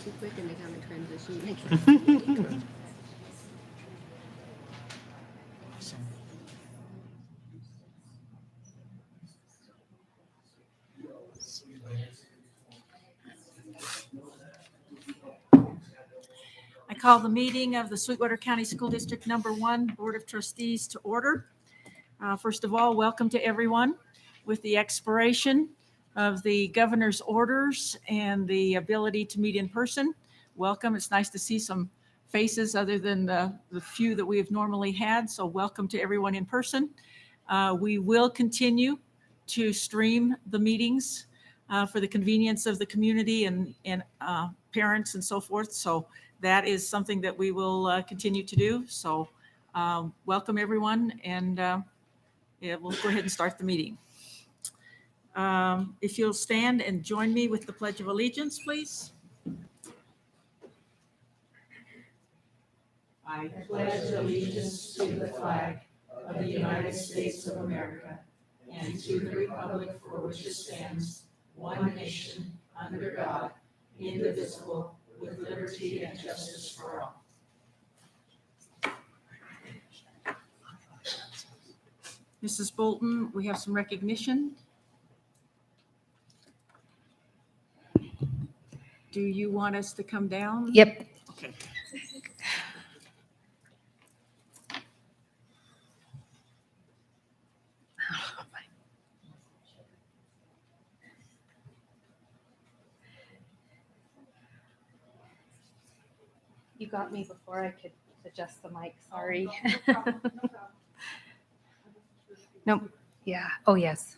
too quick and they got me transitioning. I call the meeting of the Sweetwater County School District Number 1 Board of Trustees to order. First of all, welcome to everyone. With the expiration of the governor's orders and the ability to meet in person, welcome. It's nice to see some faces other than the few that we have normally had. So welcome to everyone in person. We will continue to stream the meetings for the convenience of the community and parents and so forth. So that is something that we will continue to do. So welcome everyone, and yeah, we'll go ahead and start the meeting. If you'll stand and join me with the Pledge of Allegiance, please. I pledge allegiance to the flag of the United States of America and to the republic for which it stands, one nation, under God, indivisible, with liberty and justice for all. Mrs. Bolton, we have some recognition. Do you want us to come down? Yep. Okay. You got me before I could adjust the mic. Sorry. No problem. Nope. Yeah. Oh, yes.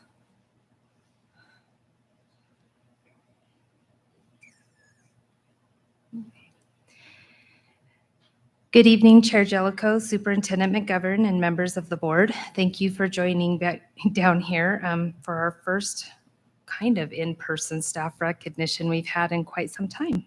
Good evening, Chair Jellicoe, Superintendent McGovern, and members of the board. Thank you for joining back down here for our first kind of in-person staff recognition we've had in quite some time.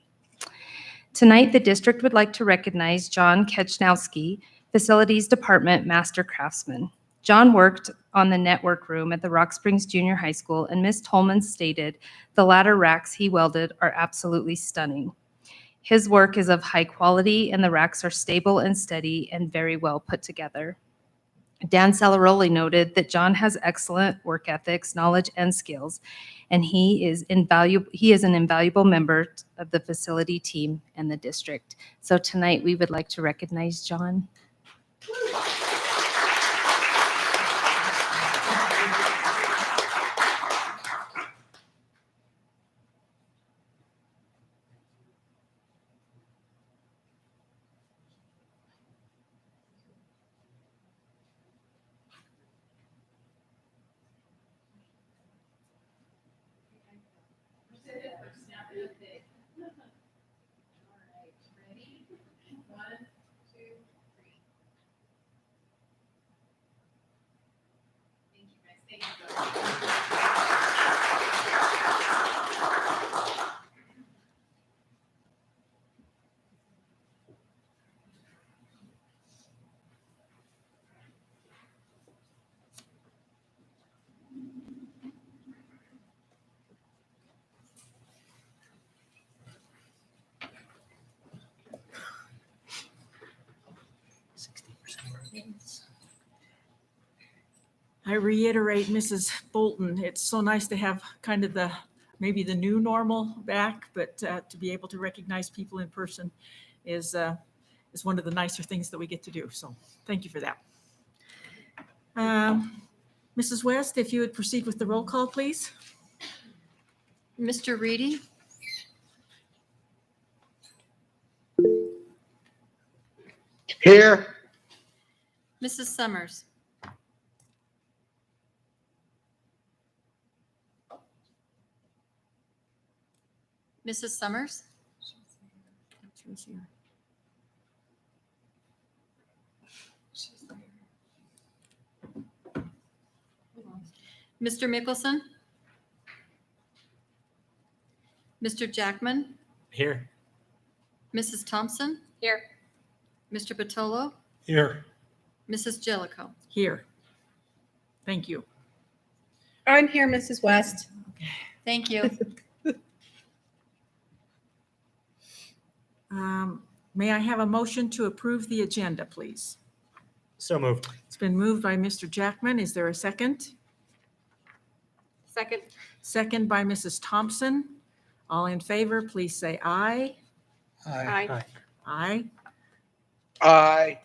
Tonight, the district would like to recognize John Kechnowski, Facilities Department Master Craftsman. John worked on the network room at the Rock Springs Junior High School, and Ms. Tolman stated the ladder racks he welded are absolutely stunning. His work is of high quality, and the racks are stable and steady and very well put together. Dan Salaroli noted that John has excellent work ethics, knowledge, and skills, and he is an invaluable member of the facility team and the district. So tonight, we would like to recognize John. I reiterate, Mrs. Bolton, it's so nice to have kind of maybe the new normal back, but to be able to recognize people in person is one of the nicer things that we get to do. So thank you for that. Mrs. West, if you would proceed with the roll call, please. Mr. Reedy? Here. Mrs. Summers? Mrs. Summers? Mr. Mickelson? Mr. Jackman? Here. Mrs. Thompson? Here. Mr. Patolo? Here. Mrs. Jellicoe? Here. Thank you. I'm here, Mrs. West. Thank you. May I have a motion to approve the agenda, please? So moved. It's been moved by Mr. Jackman. Is there a second? Second. Second by Mrs. Thompson. All in favor, please say aye. Aye. Aye. Aye.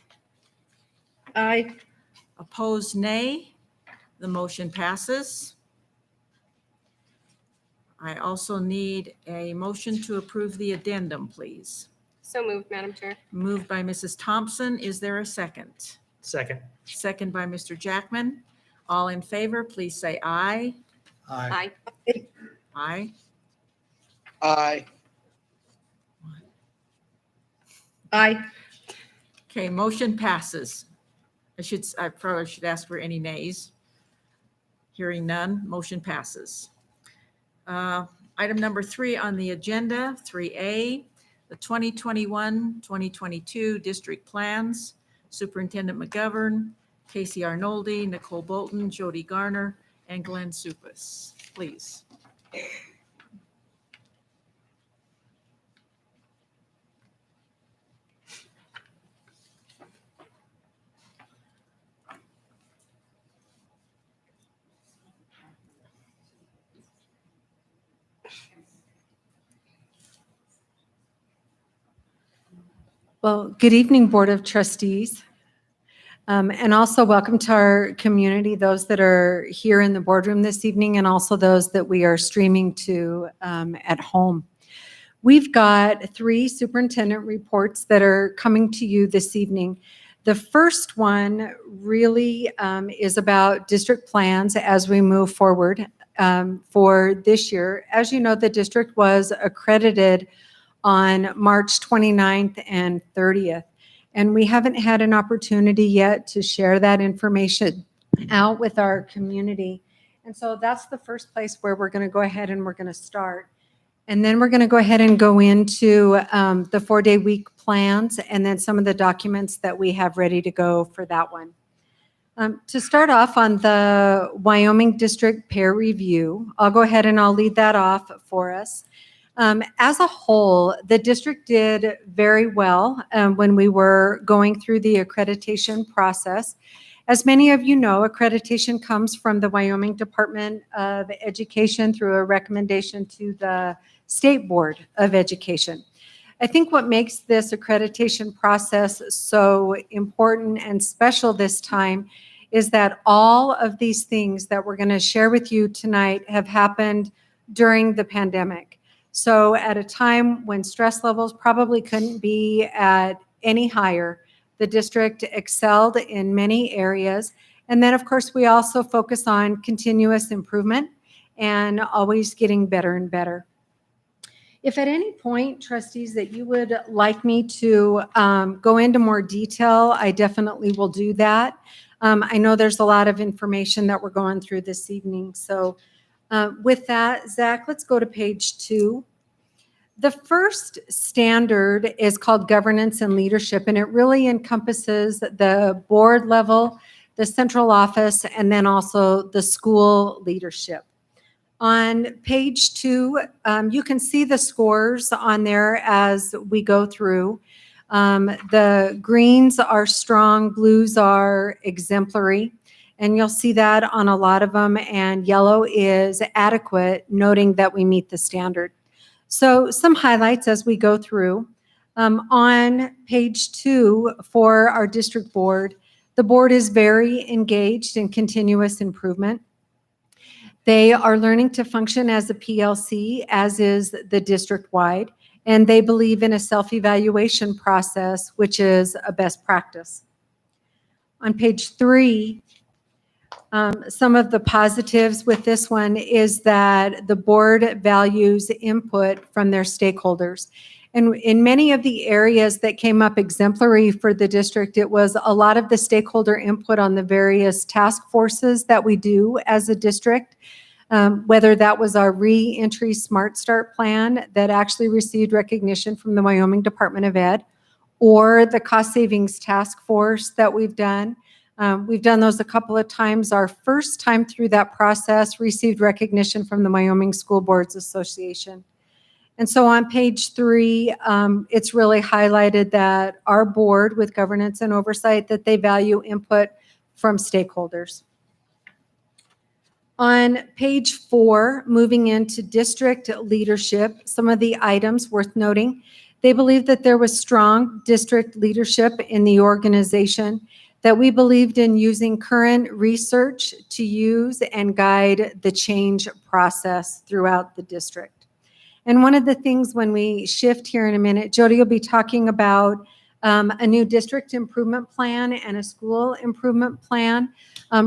Aye. Opposed, nay. The motion passes. I also need a motion to approve the addendum, please. So moved, Madam Chair. Moved by Mrs. Thompson. Is there a second? Second. Second by Mr. Jackman. All in favor, please say aye. Aye. Aye. Aye. Aye. Okay, motion passes. I probably should ask for any nays. Hearing none, motion passes. Item number 3 on the agenda, 3A, the 2021-2022 district plans. Superintendent McGovern, Casey Arnoldi, Nicole Bolton, Jody Garner, and Glenn Supas. Please. Well, good evening, Board of Trustees. And also welcome to our community, those that are here in the boardroom this evening and also those that we are streaming to at home. We've got 3 superintendent reports that are coming to you this evening. The first one really is about district plans as we move forward for this year. As you know, the district was accredited on March 29th and 30th. And we haven't had an opportunity yet to share that information out with our community. And so that's the first place where we're going to go ahead and we're going to start. And then we're going to go ahead and go into the 4-day week plans and then some of the documents that we have ready to go for that one. To start off on the Wyoming District Peer Review, I'll go ahead and I'll lead that off for us. As a whole, the district did very well when we were going through the accreditation process. As many of you know, accreditation comes from the Wyoming Department of Education through a recommendation to the State Board of Education. I think what makes this accreditation process so important and special this time is that all of these things that we're going to share with you tonight have happened during the pandemic. So at a time when stress levels probably couldn't be at any higher, the district excelled in many areas. And then, of course, we also focus on continuous improvement and always getting better and better. If at any point, trustees, that you would like me to go into more detail, I definitely will do that. I know there's a lot of information that we're going through this evening. So with that, Zach, let's go to page 2. The first standard is called governance and leadership, and it really encompasses the board level, the central office, and then also the school leadership. On page 2, you can see the scores on there as we go through. The greens are strong, blues are exemplary, and you'll see that on a lot of them, and yellow is adequate, noting that we meet the standard. So some highlights as we go through. On page 2 for our district board, the board is very engaged in continuous improvement. They are learning to function as a PLC, as is the district-wide, and they believe in a self-evaluation process, which is a best practice. On page 3, some of the positives with this one is that the board values input from their stakeholders. And in many of the areas that came up exemplary for the district, it was a lot of the stakeholder input on the various task forces that we do as a district, whether that was our re-entry Smart Start plan that actually received recognition from the Wyoming Department of Ed, or the cost savings task force that we've done. We've done those a couple of times. Our first time through that process received recognition from the Wyoming School Boards Association. And so on page 3, it's really highlighted that our board with governance and oversight, that they value input from stakeholders. On page 4, moving into district leadership, some of the items worth noting, they believe that there was strong district leadership in the organization, that we believed in using current research to use and guide the change process throughout the district. And one of the things when we shift here in a minute, Jody will be talking about a new district improvement plan and a school improvement plan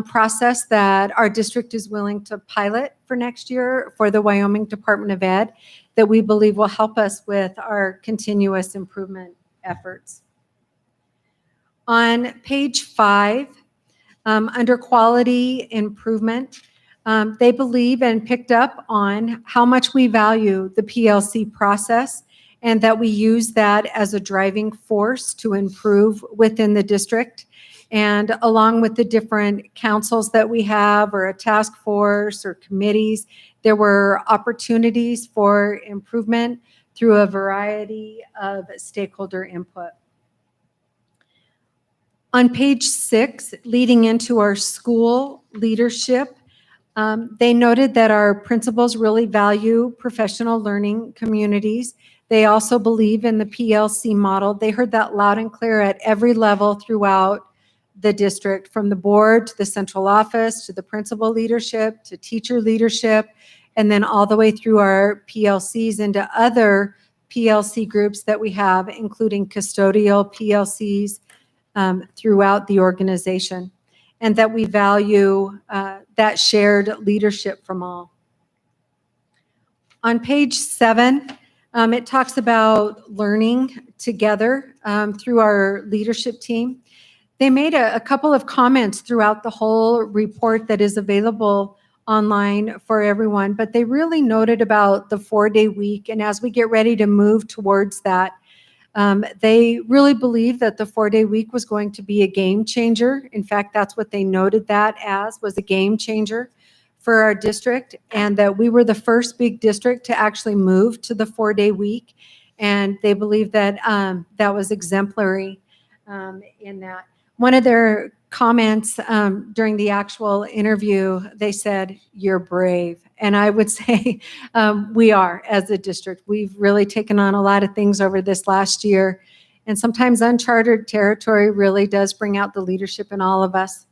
process that our district is willing to pilot for next year for the Wyoming Department of Ed, that we believe will help us with our continuous improvement efforts. On page 5, under quality improvement, they believe and picked up on how much we value the PLC process, and that we use that as a driving force to improve within the district. And along with the different councils that we have, or a task force or committees, there were opportunities for improvement through a variety of stakeholder input. On page 6, leading into our school leadership, they noted that our principals really value professional learning communities. They also believe in the PLC model. They heard that loud and clear at every level throughout the district, from the board to the central office, to the principal leadership, to teacher leadership, and then all the way through our PLCs into other PLC groups that we have, including custodial PLCs throughout the organization, and that we value that shared leadership from all. On page 7, it talks about learning together through our leadership team. They made a couple of comments throughout the whole report that is available online for everyone, but they really noted about the 4-day week. And as we get ready to move towards that, they really believed that the 4-day week was going to be a game changer. In fact, that's what they noted that as, was a game changer for our district, and that we were the first big district to actually move to the 4-day week. And they believe that that was exemplary in that. One of their comments during the actual interview, they said, "You're brave." And I would say we are, as a district. We've really taken on a lot of things over this last year. And sometimes uncharted territory really does bring out the leadership in all of us.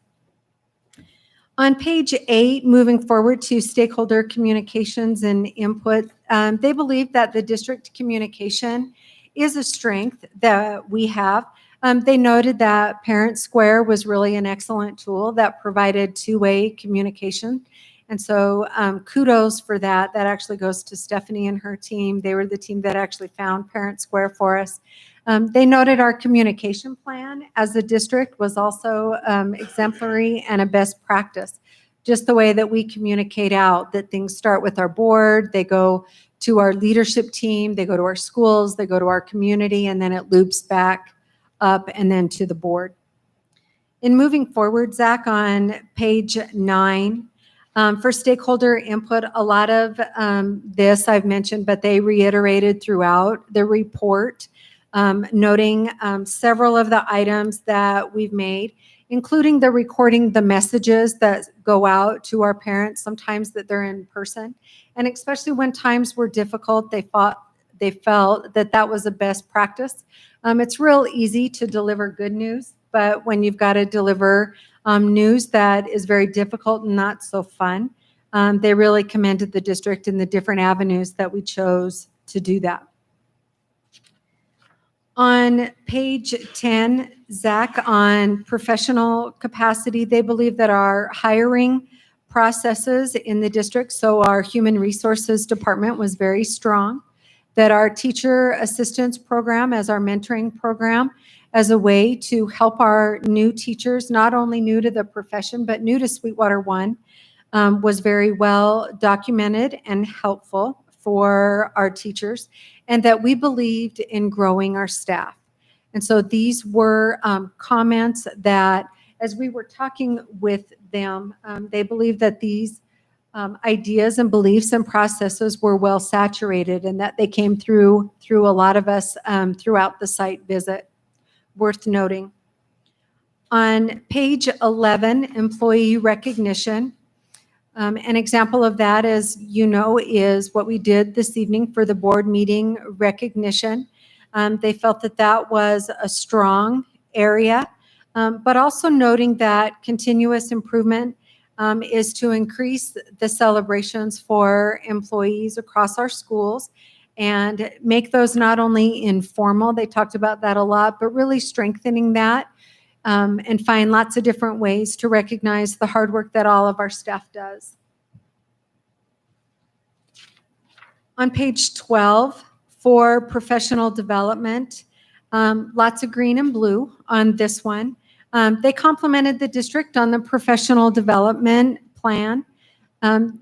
On page 8, moving forward to stakeholder communications and input, they believe that the district communication is a strength that we have. They noted that Parent Square was really an excellent tool that provided two-way communication. And so kudos for that. That actually goes to Stephanie and her team. They were the team that actually found Parent Square for us. They noted our communication plan as a district was also exemplary and a best practice. Just the way that we communicate out, that things start with our board, they go to our leadership team, they go to our schools, they go to our community, and then it loops back up and then to the board. In moving forward, Zach, on page 9, for stakeholder input, a lot of this I've mentioned, but they reiterated throughout the report, noting several of the items that we've made, including the recording the messages that go out to our parents, sometimes that they're in person. And especially when times were difficult, they felt that that was a best practice. It's real easy to deliver good news, but when you've got to deliver news that is very difficult and not so fun, they really commended the district in the different avenues that we chose to do that. On page 10, Zach, on professional capacity, they believe that our hiring processes in the district, so our human resources department was very strong, that our teacher assistance program as our mentoring program as a way to help our new teachers, not only new to the profession, but new to Sweetwater One, was very well documented and helpful for our teachers, and that we believed in growing our staff. And so these were comments that, as we were talking with them, they believe that these ideas and beliefs and processes were well saturated, and that they came through a lot of us throughout the site visit. Worth noting. On page 11, employee recognition. An example of that, as you know, is what we did this evening for the board meeting recognition. They felt that that was a strong area, but also noting that continuous improvement is to increase the celebrations for employees across our schools and make those not only informal, they talked about that a lot, but really strengthening that and find lots of different ways to recognize the hard work that all of our staff does. On page 12, for professional development, lots of green and blue on this one. They complimented the district on the professional development plan.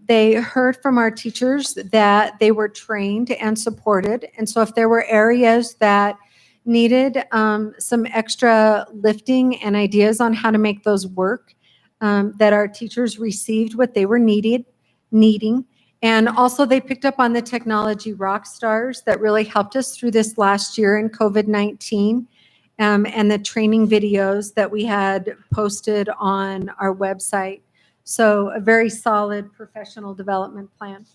They heard from our teachers that they were trained and supported. And so if there were areas that needed some extra lifting and ideas on how to make those work, that our teachers received what they were needing. And also they picked up on the technology rock stars that really helped us through this last year in COVID-19, and the training videos that we had posted on our website. So a very solid professional development plan.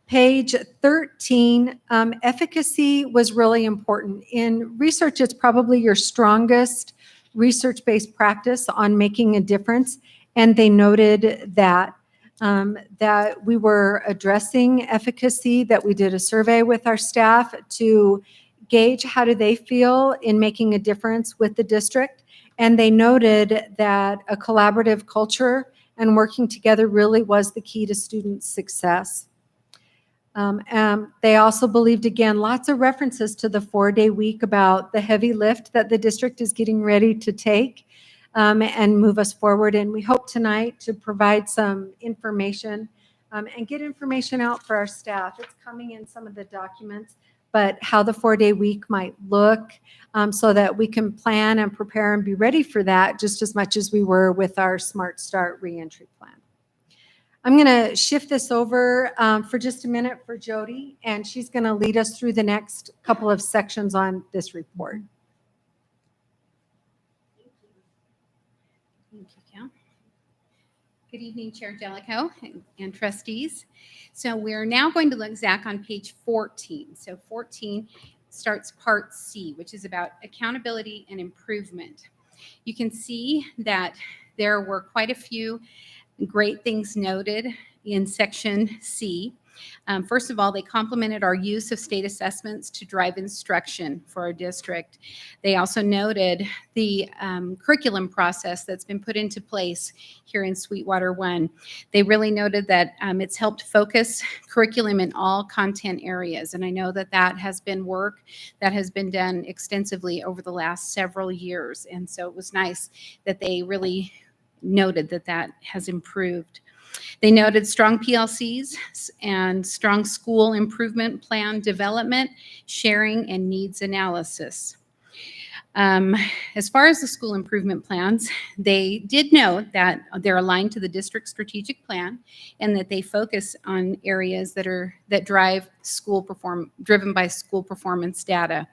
Page 13, efficacy was really important. In research, it's probably your strongest research-based practice on making a difference. And they noted that, that we were addressing efficacy, that we did a survey with our staff to gauge how do they feel in making a difference with the district. And they noted that a collaborative culture and working together really was the key to student success. They also believed, again, lots of references to the 4-day week about the heavy lift that the district is getting ready to take and move us forward. And we hope tonight to provide some information and get information out for our staff. It's coming in some of the documents, but how the 4-day week might look so that we can plan and prepare and be ready for that just as much as we were with our Smart Start reentry plan. I'm going to shift this over for just a minute for Jody, and she's going to lead us through the next couple of sections on this report. Thank you, Cal. Good evening, Chair Jellicoe and trustees. So we're now going to look, Zach, on page 14. So 14 starts part C, which is about accountability and improvement. You can see that there were quite a few great things noted in section C. First of all, they complimented our use of state assessments to drive instruction for our district. They also noted the curriculum process that's been put into place here in Sweetwater 1. They really noted that it's helped focus curriculum in all content areas. And I know that that has been work that has been done extensively over the last several years. And so it was nice that they really noted that that has improved. They noted strong PLCs and strong school improvement plan development, sharing, and needs analysis. As far as the school improvement plans, they did note that they're aligned to the district strategic plan and that they focus on areas that drive driven by school performance data.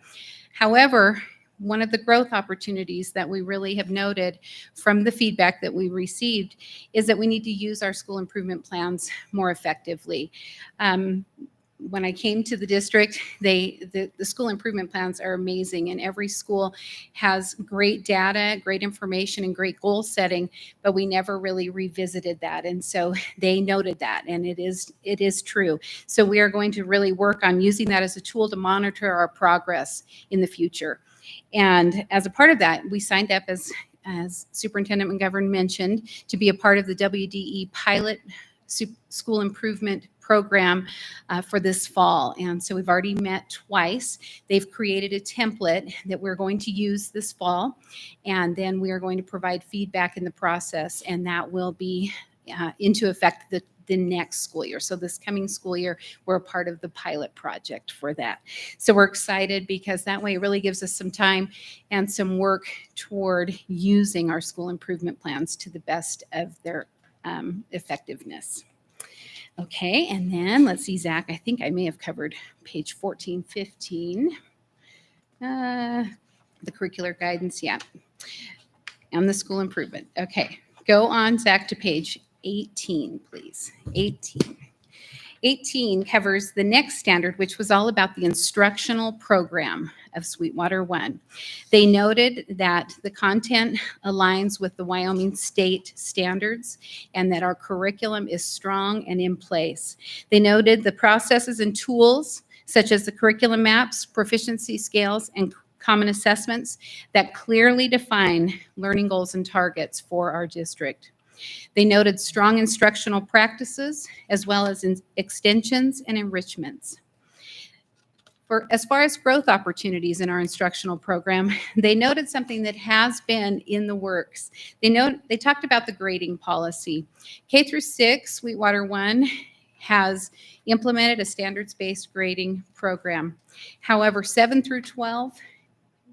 However, one of the growth opportunities that we really have noted from the feedback that we received is that we need to use our school improvement plans more effectively. When I came to the district, the school improvement plans are amazing, and every school has great data, great information, and great goal setting, but we never really revisited that. And so they noted that, and it is true. So we are going to really work on using that as a tool to monitor our progress in the future. And as a part of that, we signed up, as Superintendent McGovern mentioned, to be a part of the WDE pilot school improvement program for this fall. And so we've already met twice. They've created a template that we're going to use this fall, and then we are going to provide feedback in the process, and that will be into effect the next school year. So this coming school year, we're a part of the pilot project for that. So we're excited because that way it really gives us some time and some work toward using our school improvement plans to the best of their effectiveness. Okay, and then let's see, Zach, I think I may have covered page 14, 15. The curricular guidance, yeah. And the school improvement. Okay, go on, Zach, to page 18, please. 18. 18 covers the next standard, which was all about the instructional program of Sweetwater One. They noted that the content aligns with the Wyoming state standards and that our curriculum is strong and in place. They noted the processes and tools such as the curriculum maps, proficiency scales, and common assessments that clearly define learning goals and targets for our district. They noted strong instructional practices as well as extensions and enrichments. As far as growth opportunities in our instructional program, they noted something that has been in the works. They talked about the grading policy. K through 6, Sweetwater One has implemented a standards-based grading program. However, 7 through 12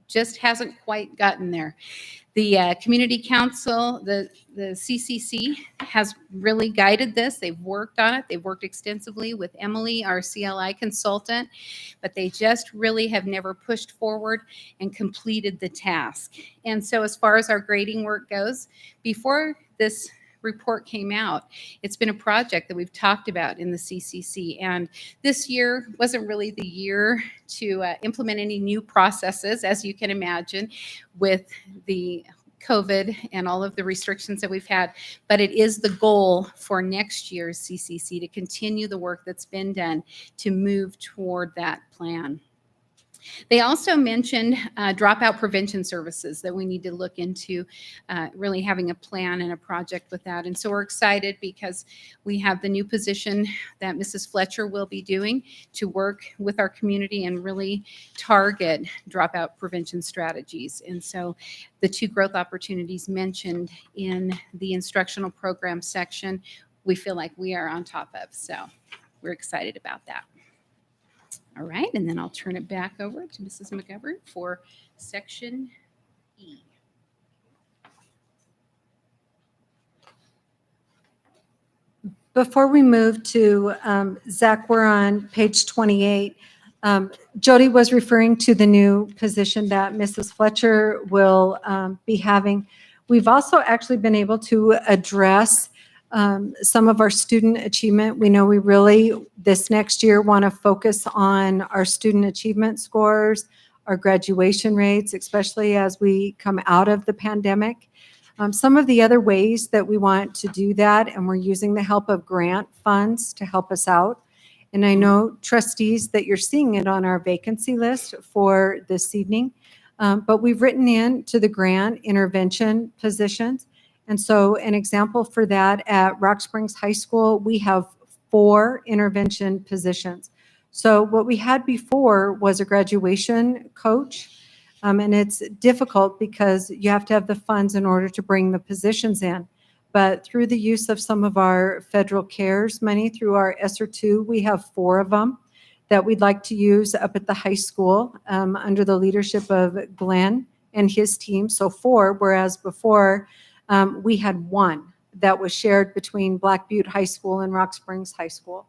just hasn't quite gotten there. The Community Council, the CCC, has really guided this. They've worked on it. They've worked extensively with Emily, our CLI consultant, but they just really have never pushed forward and completed the task. And so as far as our grading work goes, before this report came out, it's been a project that we've talked about in the CCC. And this year wasn't really the year to implement any new processes, as you can imagine, with the COVID and all of the restrictions that we've had. But it is the goal for next year's CCC to continue the work that's been done to move toward that plan. They also mentioned dropout prevention services that we need to look into, really having a plan and a project with that. And so we're excited because we have the new position that Mrs. Fletcher will be doing to work with our community and really target dropout prevention strategies. And so the 2 growth opportunities mentioned in the instructional program section, we feel like we are on top of. So we're excited about that. All right, and then I'll turn it back over to Mrs. McGovern for section E. Before we move to Zach, we're on page 28. Jody was referring to the new position that Mrs. Fletcher will be having. We've also actually been able to address some of our student achievement. We know we really, this next year, want to focus on our student achievement scores, our graduation rates, especially as we come out of the pandemic. Some of the other ways that we want to do that, and we're using the help of grant funds to help us out. And I know, trustees, that you're seeing it on our vacancy list for this evening, but we've written in to the grant intervention positions. And so an example for that, at Rock Springs High School, we have 4 intervention positions. So what we had before was a graduation coach, and it's difficult because you have to have the funds in order to bring the positions in. But through the use of some of our federal CARES money, through our ESSER 2, we have 4 of them that we'd like to use up at the high school under the leadership of Glenn and his team. So 4, whereas before, we had 1 that was shared between Black Butte High School and Rock Springs High School.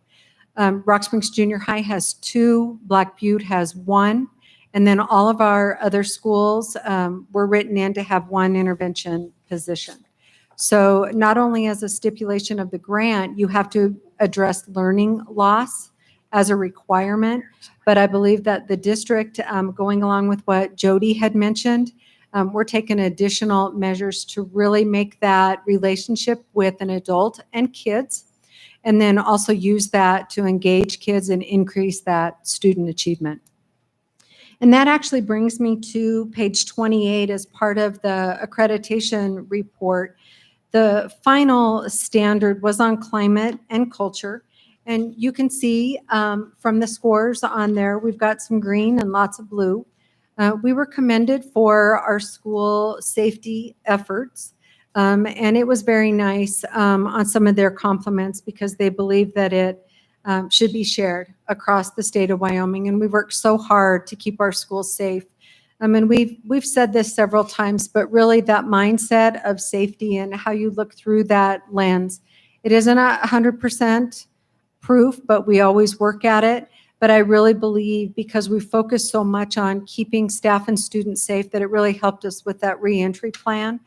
Rock Springs Junior High has 2, Black Butte has 1, and then all of our other schools were written in to have 1 intervention position. So not only as a stipulation of the grant, you have to address learning loss as a requirement, but I believe that the district, going along with what Jody had mentioned, we're taking additional measures to really make that relationship with an adult and kids, and then also use that to engage kids and increase that student achievement. And that actually brings me to page 28 as part of the accreditation report. The final standard was on climate and culture. And you can see from the scores on there, we've got some green and lots of blue. We were commended for our school safety efforts, and it was very nice on some of their compliments because they believe that it should be shared across the state of Wyoming, and we worked so hard to keep our schools safe. And we've said this several times, but really that mindset of safety and how you look through that lens It isn't 100% proof, but we always work at it. But I really believe because we focus so much on keeping staff and students safe that it really helped us with that reentry plan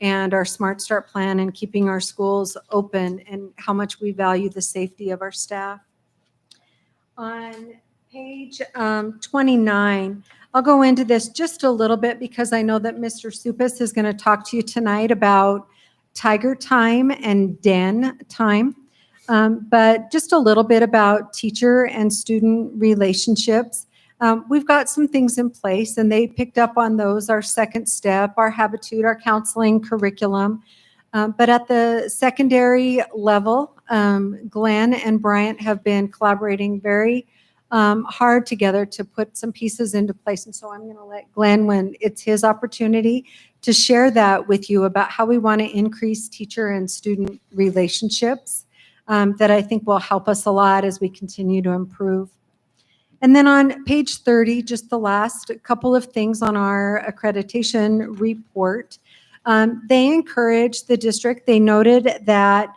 and our Smart Start plan and keeping our schools open and how much we value the safety of our staff. On page 29, I'll go into this just a little bit because I know that Mr. Supas is going to talk to you tonight about Tiger Time and Den Time. But just a little bit about teacher and student relationships. We've got some things in place and they picked up on those, our second step, our habitude, our counseling curriculum. But at the secondary level, Glenn and Bryant have been collaborating very hard together to put some pieces into place. And so I'm going to let Glenn, when it's his opportunity, to share that with you about how we want to increase teacher and student relationships. That I think will help us a lot as we continue to improve. And then on page 30, just the last couple of things on our accreditation report. They encouraged the district, they noted that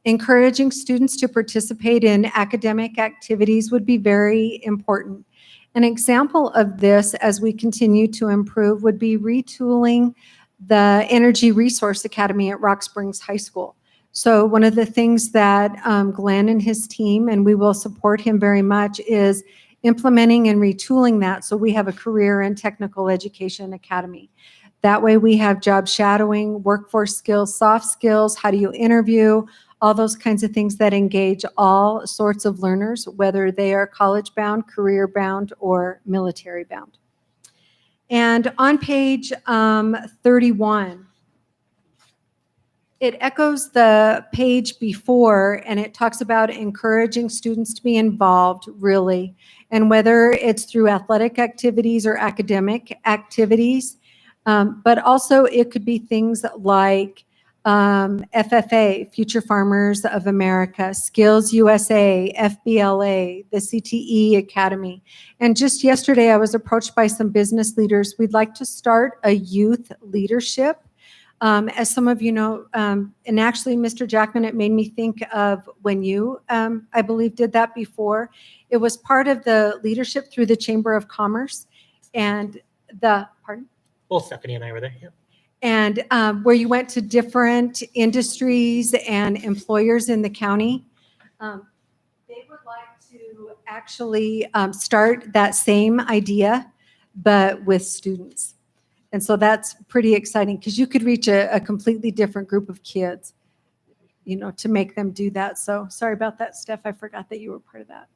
encouraging students to participate in academic activities would be very important. An example of this as we continue to improve would be retooling the Energy Resource Academy at Rock Springs High School. So one of the things that Glenn and his team, and we will support him very much, is implementing and retooling that so we have a career and technical education academy. That way we have job shadowing, workforce skills, soft skills, how do you interview, all those kinds of things that engage all sorts of learners, whether they are college bound, career bound, or military bound. And on page 31, it echoes the page before, and it talks about encouraging students to be involved, really, and whether it's through athletic activities or academic activities, but also it could be things like FFA, Future Farmers of America, Skills USA, FBLA, the CTE Academy. And just yesterday, I was approached by some business leaders. We'd like to start a youth leadership. As some of you know, and actually, Mr. Jackman, it made me think of when you, I believe, did that before. It was part of the leadership through the Chamber of Commerce and pardon? Both Stephanie and I were there. Yeah. And where you went to different industries and employers in the county. They would like to actually start that same idea, but with students. And so that's pretty exciting because you could reach a completely different group of kids, you know, to make them do that. So sorry about that, Steph. I forgot that you were part of that.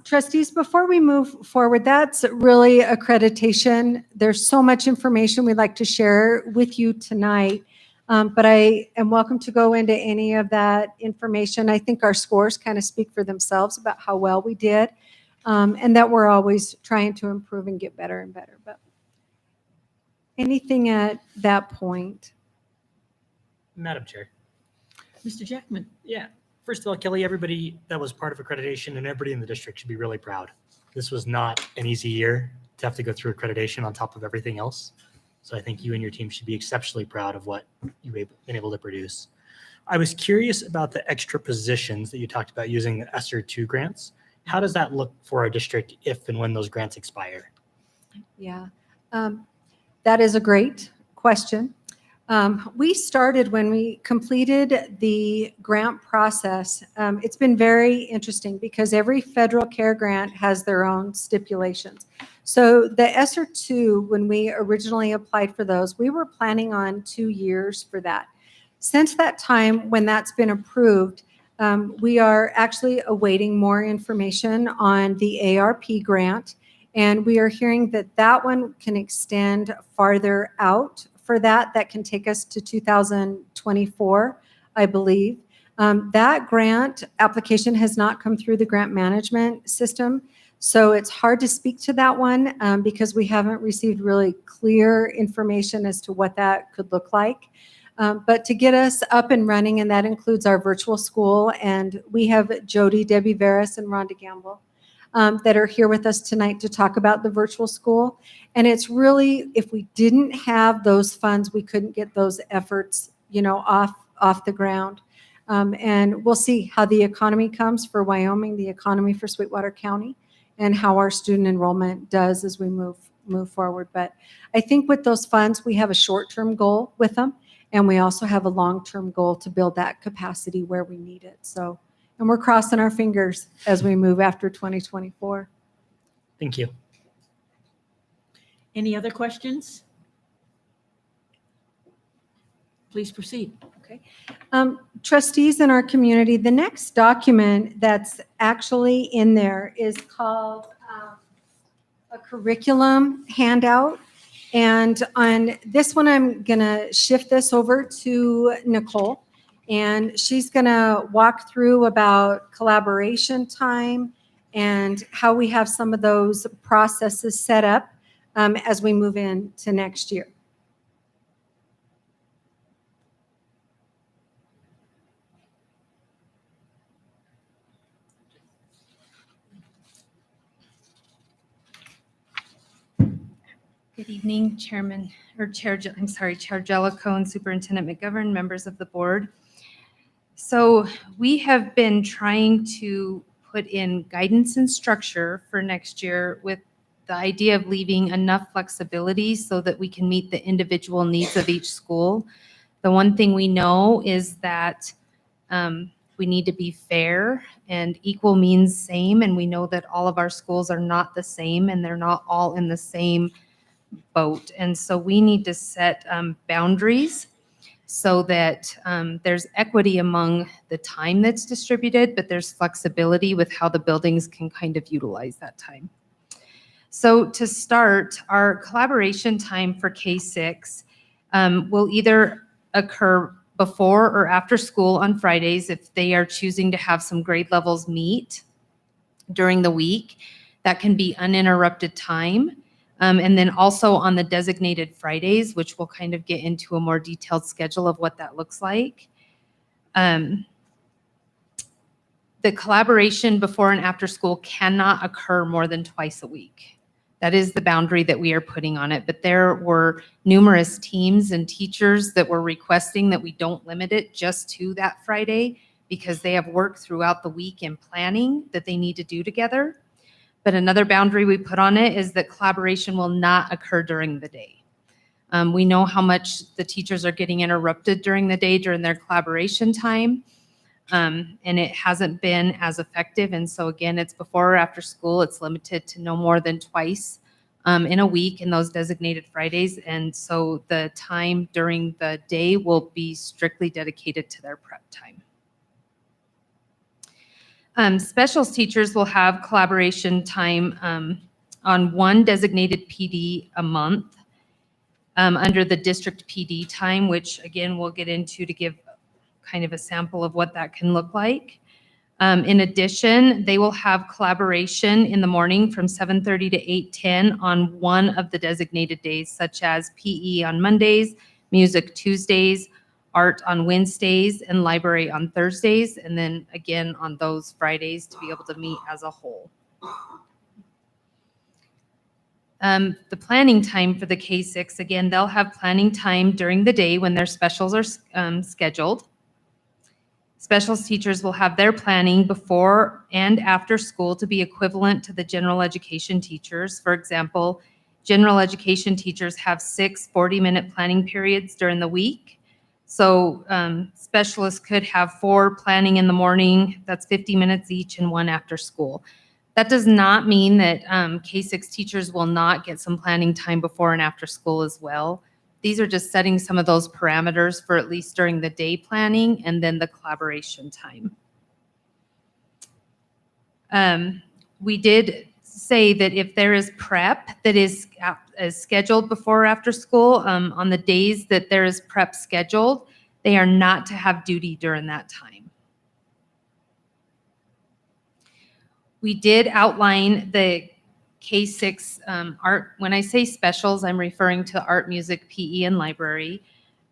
Trustees, before we move forward, that's really accreditation. There's so much information we'd like to share with you tonight, but I am welcome to go into any of that information. I think our scores kind of speak for themselves about how well we did, and that we're always trying to improve and get better and better. But anything at that point? Madam Chair. Mr. Jackman. Yeah. First of all, Kelly, everybody that was part of accreditation and everybody in the district should be really proud. This was not an easy year to have to go through accreditation on top of everything else. So I think you and your team should be exceptionally proud of what you've been able to produce. I was curious about the extra positions that you talked about using the ESSER 2 grants. How does that look for our district if and when those grants expire? Yeah, that is a great question. We started when we completed the grant process. It's been very interesting because every federal care grant has their own stipulations. So the ESSER 2, when we originally applied for those, we were planning on 2 years for that. Since that time, when that's been approved, we are actually awaiting more information on the ARP grant. And we are hearing that that one can extend farther out for that can take us to 2024, I believe. That grant application has not come through the grant management system. So it's hard to speak to that one because we haven't received really clear information as to what that could look like. But to get us up and running, and that includes our virtual school, and we have Jody, Debbie Veras, and Rhonda Gamble that are here with us tonight to talk about the virtual school. And it's really, if we didn't have those funds, we couldn't get those efforts, you know, off off the ground. And we'll see how the economy comes for Wyoming, the economy for Sweetwater County, and how our student enrollment does as we move forward. But I think with those funds, we have a short-term goal with them, and we also have a long-term goal to build that capacity where we need it. So, and we're crossing our fingers as we move after 2024. Thank you. Any other questions? Please proceed. Okay. Trustees in our community, the next document that's actually in there is called a curriculum handout. And on this one, I'm going to shift this over to Nicole. And she's going to walk through about collaboration time and how we have some of those processes set up as we move into next year. Good evening, Chair Jellicoe and Superintendent McGovern, members of the board. So we have been trying to put in guidance and structure for next year with the idea of leaving enough flexibility so that we can meet the individual needs of each school. The one thing we know is that we need to be fair, and equal means same, and we know that all of our schools are not the same and they're not all in the same boat. And so we need to set boundaries so that there's equity among the time that's distributed, but there's flexibility with how the buildings can kind of utilize that time. So to start, our collaboration time for K-6 will either occur before or after school on Fridays if they are choosing to have some grade levels meet during the week. That can be uninterrupted time. And then also on the designated Fridays, which we'll kind of get into a more detailed schedule of what that looks like. The collaboration before and after school cannot occur more than twice a week. That is the boundary that we are putting on it. But there were numerous teams and teachers that were requesting that we don't limit it just to that Friday because they have work throughout the week in planning that they need to do together. But another boundary we put on it is that collaboration will not occur during the day. We know how much the teachers are getting interrupted during the day during their collaboration time, and it hasn't been as effective. And so again, it's before or after school. It's limited to no more than twice in a week in those designated Fridays. And so the time during the day will be strictly dedicated to their prep time. Specials teachers will have collaboration time on one designated PD a month under the district PD time, which again, we'll get into to give kind of a sample of what that can look like. In addition, they will have collaboration in the morning from 7:30 to 8:10 on one of the designated days, such as PE on Mondays, music Tuesdays, art on Wednesdays, and library on Thursdays, and then again on those Fridays to be able to meet as a whole. The planning time for the K-6, again, they'll have planning time during the day when their specials are scheduled. Specials teachers will have their planning before and after school to be equivalent to the general education teachers. For example, general education teachers have 6 40-minute planning periods during the week. So specialists could have 4 planning in the morning, that's 50 minutes each, and 1 after school. That does not mean that K-6 teachers will not get some planning time before and after school as well. These are just setting some of those parameters for at least during the day planning and then the collaboration time. We did say that if there is prep that is scheduled before or after school, on the days that there is prep scheduled, they are not to have duty during that time. We did outline the K-6 art. When I say specials, I'm referring to art, music, PE, and library.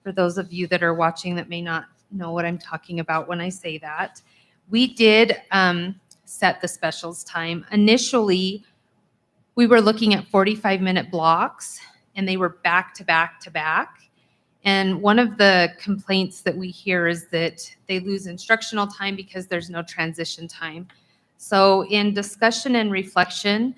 For those of you that are watching that may not know what I'm talking about when I say that. We did set the specials time. Initially, we were looking at 45-minute blocks, and they were back to back to back. And one of the complaints that we hear is that they lose instructional time because there's no transition time. So in discussion and reflection,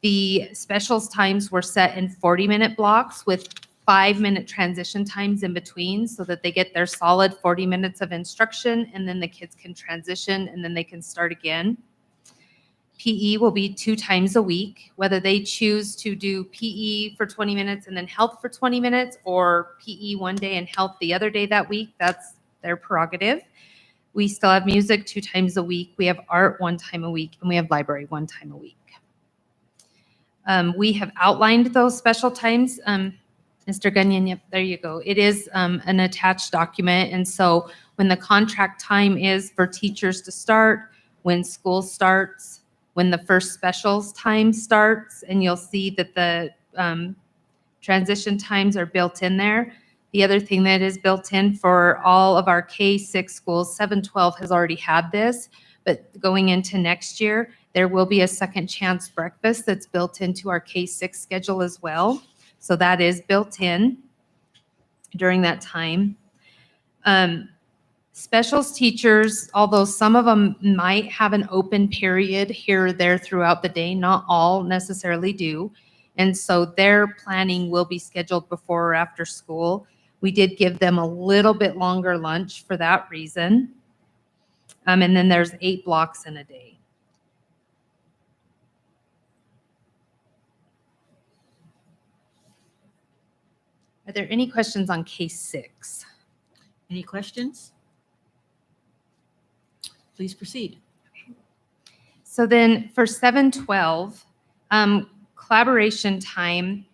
the specials times were set in 40-minute blocks with 5-minute transition times in between so that they get their solid 40 minutes of instruction and then the kids can transition and then they can start again. PE will be 2 times a week, whether they choose to do PE for 20 minutes and then health for 20 minutes or PE one day and health the other day that week, that's their prerogative. We still have music 2 times a week. We have art 1 time a week and we have library 1 time a week. We have outlined those special times. Mr. Gunyon, yep, there you go. It is an attached document. And so when the contract time is for teachers to start, when school starts, when the first specials time starts, and you'll see that the transition times are built in there. The other thing that is built in for all of our K-6 schools, 712 has already had this, but going into next year, there will be a second chance breakfast that's built into our K-6 schedule as well. So that is built in during that time. Specials teachers, although some of them might have an open period here or there throughout the day, not all necessarily do. And so their planning will be scheduled before or after school. We did give them a little bit longer lunch for that reason. And then there's 8 blocks in a day. Are there any questions on K-6? Any questions? Please proceed. So then for 712, collaboration time,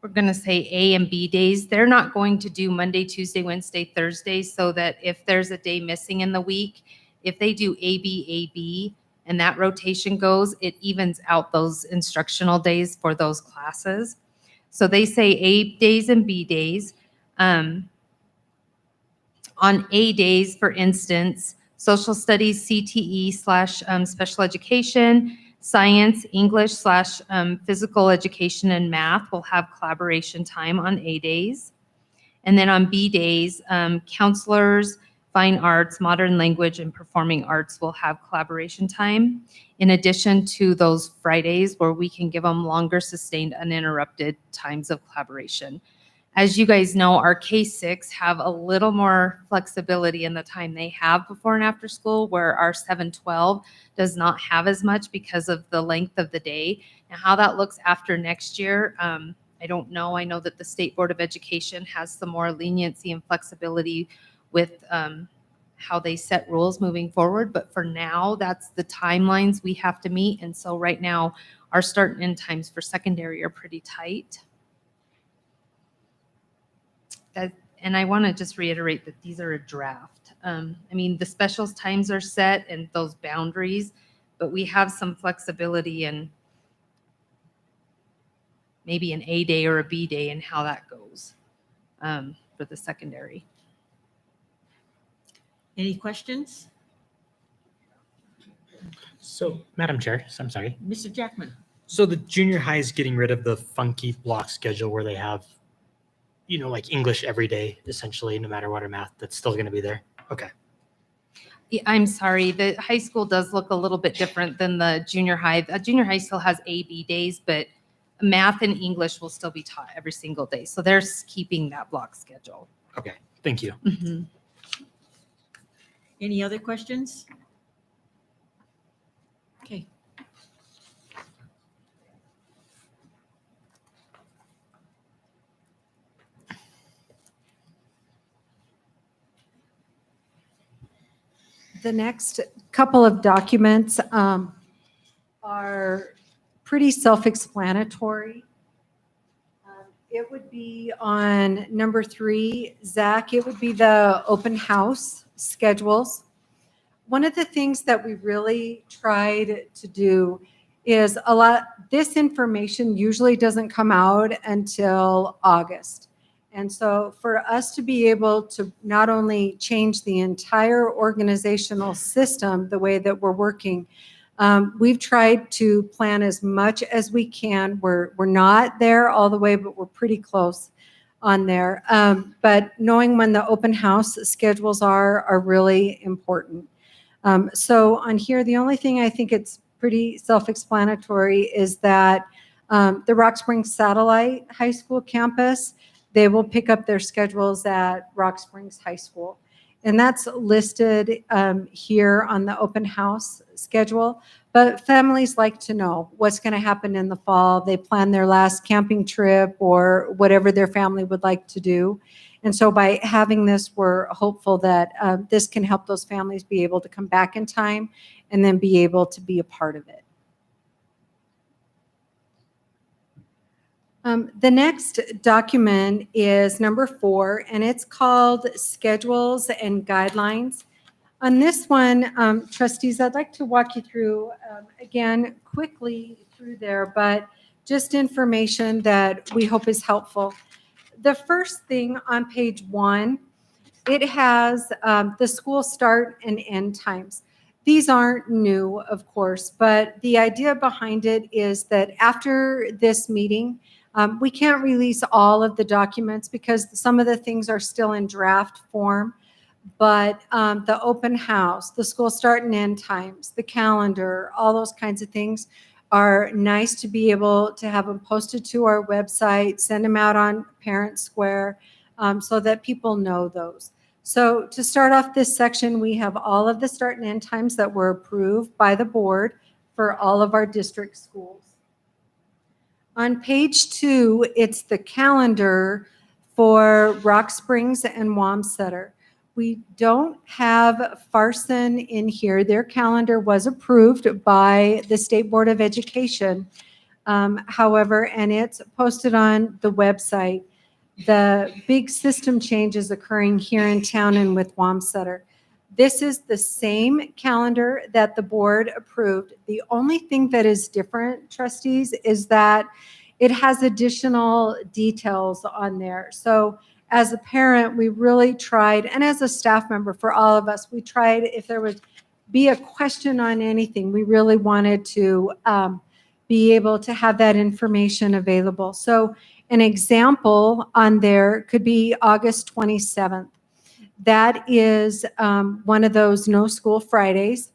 we're going to say A and B days. They're not going to do Monday, Tuesday, Wednesday, Thursday, so that if there's a day missing in the week, if they do AB, and that rotation goes, it evens out those instructional days for those classes. So they say A days and B days. On A days, for instance, social studies, CTE / special education, science, English / physical education, and math will have collaboration time on A days. And then on B days, counselors, fine arts, modern language, and performing arts will have collaboration time, in addition to those Fridays where we can give them longer, sustained, uninterrupted times of collaboration. As you guys know, our K-6 have a little more flexibility in the time they have before and after school, where our 712 does not have as much because of the length of the day. Now, how that looks after next year, I don't know. I know that the State Board of Education has some more leniency and flexibility with how they set rules moving forward. But for now, that's the timelines we have to meet. And so right now, our start and end times for secondary are pretty tight. And I want to just reiterate that these are a draft. I mean, the specials times are set and those boundaries, but we have some flexibility in maybe an A day or a B day and how that goes for the secondary. Any questions? So, Madam Chair, I'm sorry. Mr. Jackman? So the junior high is getting rid of the funky block schedule where they have, you know, like English every day, essentially, no matter what, or math, that's still going to be there. Okay. Yeah, I'm sorry, the high school does look a little bit different than the junior high. Junior high still has A, B days, but math and English will still be taught every single day. So they're keeping that block schedule. Okay. Thank you. Mhm. Any other questions? Okay. The next couple of documents are pretty self-explanatory. It would be on number 3, Zach, it would be the open house schedules. One of the things that we really tried to do is this information usually doesn't come out until August. And so for us to be able to not only change the entire organizational system, the way that we're working, we've tried to plan as much as we can. We're not there all the way, but we're pretty close. on there. But knowing when the open house schedules are really important. So on here, the only thing I think it's pretty self-explanatory is that the Rock Springs Satellite High School campus, they will pick up their schedules at Rock Springs High School. And that's listed here on the open house schedule. But families like to know what's going to happen in the fall. They plan their last camping trip or whatever their family would like to do. And so by having this, we're hopeful that this can help those families be able to come back in time and then be able to be a part of it. The next document is number 4, and it's called Schedules and Guidelines. On this one, trustees, I'd like to walk you through, again, quickly through there, but just information that we hope is helpful. The first thing on page 1, it has the school start and end times. These aren't new, of course, but the idea behind it is that after this meeting, we can't release all of the documents because some of the things are still in draft form. But the open house, the school start and end times, the calendar, all those kinds of things are nice to be able to have them posted to our website, send them out on Parent Square so that people know those. So to start off this section, we have all of the start and end times that were approved by the board for all of our district schools. On page 2, it's the calendar for Rock Springs and Wamsutter. We don't have Farson in here. Their calendar was approved by the State Board of Education. However, and it's posted on the website. The big system change is occurring here in town and with Wamsutter. This is the same calendar that the board approved. The only thing that is different, trustees, is that it has additional details on there. So as a parent, we really tried, and as a staff member for all of us, we tried, if there would be a question on anything, we really wanted to be able to have that information available. So an example on there could be August 27th. That is one of those no school Fridays,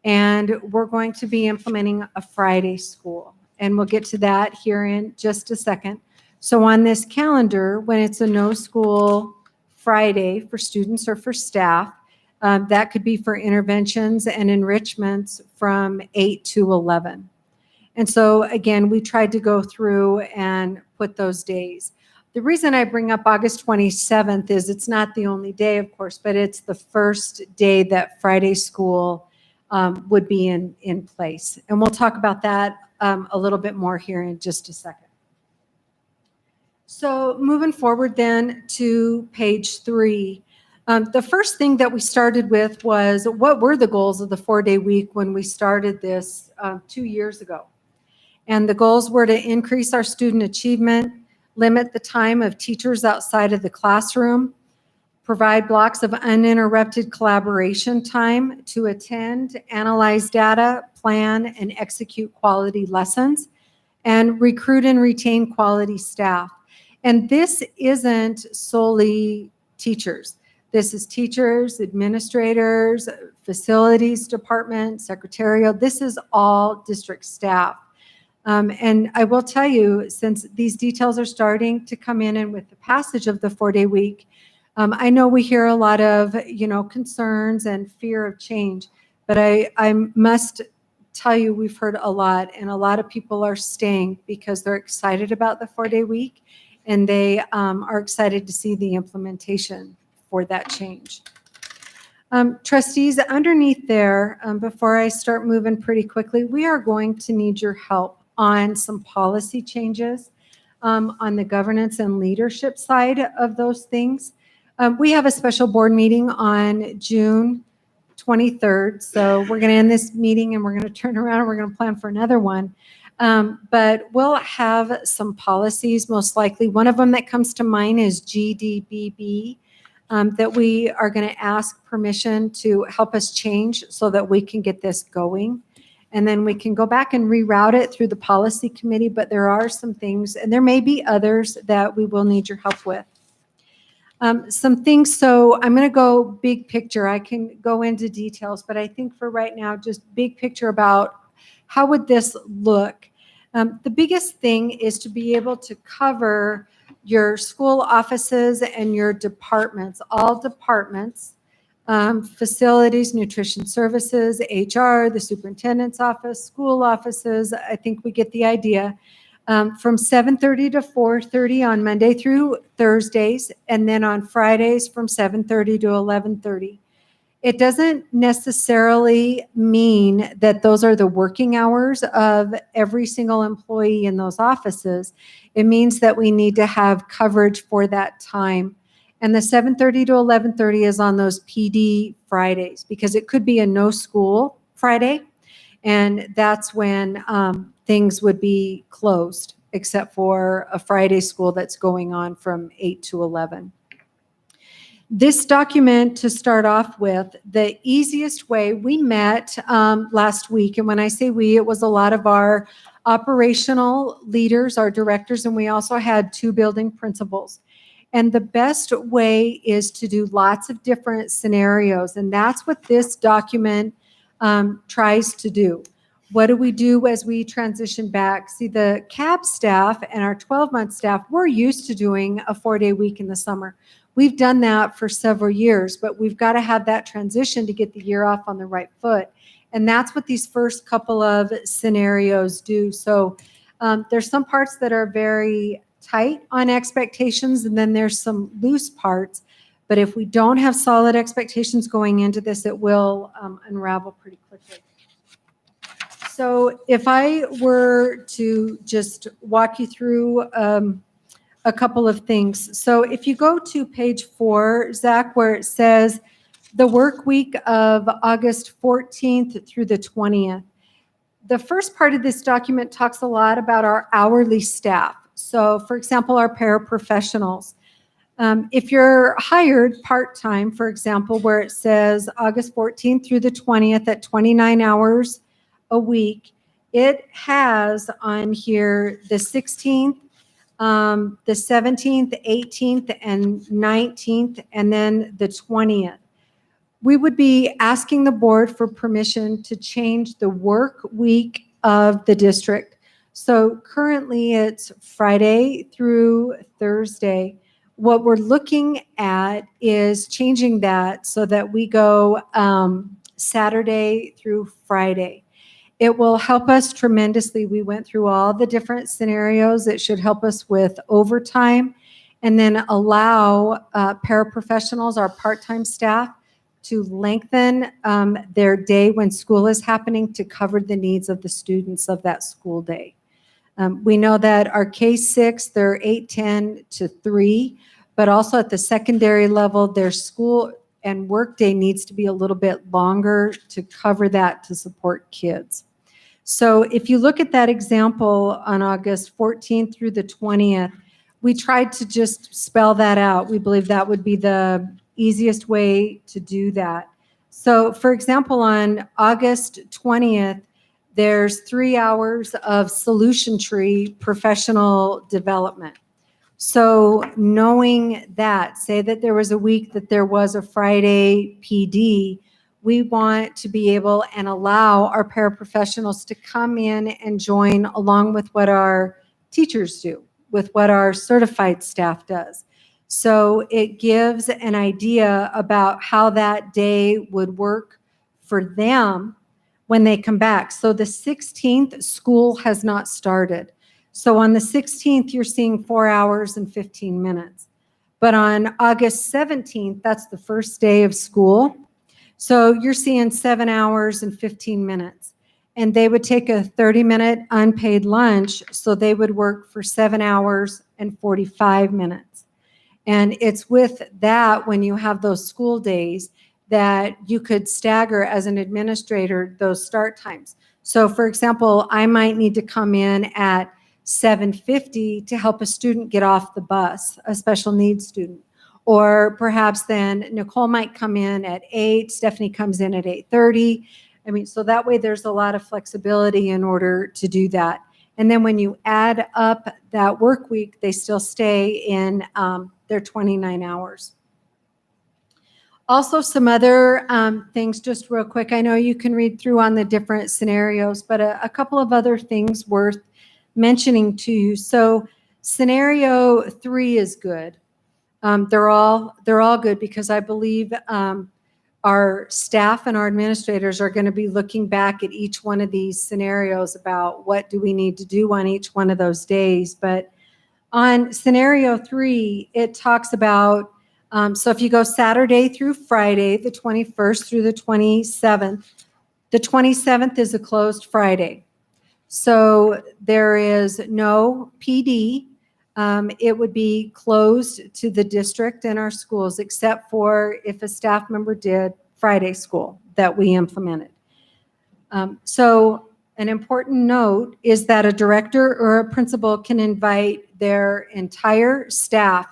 and we're going to be implementing a Friday school. And we'll get to that here in just a second. So on this calendar, when it's a no school Friday for students or for staff, that could be for interventions and enrichments from 8 to 11. And so again, we tried to go through and put those days. The reason I bring up August 27th is it's not the only day, of course, but it's the first day that Friday school would be in place. And we'll talk about that a little bit more here in just a second. So moving forward then to page 3. The first thing that we started with was what were the goals of the 4-day week when we started this 2 years ago. And the goals were to increase our student achievement, limit the time of teachers outside of the classroom, provide blocks of uninterrupted collaboration time to attend, analyze data, plan, and execute quality lessons, and recruit and retain quality staff. And this isn't solely teachers. This is teachers, administrators, facilities department, secretarial. This is all district staff. And I will tell you, since these details are starting to come in and with the passage of the 4-day week, I know we hear a lot of, concerns and fear of change, but I must tell you, we've heard a lot, and a lot of people are staying because they're excited about the 4-day week, and they are excited to see the implementation for that change. Trustees, underneath there, before I start moving pretty quickly, we are going to need your help on some policy changes on the governance and leadership side of those things. We have a special board meeting on June 23rd. So we're going to end this meeting and we're going to turn around and we're going to plan for another one. But we'll have some policies, most likely. One of them that comes to mind is GDBB, that we are going to ask permission to help us change so that we can get this going. And then we can go back and reroute it through the policy committee, but there are some things, and there may be others that we will need your help with. Some things, so I'm going to go big picture. I can go into details, but I think for right now, just big picture about how would this look. The biggest thing is to be able to cover your school offices and your departments, all departments, facilities, nutrition services, HR, the superintendent's office, school offices. I think we get the idea. From 7:30 to 4:30 on Monday through Thursdays, and then on Fridays from 7:30 to 11:30. It doesn't necessarily mean that those are the working hours of every single employee in those offices. It means that we need to have coverage for that time. And the 7:30 to 11:30 is on those PD Fridays, because it could be a no school Friday. And that's when things would be closed, except for a Friday school that's going on from 8 to 11. This document, to start off with, the easiest way, we met last week, and when I say we, it was a lot of our operational leaders, our directors, and we also had 2 building principals. And the best way is to do lots of different scenarios, and that's what this document tries to do. What do we do as we transition back? See, the CAB staff and our 12-month staff, we're used to doing a 4-day week in the summer. We've done that for several years, but we've got to have that transition to get the year off on the right foot. And that's what these first couple of scenarios do. So there's some parts that are very tight on expectations, and then there's some loose parts. But if we don't have solid expectations going into this, it will unravel pretty quickly. So if I were to just walk you through a couple of things. So if you go to page 4, Zach, where it says the work week of August 14th through the 20th, the first part of this document talks a lot about our hourly staff. So for example, our paraprofessionals. If you're hired part-time, for example, where it says August 14th through the 20th at 29 hours a week, it has on here the 16th, the 17th, 18th, and 19th, and then the 20th. We would be asking the board for permission to change the work week of the district. So currently it's Friday through Thursday. What we're looking at is changing that so that we go Saturday through Friday. It will help us tremendously. We went through all the different scenarios. It should help us with overtime, and then allow paraprofessionals, our part-time staff, to lengthen their day when school is happening to cover the needs of the students of that school day. We know that our K-6, they're 8:10 to 3, but also at the secondary level, their school and work day needs to be a little bit longer to cover that to support kids. So if you look at that example on August 14th through the 20th, we tried to just spell that out. We believe that would be the easiest way to do that. So for example, on August 20th, there's 3 hours of Solution Tree professional development. So knowing that, say that there was a week that there was a Friday PD, we want to be able and allow our paraprofessionals to come in and join along with what our teachers do, with what our certified staff does. So it gives an idea about how that day would work for them when they come back. So the 16th, school has not started. So on the 16th, you're seeing 4 hours and 15 minutes. But on August 17th, that's the first day of school. So you're seeing 7 hours and 15 minutes. And they would take a 30-minute unpaid lunch, so they would work for 7 hours and 45 minutes. And it's with that, when you have those school days, that you could stagger as an administrator those start times. So for example, I might need to come in at 7:50 to help a student get off the bus, a special needs student. Or perhaps then Nicole might come in at 8, Stephanie comes in at 8:30, I mean, so that way there's a lot of flexibility in order to do that. And then when you add up that work week, they still stay in their 29 hours. Also, some other things, just real quick. I know you can read through on the different scenarios, but a couple of other things worth mentioning to you. So scenario 3 is good. They're all good because I believe our staff and our administrators are going to be looking back at each one of these scenarios about what do we need to do on each one of those days. But on scenario 3, it talks about, so if you go Saturday through Friday, the 21st through the 27th is a closed Friday. So there is no PD. It would be closed to the district and our schools, except for if a staff member did Friday school that we implemented. So an important note is that a director or a principal can invite their entire staff.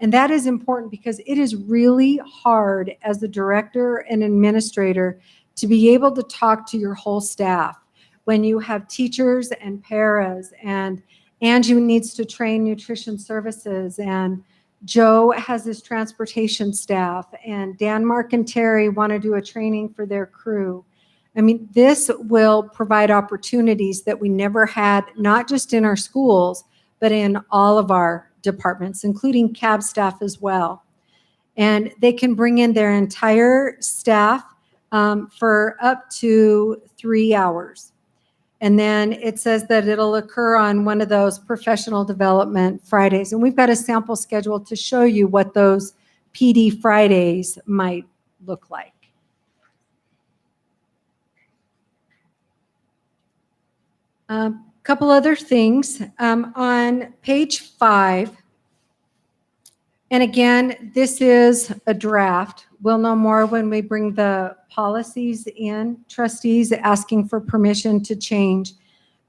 And that is important because it is really hard as a director and administrator to be able to talk to your whole staff when you have teachers and paras, and Angie needs to train nutrition services, and Joe has his transportation staff, and Dan, Mark, and Terry want to do a training for their crew. I mean, this will provide opportunities that we never had, not just in our schools, but in all of our departments, including CAB staff as well. And they can bring in their entire staff for up to 3 hours. And then it says that it'll occur on one of those professional development Fridays. And we've got a sample schedule to show you what those PD Fridays might look like. Couple other things. On page 5, and again, this is a draft. We'll know more when we bring the policies in, trustees asking for permission to change.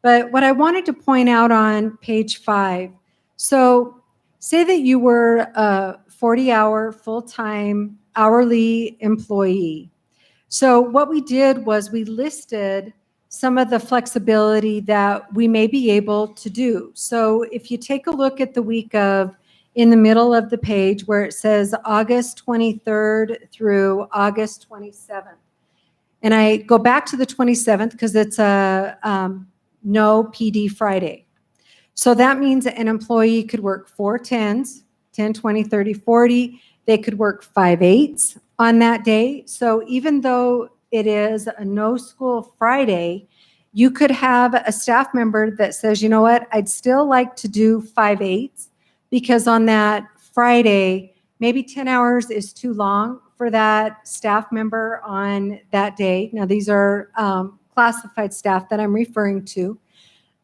But what I wanted to point out on page 5, so say that you were a 40-hour full-time hourly employee. So what we did was we listed some of the flexibility that we may be able to do. So if you take a look at the week of, in the middle of the page where it says August 23rd through August 27th. And I go back to the 27th because it's a no PD Friday. So that means an employee could work 4 10s, 10, 20, 30, 40. They could work 5 8s on that day. So even though it is a no school Friday, you could have a staff member that says, you know what, I'd still like to do 5 8s. Because on that Friday, maybe 10 hours is too long for that staff member on that day. Now, these are classified staff that I'm referring to.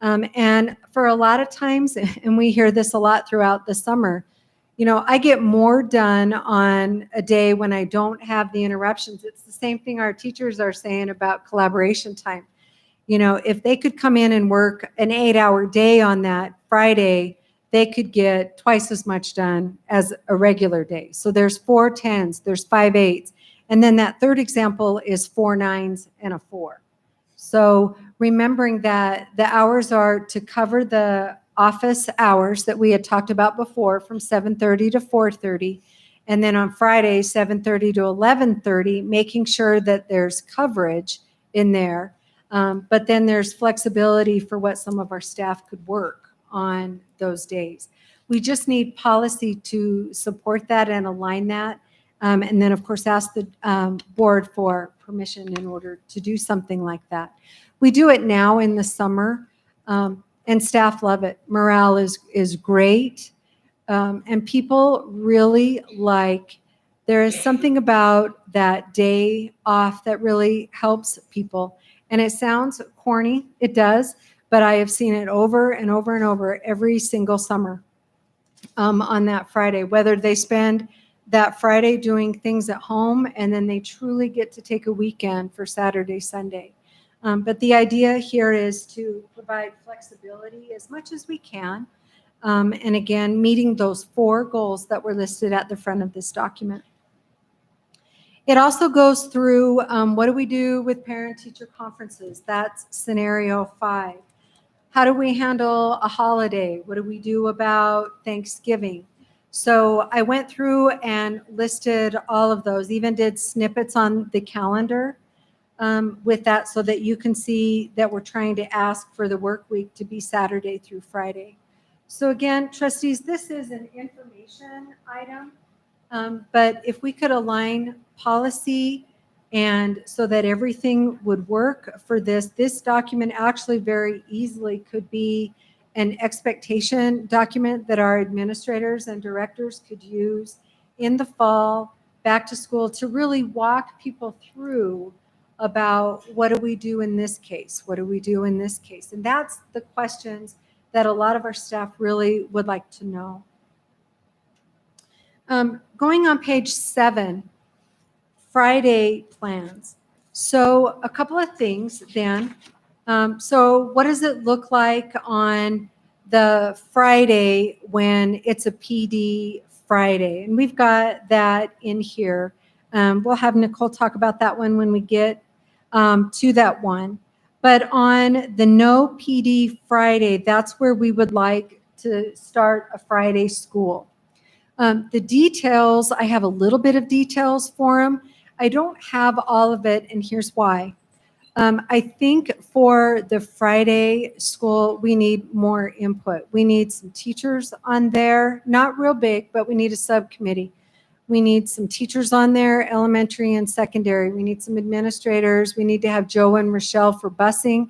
And for a lot of times, and we hear this a lot throughout the summer, you know, I get more done on a day when I don't have the interruptions. It's the same thing our teachers are saying about collaboration time. You know, if they could come in and work an 8-hour day on that Friday, they could get twice as much done as a regular day. So there's 4 10s, there's 5 8s. And then that third example is 4 9s and a 4. So remembering that the hours are to cover the office hours that we had talked about before from 7:30 to 4:30. And then on Friday, 7:30 to 11:30, making sure that there's coverage in there. But then there's flexibility for what some of our staff could work on those days. We just need policy to support that and align that. And then, of course, ask the board for permission in order to do something like that. We do it now in the summer, and staff love it. Morale is great. And people really like, there is something about that day off that really helps people. And it sounds corny, it does, but I have seen it over and over and over every single summer on that Friday, whether they spend that Friday doing things at home and then they truly get to take a weekend for Saturday, Sunday. But the idea here is to provide flexibility as much as we can. And again, meeting those 4 goals that were listed at the front of this document. It also goes through what do we do with parent-teacher conferences? That's scenario 5. How do we handle a holiday? What do we do about Thanksgiving? So I went through and listed all of those, even did snippets on the calendar with that so that you can see that we're trying to ask for the work week to be Saturday through Friday. So again, trustees, this is an information item, but if we could align policy and so that everything would work for this document actually very easily could be an expectation document that our administrators and directors could use in the fall, back to school, to really walk people through about what do we do in this case? What do we do in this case? And that's the questions that a lot of our staff really would like to know. Going on page 7, Friday plans. So a couple of things then. So what does it look like on the Friday when it's a PD Friday? And we've got that in here. We'll have Nicole talk about that one when we get to that one. But on the no PD Friday, that's where we would like to start a Friday school. The details, I have a little bit of details for them. I don't have all of it, and here's why. I think for the Friday school, we need more input. We need some teachers on there, not real big, but we need a subcommittee. We need some teachers on there, elementary and secondary. We need some administrators. We need to have Joe and Rochelle for busing,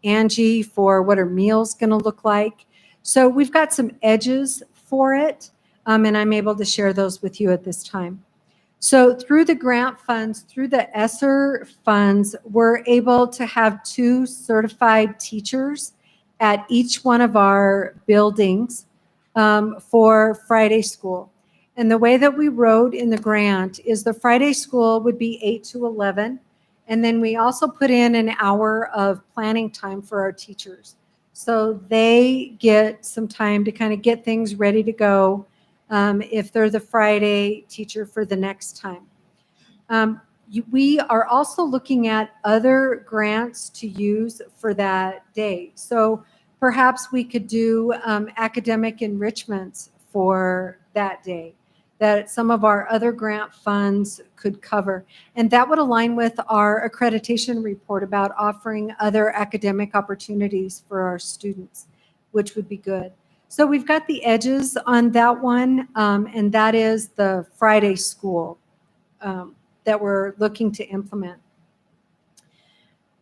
Angie for what are meals going to look like. So we've got some edges for it, and I'm able to share those with you at this time. So through the grant funds, through the ESSER funds, we're able to have 2 certified teachers at each one of our buildings for Friday school. And the way that we wrote in the grant is the Friday school would be 8 to 11. And then we also put in an hour of planning time for our teachers. So they get some time to kind of get things ready to go if they're the Friday teacher for the next time. We are also looking at other grants to use for that day. So perhaps we could do academic enrichments for that day that some of our other grant funds could cover. And that would align with our accreditation report about offering other academic opportunities for our students, which would be good. So we've got the edges on that one, and that is the Friday school that we're looking to implement.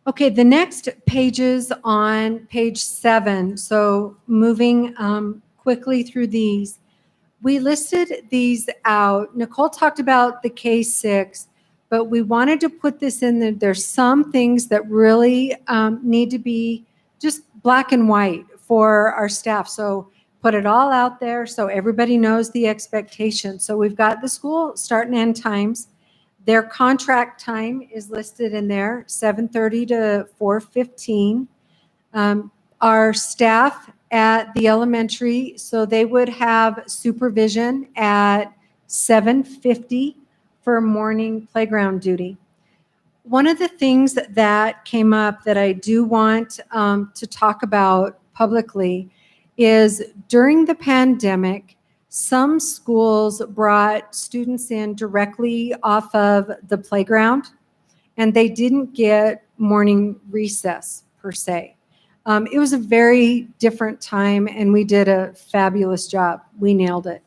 Okay, the next pages on page 7, so moving quickly through these. We listed these out. Nicole talked about the K-6, but we wanted to put this in there. There's some things that really need to be just black and white for our staff. So put it all out there so everybody knows the expectation. So we've got the school start and end times. Their contract time is listed in there, 7:30 to 4:15. Our staff at the elementary, so they would have supervision at 7:50 for morning playground duty. One of the things that came up that I do want to talk about publicly is during the pandemic, some schools brought students in directly off of the playground, and they didn't get morning recess per se. It was a very different time, and we did a fabulous job. We nailed it.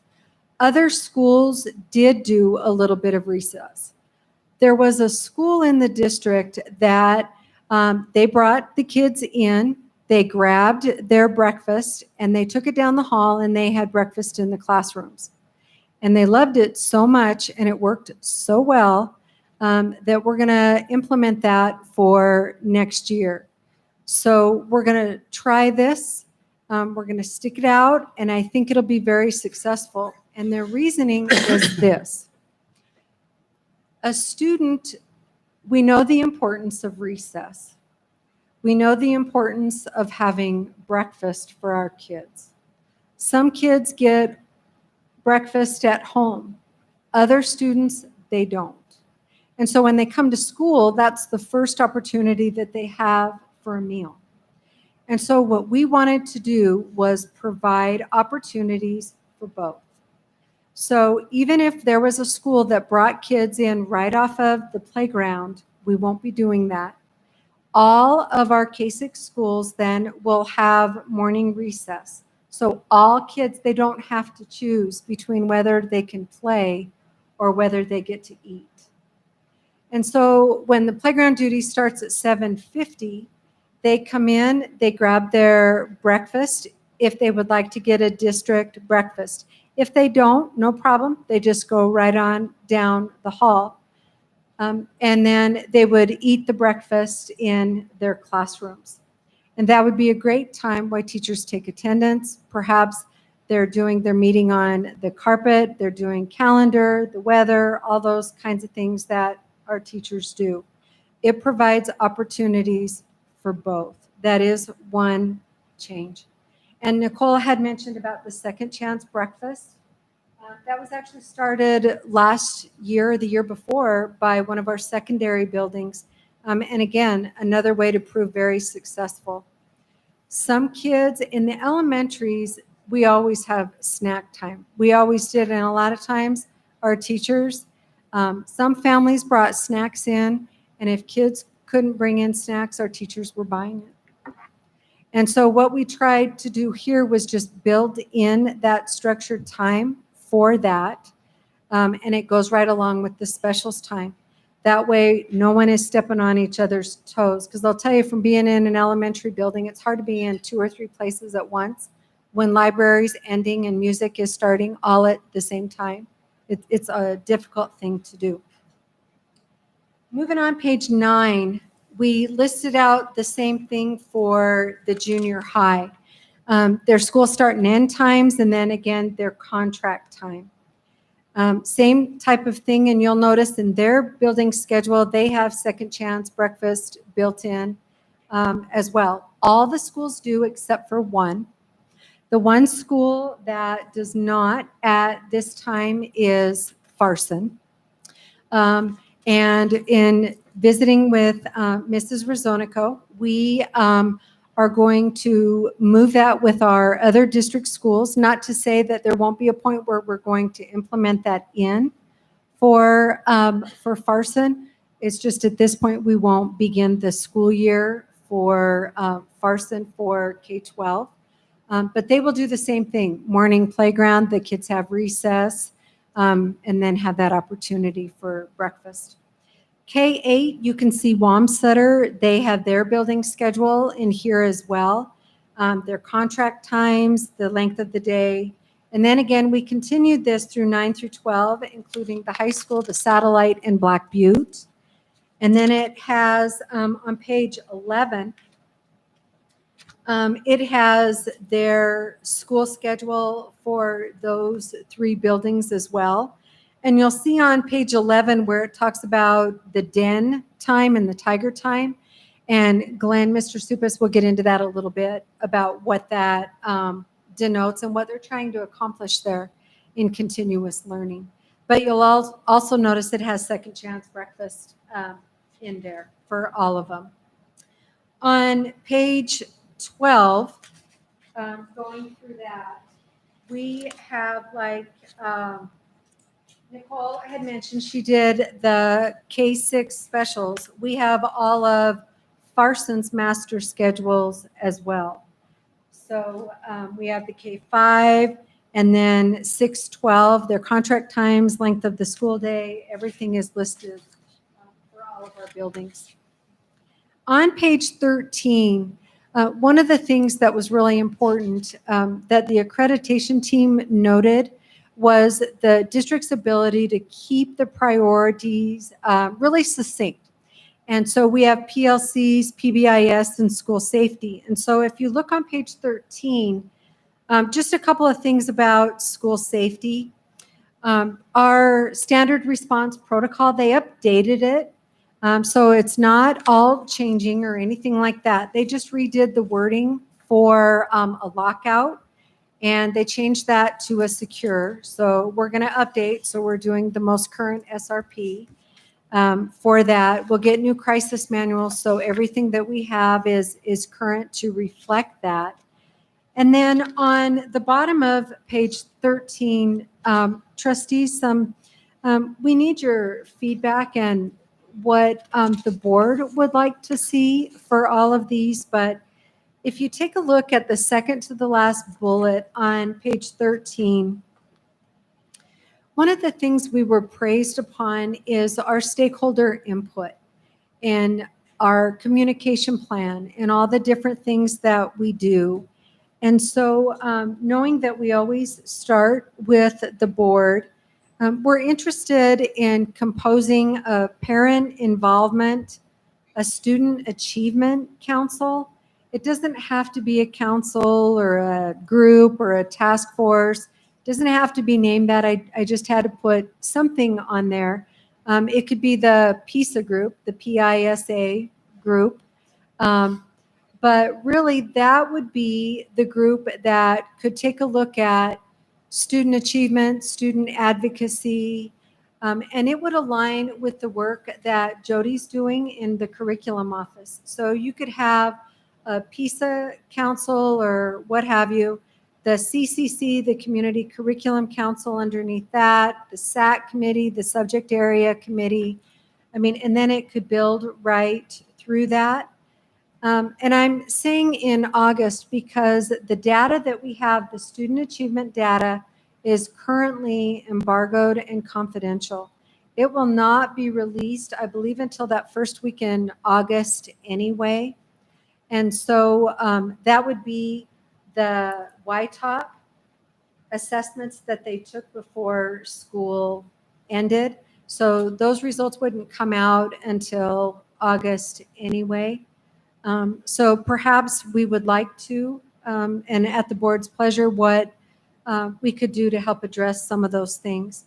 Other schools did do a little bit of recess. There was a school in the district that they brought the kids in, they grabbed their breakfast, and they took it down the hall, and they had breakfast in the classrooms. And they loved it so much, and it worked so well that we're going to implement that for next year. So we're going to try this. We're going to stick it out, and I think it'll be very successful. And their reasoning is this. A student, we know the importance of recess. We know the importance of having breakfast for our kids. Some kids get breakfast at home. Other students, they don't. And so when they come to school, that's the first opportunity that they have for a meal. And so what we wanted to do was provide opportunities for both. So even if there was a school that brought kids in right off of the playground, we won't be doing that. All of our K-6 schools then will have morning recess. So all kids, they don't have to choose between whether they can play or whether they get to eat. And so when the playground duty starts at 7:50, they come in, they grab their breakfast if they would like to get a district breakfast. If they don't, no problem. They just go right on down the hall. And then they would eat the breakfast in their classrooms. And that would be a great time while teachers take attendance. Perhaps they're doing their meeting on the carpet, they're doing calendar, the weather, all those kinds of things that our teachers do. It provides opportunities for both. That is one change. And Nicole had mentioned about the second chance breakfast. That was actually started last year or the year before by one of our secondary buildings. And again, another way to prove very successful. Some kids in the elementaries, we always have snack time. We always did, and a lot of times our teachers, some families brought snacks in, and if kids couldn't bring in snacks, our teachers were buying it. And so what we tried to do here was just build in that structured time for that, and it goes right along with the specials time. That way, no one is stepping on each other's toes, because I'll tell you, from being in an elementary building, it's hard to be in 2 or 3 places at once when library's ending and music is starting all at the same time. It's a difficult thing to do. Moving on, page 9, we listed out the same thing for the junior high. Their school start and end times, and then again, their contract time. Same type of thing, and you'll notice in their building schedule, they have second chance breakfast built in as well. All the schools do except for one. The one school that does not at this time is Farson. And in visiting with Mrs. Rosonico, we are going to move that with our other district schools. Not to say that there won't be a point where we're going to implement that in for Farson. It's just at this point, we won't begin the school year for Farson for K-12. But they will do the same thing. Morning playground, the kids have recess, and then have that opportunity for breakfast. K-8, you can see Wamsutter. They have their building schedule in here as well. Their contract times, the length of the day. And then again, we continued this through 9 through 12, including the high school, the Satellite, and Black Butte. And then it has, on page 11, it has their school schedule for those 3 buildings as well. And you'll see on page 11 where it talks about the den time and the tiger time. And Glenn, Mr. Supas will get into that a little bit about what that denotes and what they're trying to accomplish there in continuous learning. But you'll also notice it has second chance breakfast in there for all of them. On page 12, going through that, we have Nicole had mentioned she did the K-6 specials. We have all of Farson's master schedules as well. So we have the K-5 and then 6-12, their contract times, length of the school day, everything is listed for all of our buildings. On page 13, one of the things that was really important that the accreditation team noted was the district's ability to keep the priorities really succinct. And so we have PLCs, PBIS, and school safety. And so if you look on page 13, just a couple of things about school safety. Our standard response protocol, they updated it. So it's not all changing or anything like that. They just redid the wording for a lockout. And they changed that to a secure. So we're going to update. So we're doing the most current SRP. for that. We'll get new crisis manuals, so everything that we have is current to reflect that. And then on the bottom of page 13, trustees, we need your feedback and what the board would like to see for all of these. But if you take a look at the second to the last bullet on page 13, one of the things we were praised upon is our stakeholder input and our communication plan and all the different things that we do. And so knowing that we always start with the board, we're interested in composing a parent involvement, a student achievement council. It doesn't have to be a council or a group or a task force. It doesn't have to be named that. I just had to put something on there. It could be the PISA group, the PISA group. But really, that would be the group that could take a look at student achievement, student advocacy, and it would align with the work that Jody's doing in the curriculum office. So you could have a PISA council or what have you, the CCC, the Community Curriculum Council underneath that, the SAC committee, the subject area committee. And then it could build right through that. And I'm saying in August because the data that we have, the student achievement data, is currently embargoed and confidential. It will not be released, I believe, until that first week in August anyway. And so that would be the YTOP assessments that they took before school ended. So those results wouldn't come out until August anyway. So perhaps we would like to, and at the board's pleasure, what we could do to help address some of those things.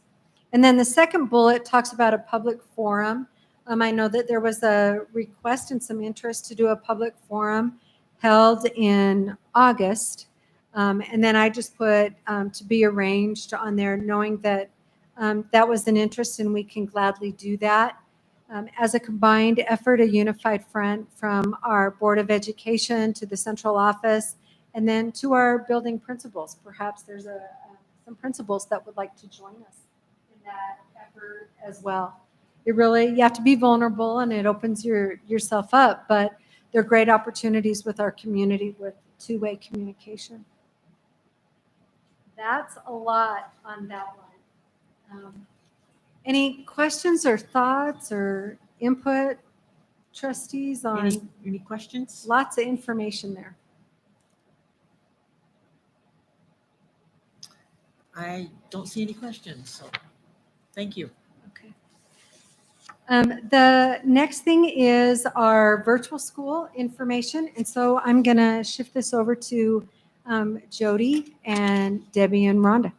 And then the second bullet talks about a public forum. I know that there was a request and some interest to do a public forum held in August. And then I just put to be arranged on there, knowing that that was an interest and we can gladly do that. As a combined effort, a unified front from our Board of Education to the central office, and then to our building principals. Perhaps there's some principals that would like to join us in that effort as well. You have to be vulnerable and it opens yourself up, but there are great opportunities with our community with two-way communication. That's a lot on that one. Any questions or thoughts or input, trustees, on Any questions? lots of information there? I don't see any questions, so thank you. Okay. The next thing is our virtual school information. And so I'm going to shift this over to Jody and Debbie and Rhonda.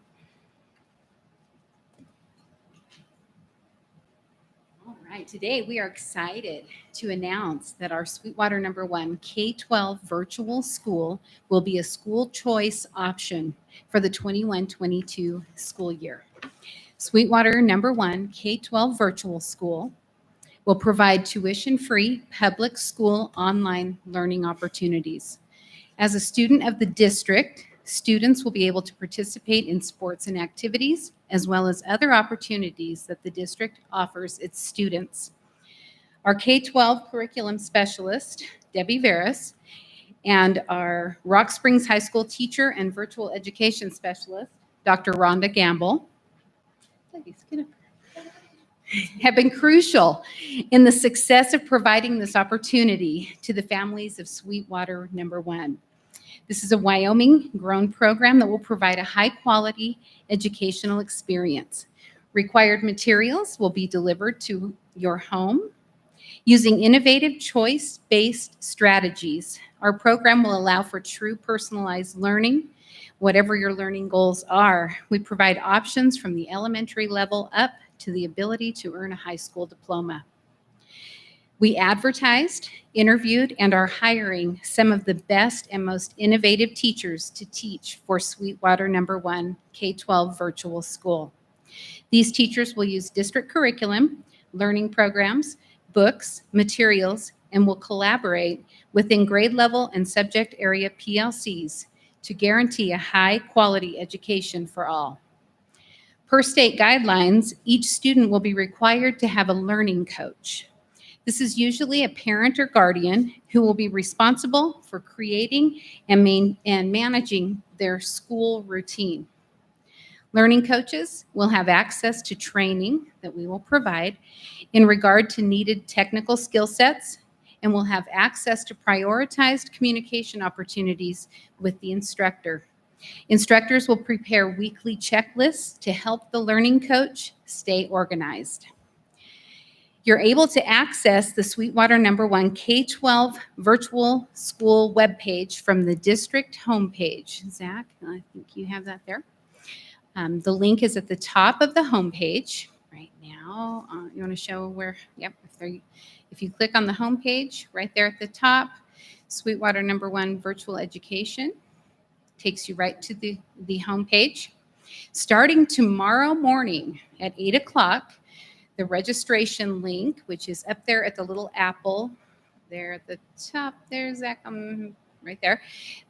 All right, today we are excited to announce that our Sweetwater #1 K-12 virtual school will be a school choice option for the 21-22 school year. Sweetwater #1 K-12 virtual school will provide tuition-free public school online learning opportunities. As a student of the district, students will be able to participate in sports and activities, as well as other opportunities that the district offers its students. Our K-12 curriculum specialist, Debbie Veras, and our Rock Springs High School teacher and virtual education specialist, Dr. Rhonda Gamble, have been crucial in the success of providing this opportunity to the families of Sweetwater #1. This is a Wyoming-grown program that will provide a high-quality educational experience. Required materials will be delivered to your home. Using innovative choice-based strategies, our program will allow for true personalized learning. Whatever your learning goals are, we provide options from the elementary level up to the ability to earn a high school diploma. We advertised, interviewed, and are hiring some of the best and most innovative teachers to teach for Sweetwater #1 K-12 virtual school. These teachers will use district curriculum, learning programs, books, materials, and will collaborate within grade level and subject area PLCs to guarantee a high-quality education for all. Per state guidelines, each student will be required to have a learning coach. This is usually a parent or guardian who will be responsible for creating and managing their school routine. Learning coaches will have access to training that we will provide in regard to needed technical skill sets and will have access to prioritized communication opportunities with the instructor. Instructors will prepare weekly checklists to help the learning coach stay organized. You're able to access the Sweetwater #1 K-12 virtual school webpage from the district homepage. Zach, I think you have that there. The link is at the top of the homepage right now. You want to show where? Yep. If you click on the homepage, right there at the top, Sweetwater #1 virtual education takes you right to the homepage. Starting tomorrow morning at 8 o'clock, the registration link, which is up there at the little apple there at the top there, Zach, right there.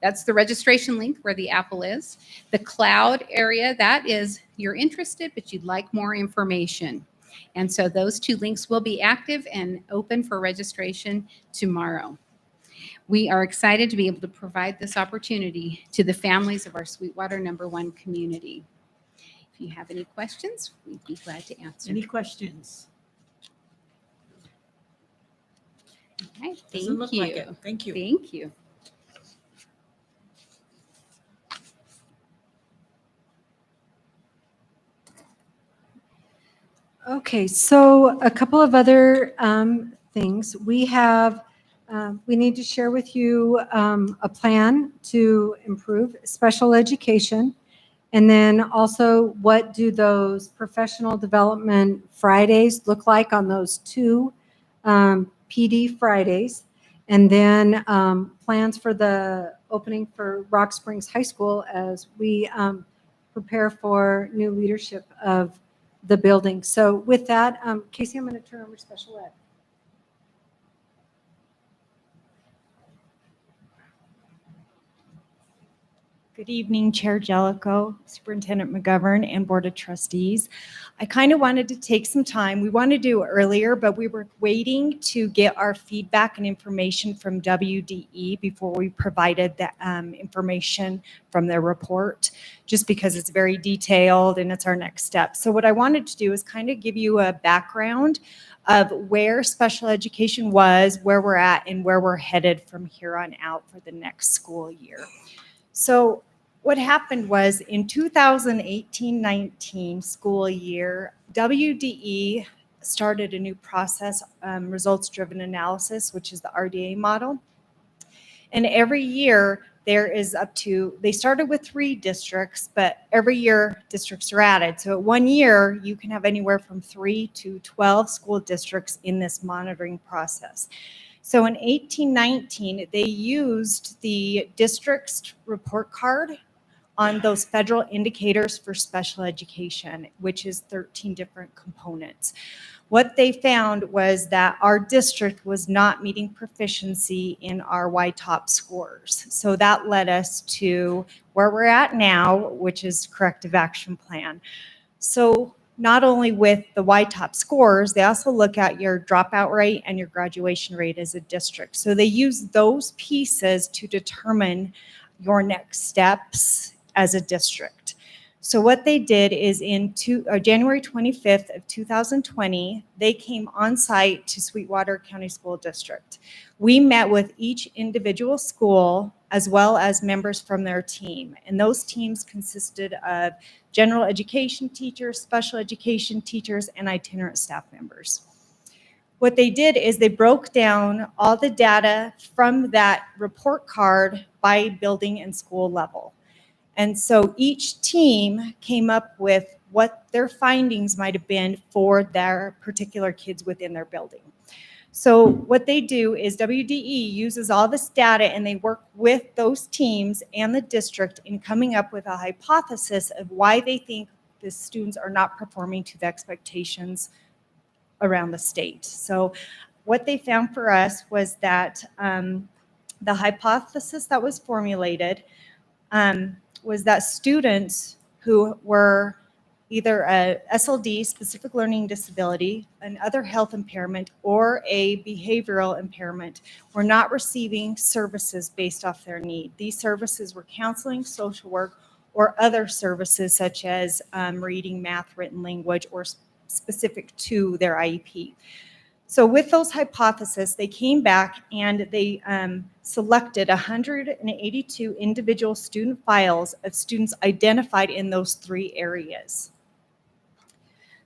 That's the registration link where the apple is. The cloud area, that is you're interested, but you'd like more information. And so those two links will be active and open for registration tomorrow. We are excited to be able to provide this opportunity to the families of our Sweetwater #1 community. If you have any questions, we'd be glad to answer. Any questions? Okay, Doesn't look thank like you. it. Thank you. Thank you. Okay, so a couple of other things. We need to share with you a plan to improve special education. And then also, what do those professional development Fridays look like on those two PD Fridays? And then plans for the opening for Rock Springs High School as we prepare for new leadership of the building. So with that, Casey, I'm going to turn over special ed. Good evening, Chair Jellicoe, Superintendent McGovern, and Board of Trustees. I kind of wanted to take some time. We wanted to do it earlier, but we were waiting to get our feedback and information from WDE before we provided the information from their report, just because it's very detailed and it's our next step. So what I wanted to do is kind of give you a background of where special education was, where we're at, and where we're headed from here on out for the next school year. So what happened was in 2018-19 school year, WDE started a new process, results-driven analysis, which is the RDA model. And every year there is they started with 3 districts, but every year districts are added. So at 1 year, you can have anywhere from 3 to 12 school districts in this monitoring process. So in 18-19, they used the district's report card on those federal indicators for special education, which is 13 different components. What they found was that our district was not meeting proficiency in our YTOP scores. So that led us to where we're at now, which is corrective action plan. So not only with the YTOP scores, they also look at your dropout rate and your graduation rate as a district. So they use those pieces to determine your next steps as a district. So what they did is in January 25th of 2020, they came on site to Sweetwater County School District. We met with each individual school as well as members from their team. And those teams consisted of general education teachers, special education teachers, and itinerant staff members. What they did is they broke down all the data from that report card by building and school level. And so each team came up with what their findings might have been for their particular kids within their building. So what they do is WDE uses all this data and they work with those teams and the district in coming up with a hypothesis of why they think the students are not performing to the expectations around the state. So what they found for us was that the hypothesis that was formulated was that students who were either a SLD, specific learning disability, an other health impairment, or a behavioral impairment were not receiving services based off their need. These services were counseling, social work, or other services such as reading, math, written language, or specific to their IEP. So with those hypotheses, they came back and they selected 182 individual student files of students identified in those 3 areas.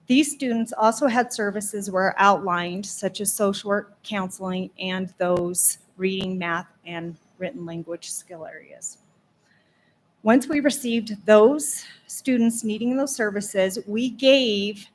These students also had services were outlined, such as social work, counseling, and those reading, math, and written language skill areas. Once we received those students needing those services, we gave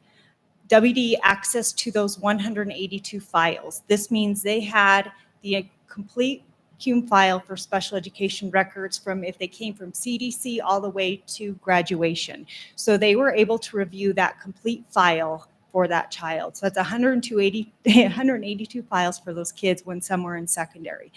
WD access to those 182 files. This means they had the complete CUME file for special education records from if they came from CDC all the way to graduation. So they were able to review that complete file for that child. So that's 182 files for those kids when some were in secondary.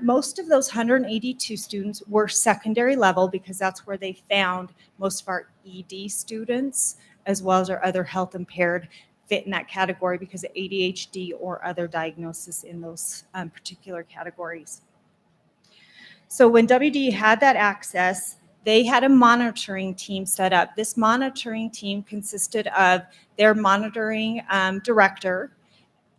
Most of those 182 students were secondary level because that's where they found most of our ED students, as well as our other health impaired fit in that category because of ADHD or other diagnosis in those particular categories. So when WD had that access, they had a monitoring team set up. This monitoring team consisted of their monitoring director,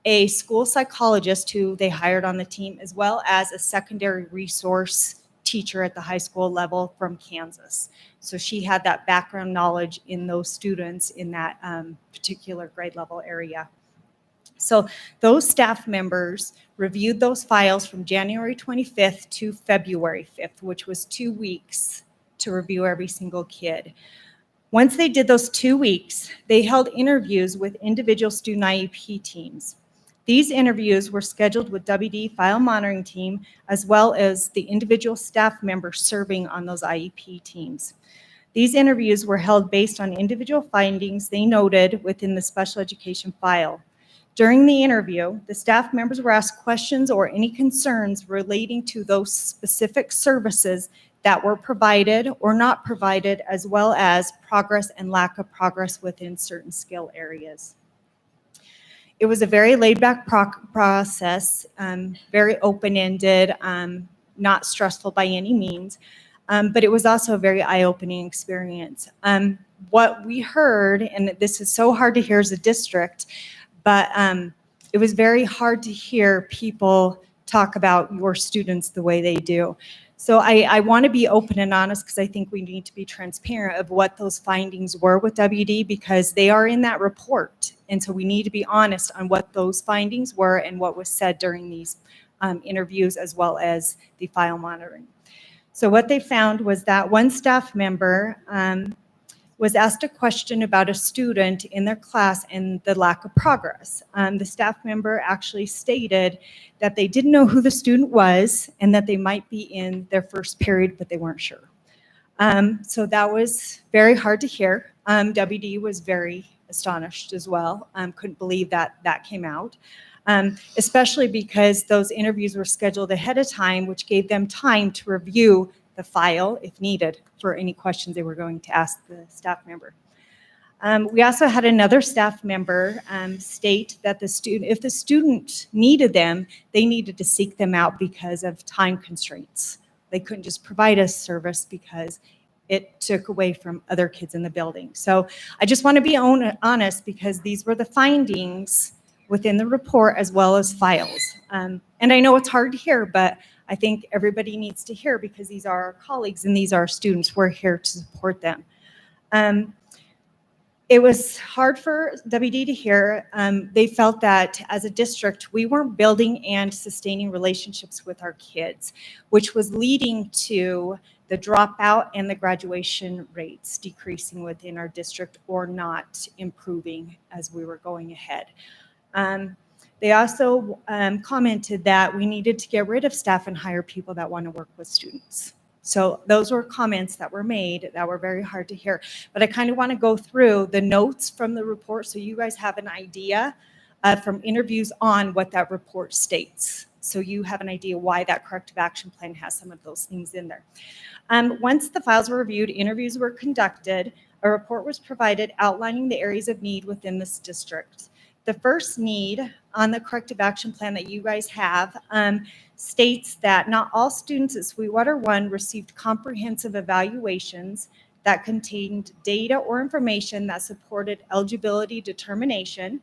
a school psychologist who they hired on the team, as well as a secondary resource teacher at the high school level from Kansas. So she had that background knowledge in those students in that particular grade level area. So those staff members reviewed those files from January 25th to February 5th, which was 2 weeks to review every single kid. Once they did those 2 weeks, they held interviews with individual student IEP teams. These interviews were scheduled with WD file monitoring team, as well as the individual staff members serving on those IEP teams. These interviews were held based on individual findings they noted within the special education file. During the interview, the staff members were asked questions or any concerns relating to those specific services that were provided or not provided, as well as progress and lack of progress within certain skill areas. It was a very laid-back process, very open-ended, not stressful by any means, but it was also a very eye-opening experience. What we heard, and this is so hard to hear as a district, but it was very hard to hear people talk about your students the way they do. So I want to be open and honest because I think we need to be transparent of what those findings were with WD because they are in that report. And so we need to be honest on what those findings were and what was said during these interviews as well as the file monitoring. So what they found was that one staff member was asked a question about a student in their class and the lack of progress. The staff member actually stated that they didn't know who the student was and that they might be in their first period, but they weren't sure. So that was very hard to hear. WD was very astonished as well. Couldn't believe that that came out, especially because those interviews were scheduled ahead of time, which gave them time to review the file if needed for any questions they were going to ask the staff member. We also had another staff member state that if the student needed them, they needed to seek them out because of time constraints. They couldn't just provide us service because it took away from other kids in the building. So I just want to be honest because these were the findings within the report as well as files. And I know it's hard to hear, but I think everybody needs to hear because these are our colleagues and these are our students. We're here to support them. It was hard for WD to hear. They felt that as a district, we weren't building and sustaining relationships with our kids, which was leading to the dropout and the graduation rates decreasing within our district or not improving as we were going ahead. They also commented that we needed to get rid of staff and hire people that want to work with students. So those were comments that were made that were very hard to hear. But I kind of want to go through the notes from the report so you guys have an idea from interviews on what that report states. So you have an idea why that corrective action plan has some of those things in there. Once the files were reviewed, interviews were conducted, a report was provided outlining the areas of need within this district. The first need on the corrective action plan that you guys have states that not all students at Sweetwater 1 received comprehensive evaluations that contained data or information that supported eligibility determination,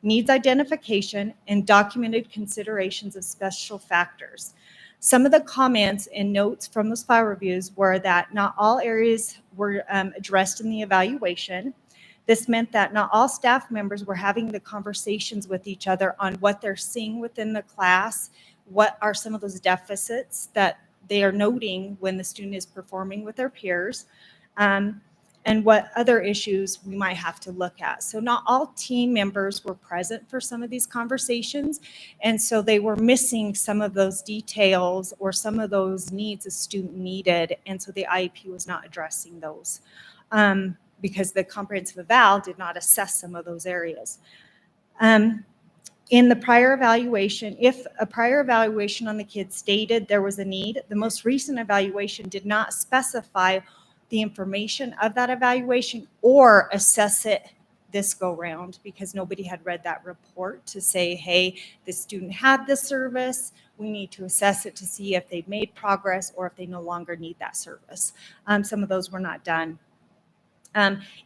needs identification, and documented considerations of special factors. Some of the comments and notes from those file reviews were that not all areas were addressed in the evaluation. This meant that not all staff members were having the conversations with each other on what they're seeing within the class, what are some of those deficits that they are noting when the student is performing with their peers, and what other issues we might have to look at. So not all team members were present for some of these conversations, and so they were missing some of those details or some of those needs a student needed, and so the IEP was not addressing those because the comprehensive eval did not assess some of those areas. In the prior evaluation, if a prior evaluation on the kid stated there was a need, the most recent evaluation did not specify the information of that evaluation or assess it this go round because nobody had read that report to say, hey, the student had this service. We need to assess it to see if they've made progress or if they no longer need that service. Some of those were not done.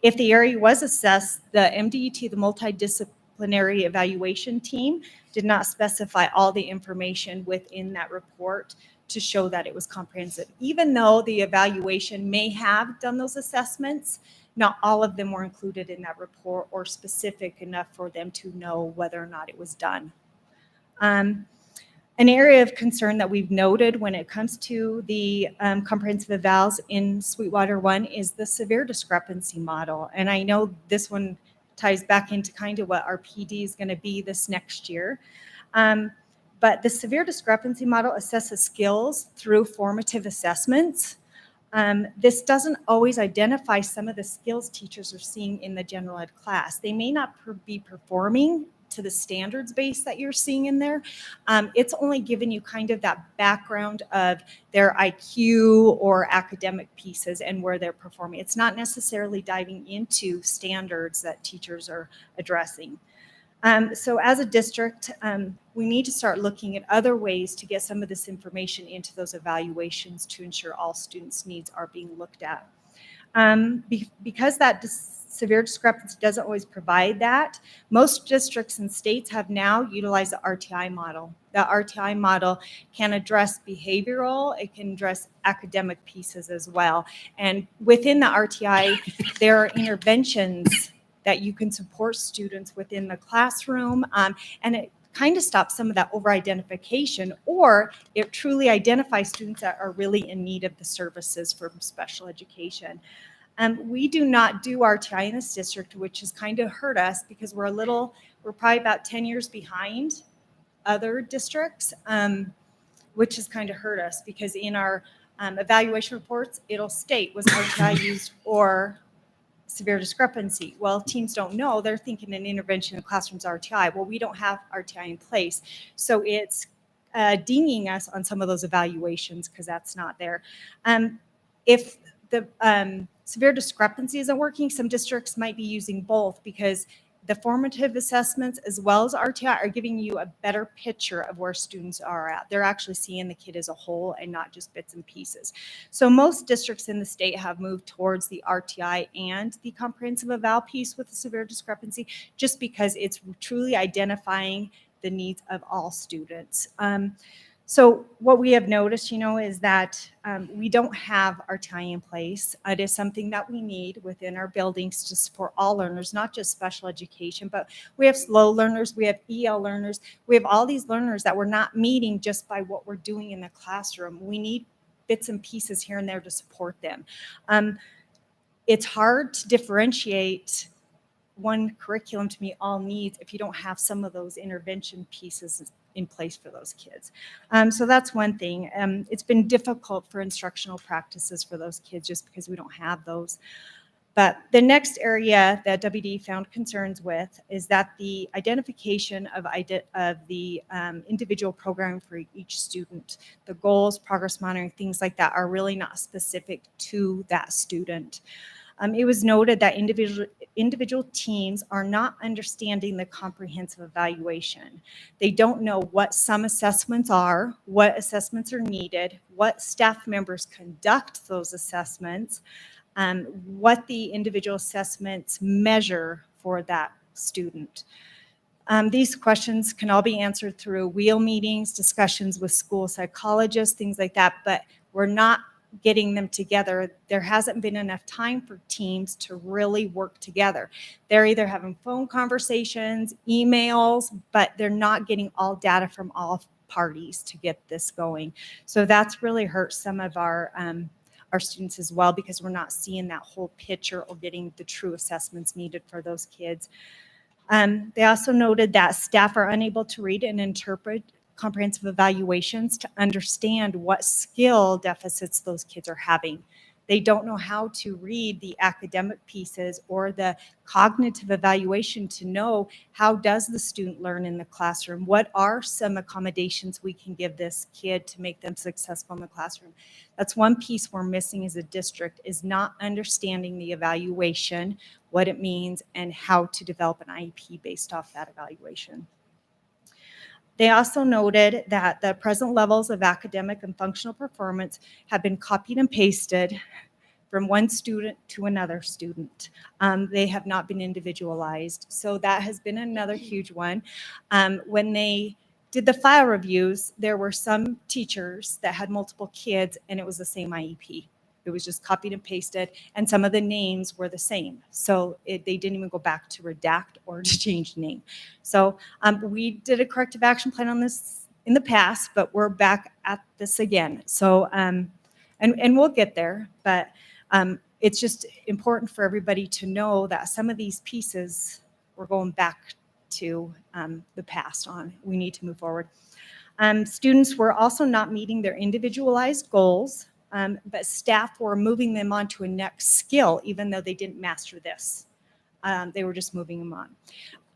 If the area was assessed, the MDET, the multidisciplinary evaluation team, did not specify all the information within that report to show that it was comprehensive. Even though the evaluation may have done those assessments, not all of them were included in that report or specific enough for them to know whether or not it was done. An area of concern that we've noted when it comes to the comprehensive evals in Sweetwater 1 is the severe discrepancy model. And I know this one ties back into kind of what our PD is going to be this next year. But the severe discrepancy model assesses skills through formative assessments. This doesn't always identify some of the skills teachers are seeing in the general ed class. They may not be performing to the standards base that you're seeing in there. It's only giving you kind of that background of their IQ or academic pieces and where they're performing. It's not necessarily diving into standards that teachers are addressing. So as a district, we need to start looking at other ways to get some of this information into those evaluations to ensure all students' needs are being looked at. Because that severe discrepancy doesn't always provide that, most districts and states have now utilized the RTI model. The RTI model can address behavioral, it can address academic pieces as well. And within the RTI, there are interventions that you can support students within the classroom, and it kind of stops some of that over-identification, or it truly identifies students that are really in need of the services from special education. We do not do RTI in this district, which has kind of hurt us because we're probably about 10 years behind other districts, which has kind of hurt us because in our evaluation reports, it'll state was RTI used or severe discrepancy. Well, teams don't know. They're thinking an intervention in the classroom's RTI. Well, we don't have RTI in place. So it's dinging us on some of those evaluations because that's not there. If the severe discrepancy isn't working, some districts might be using both because the formative assessments as well as RTI are giving you a better picture of where students are at. They're actually seeing the kid as a whole and not just bits and pieces. So most districts in the state have moved towards the RTI and the comprehensive eval piece with the severe discrepancy just because it's truly identifying the needs of all students. So what we have noticed, is that we don't have RTI in place. It is something that we need within our buildings to support all learners, not just special education, but we have slow learners, we have EL learners, we have all these learners that we're not meeting just by what we're doing in the classroom. We need bits and pieces here and there to support them. It's hard to differentiate one curriculum to meet all needs if you don't have some of those intervention pieces in place for those kids. So that's one thing. It's been difficult for instructional practices for those kids just because we don't have those. But the next area that WD found concerns with is that the identification of the individual program for each student, the goals, progress monitoring, things like that are really not specific to that student. It was noted that individual teams are not understanding the comprehensive evaluation. They don't know what some assessments are, what assessments are needed, what staff members conduct those assessments, what the individual assessments measure for that student. These questions can all be answered through wheel meetings, discussions with school psychologists, things like that, but we're not getting them together. There hasn't been enough time for teams to really work together. They're either having phone conversations, emails, but they're not getting all data from all parties to get this going. So that's really hurt some of our students as well, because we're not seeing that whole picture or getting the true assessments needed for those kids. They also noted that staff are unable to read and interpret comprehensive evaluations to understand what skill deficits those kids are having. They don't know how to read the academic pieces or the cognitive evaluation to know how does the student learn in the classroom? What are some accommodations we can give this kid to make them successful in the classroom? That's one piece we're missing as a district, is not understanding the evaluation, what it means, and how to develop an IEP based off that evaluation. They also noted that the present levels of academic and functional performance have been copied and pasted from one student to another student. They have not been individualized. So that has been another huge one. When they did the file reviews, there were some teachers that had multiple kids and it was the same IEP. It was just copied and pasted, and some of the names were the same. So they didn't even go back to redact or to change the name. So we did a corrective action plan on this in the past, but we're back at this again. So, and we'll get there, but it's just important for everybody to know that some of these pieces we're going back to the past on. We need to move forward. Students were also not meeting their individualized goals. But staff were moving them on to a next skill, even though they didn't master this. They were just moving them on.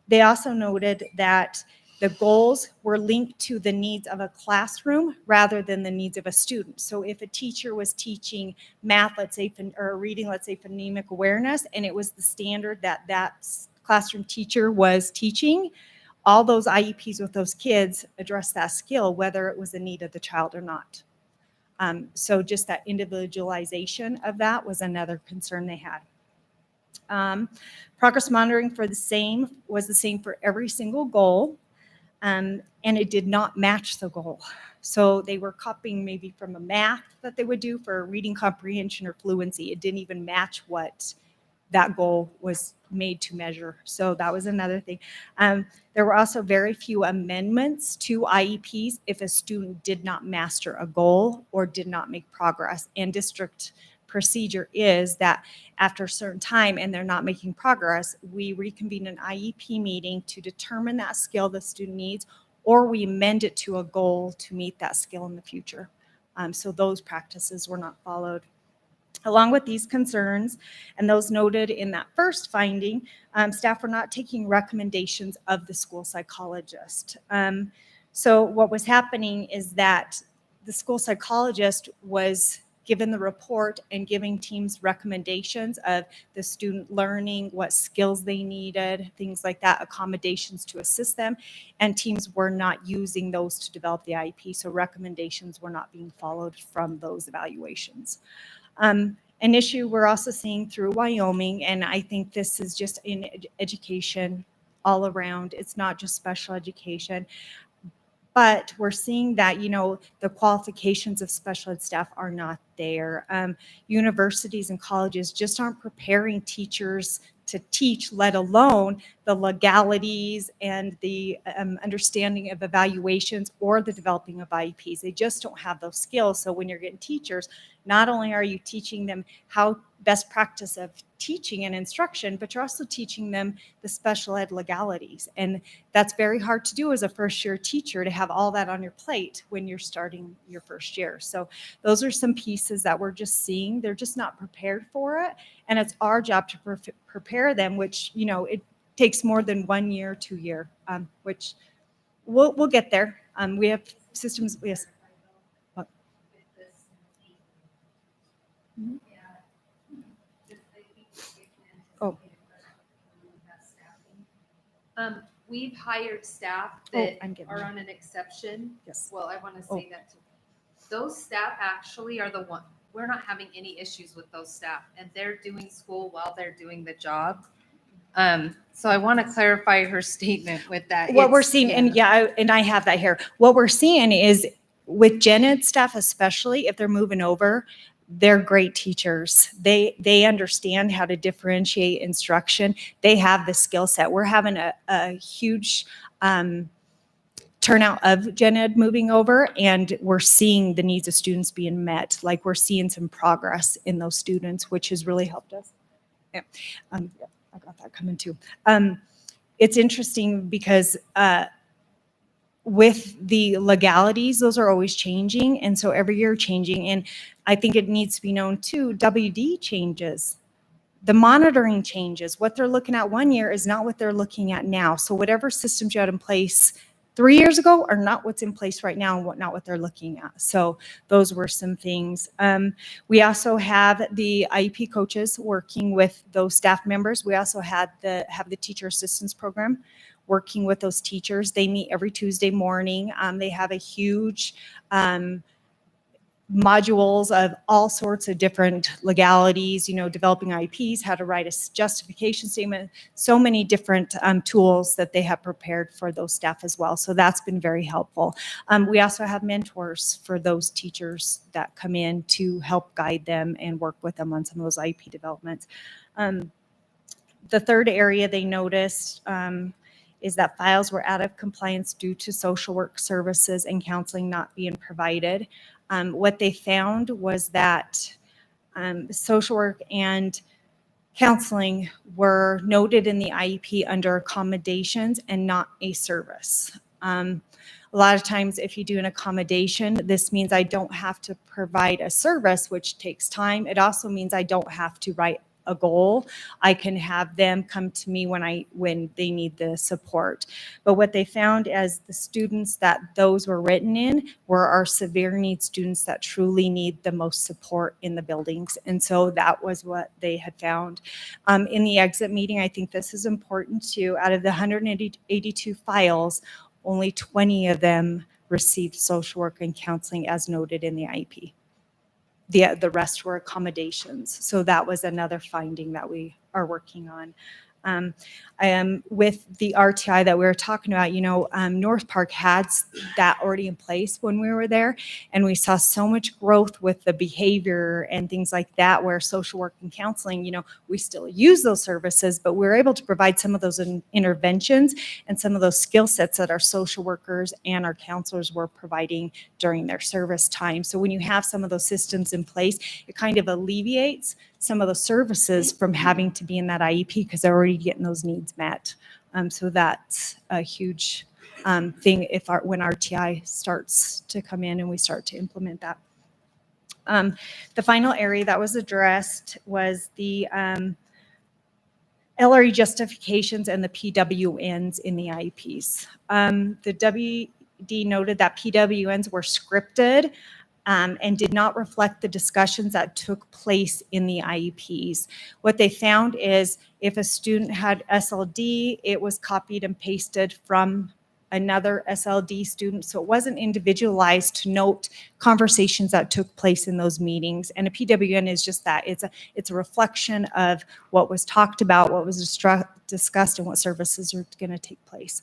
They also noted that the goals were linked to the needs of a classroom rather than the needs of a student. So if a teacher was teaching math, let's say, or reading, let's say, phonemic awareness, and it was the standard that that classroom teacher was teaching, all those IEPs with those kids address that skill, whether it was the need of the child or not. So just that individualization of that was another concern they had. Progress monitoring was the same for every single goal, and it did not match the goal. So they were copying maybe from a math that they would do for reading comprehension or fluency. It didn't even match what that goal was made to measure. So that was another thing. There were also very few amendments to IEPs if a student did not master a goal or did not make progress. And district procedure is that after a certain time and they're not making progress, we reconvene an IEP meeting to determine that skill the student needs, or we amend it to a goal to meet that skill in the future. So those practices were not followed. Along with these concerns and those noted in that first finding, staff were not taking recommendations of the school psychologist. So what was happening is that the school psychologist was given the report and giving teams recommendations of the student learning, what skills they needed, things like that, accommodations to assist them, and teams were not using those to develop the IEP, so recommendations were not being followed from those evaluations. An issue we're also seeing through Wyoming, and I think this is just in education all around, it's not just special education, but we're seeing that, you know, the qualifications of special ed staff are not there. Universities and colleges just aren't preparing teachers to teach, let alone the legalities and the understanding of evaluations or the developing of IEPs. They just don't have those skills. So when you're getting teachers, not only are you teaching them how best practice of teaching and instruction, but you're also teaching them the special ed legalities. And that's very hard to do as a first year teacher, to have all that on your plate when you're starting your first year. So those are some pieces that we're just seeing. They're just not prepared for it. And it's our job to prepare them, which, you know, it takes more than 1 year, 2 year, which we'll get there. We have systems. Yes. What? Mhm. Oh. We've hired staff Oh, that I'm getting are there. on an exception. Yes. Well, I want to Oh. say that too. Those staff actually are the one, we're not having any issues with those staff, and they're doing school while they're doing the job. So I want to clarify her statement with that. What we're It's- seeing, and I have that here. What we're seeing is with gen ed staff, especially if they're moving over, they're great teachers. They understand how to differentiate instruction. They have the skill set. We're having a huge turnout of gen ed moving over, and we're seeing the needs of students being met. Like, we're seeing some progress in those students, which has really helped us. Yeah, yeah, I got that coming too. It's interesting because with the legalities, those are always changing. And so every year changing. And I think it needs to be known too, WD changes. The monitoring changes. What they're looking at 1 year is not what they're looking at now. So whatever systems you had in place 3 years ago are not what's in place right now, and not what they're looking at. So those were some things. We also have the IEP coaches working with those staff members. We also have the teacher assistance program working with those teachers. They meet every Tuesday morning. They have a huge modules of all sorts of different legalities, you know, developing IEPs, how to write a justification statement, so many different tools that they have prepared for those staff as well. So that's been very helpful. We also have mentors for those teachers that come in to help guide them and work with them on some of those IEP developments. The third area they noticed is that files were out of compliance due to social work services and counseling not being provided. What they found was that social work and counseling were noted in the IEP under accommodations and not a service. A lot of times if you do an accommodation, this means I don't have to provide a service, which takes time. It also means I don't have to write a goal. I can have them come to me when they need the support. But what they found as the students that those were written in were our severe needs students that truly need the most support in the buildings. And so that was what they had found. In the exit meeting, I think this is important too. Out of the 182 files, only 20 of them received social work and counseling as noted in the IEP. The rest were accommodations. So that was another finding that we are working on. With the RTI that we were talking about, you know, North Park had that already in place when we were there, and we saw so much growth with the behavior and things like that, where social work and counseling, you know, we still use those services, but we're able to provide some of those interventions and some of those skill sets that our social workers and our counselors were providing during their service time. So when you have some of those systems in place, it kind of alleviates some of the services from having to be in that IEP because they're already getting those needs met. So that's a huge thing when RTI starts to come in and we start to implement that. The final area that was addressed was the LRE justifications and the PWNs in the IEPs. The WD noted that PWNs were scripted and did not reflect the discussions that took place in the IEPs. What they found is if a student had SLD, it was copied and pasted from another SLD student. So it wasn't individualized to note conversations that took place in those meetings. And a PWN is just that. It's a reflection of what was talked about, what was discussed, and what services are going to take place.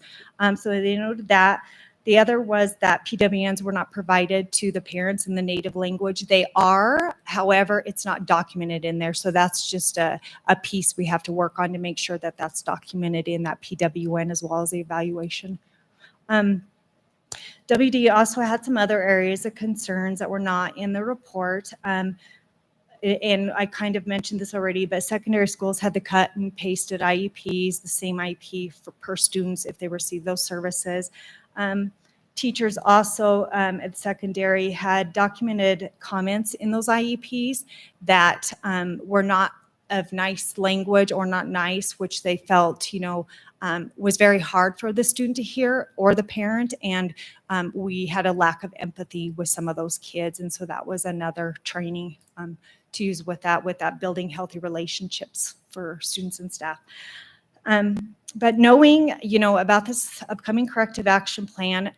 So they noted that. The other was that PWNs were not provided to the parents in the native language. They are, however, it's not documented in there. So that's just a piece we have to work on to make sure that that's documented in that PWN as well as the evaluation. WD also had some other areas of concerns that were not in the report. and I kind of mentioned this already, but secondary schools had the cut and pasted IEPs, the same IEP for per students if they receive those services. Teachers also at secondary had documented comments in those IEPs that were not of nice language or not nice, which they felt, was very hard for the student to hear or the parent. And we had a lack of empathy with some of those kids. And so that was another training to use with that building healthy relationships for students and staff. But knowing, about this upcoming corrective action plan,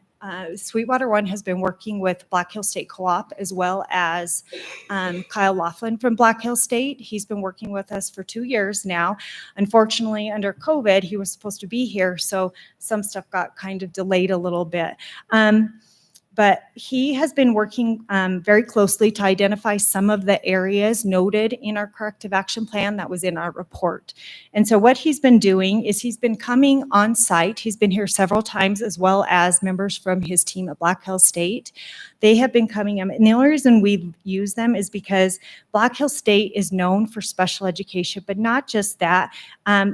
Sweetwater One has been working with Black Hill State Co-op as well as Kyle Laughlin from Black Hill State. He's been working with us for 2 years now. Unfortunately, under COVID, he was supposed to be here, so some stuff got kind of delayed a little bit. But he has been working very closely to identify some of the areas noted in our corrective action plan that was in our report. And so what he's been doing is he's been coming on site. He's been here several times, as well as members from his team at Black Hill State. They have been coming in, and the only reason we use them is because Black Hill State is known for special education, but not just that.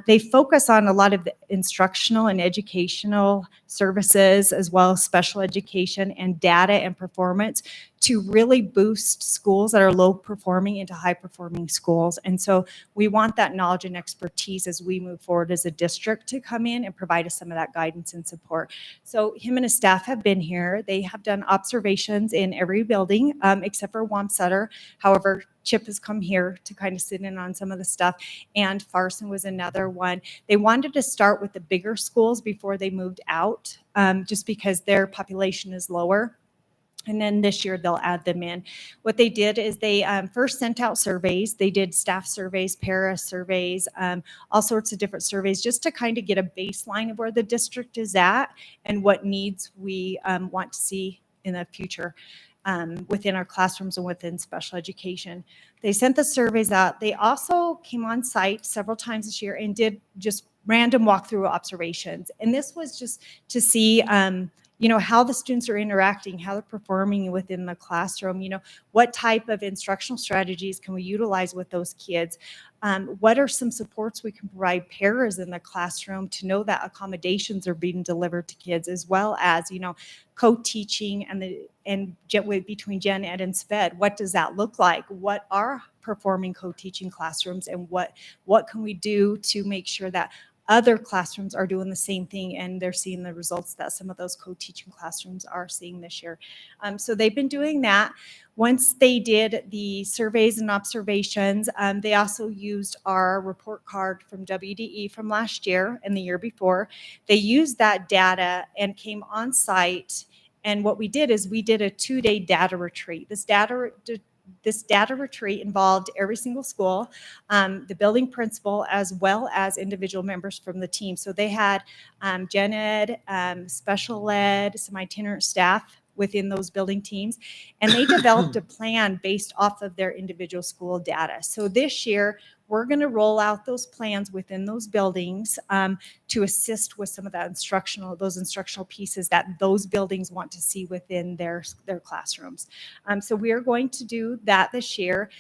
They focus on a lot of the instructional and educational services, as well as special education and data and performance to really boost schools that are low performing into high performing schools. And so we want that knowledge and expertise as we move forward as a district to come in and provide us some of that guidance and support. So him and his staff have been here. They have done observations in every building except for Wamsutter. However, Chip has come here to kind of sit in on some of the stuff, and Farson was another one. They wanted to start with the bigger schools before they moved out, just because their population is lower. And then this year they'll add them in. What they did is they first sent out surveys. They did staff surveys, para surveys, all sorts of different surveys, just to kind of get a baseline of where the district is at and what needs we want to see in the future within our classrooms and within special education. They sent the surveys out. They also came on site several times this year and did just random walkthrough observations. And this was just to see how the students are interacting, how they're performing within the classroom, what type of instructional strategies can we utilize with those kids? What are some supports we can provide paras in the classroom to know that accommodations are being delivered to kids, as well as, co-teaching and between Gen Ed and SPED. What does that look like? What are performing co-teaching classrooms, and what can we do to make sure that other classrooms are doing the same thing and they're seeing the results that some of those co-teaching classrooms are seeing this year. So they've been doing that. Once they did the surveys and observations, they also used our report card from WDE from last year and the year before. They used that data and came on site. And what we did is we did a 2-day data retreat. This data retreat involved every single school, the building principal, as well as individual members from the team. So they had Gen Ed, special ed, some itinerant staff within those building teams, and they developed a plan based off of their individual school data. So this year, we're going to roll out those plans within those buildings to assist with some of that those instructional pieces that those buildings want to see within their classrooms. So we are going to do that this year.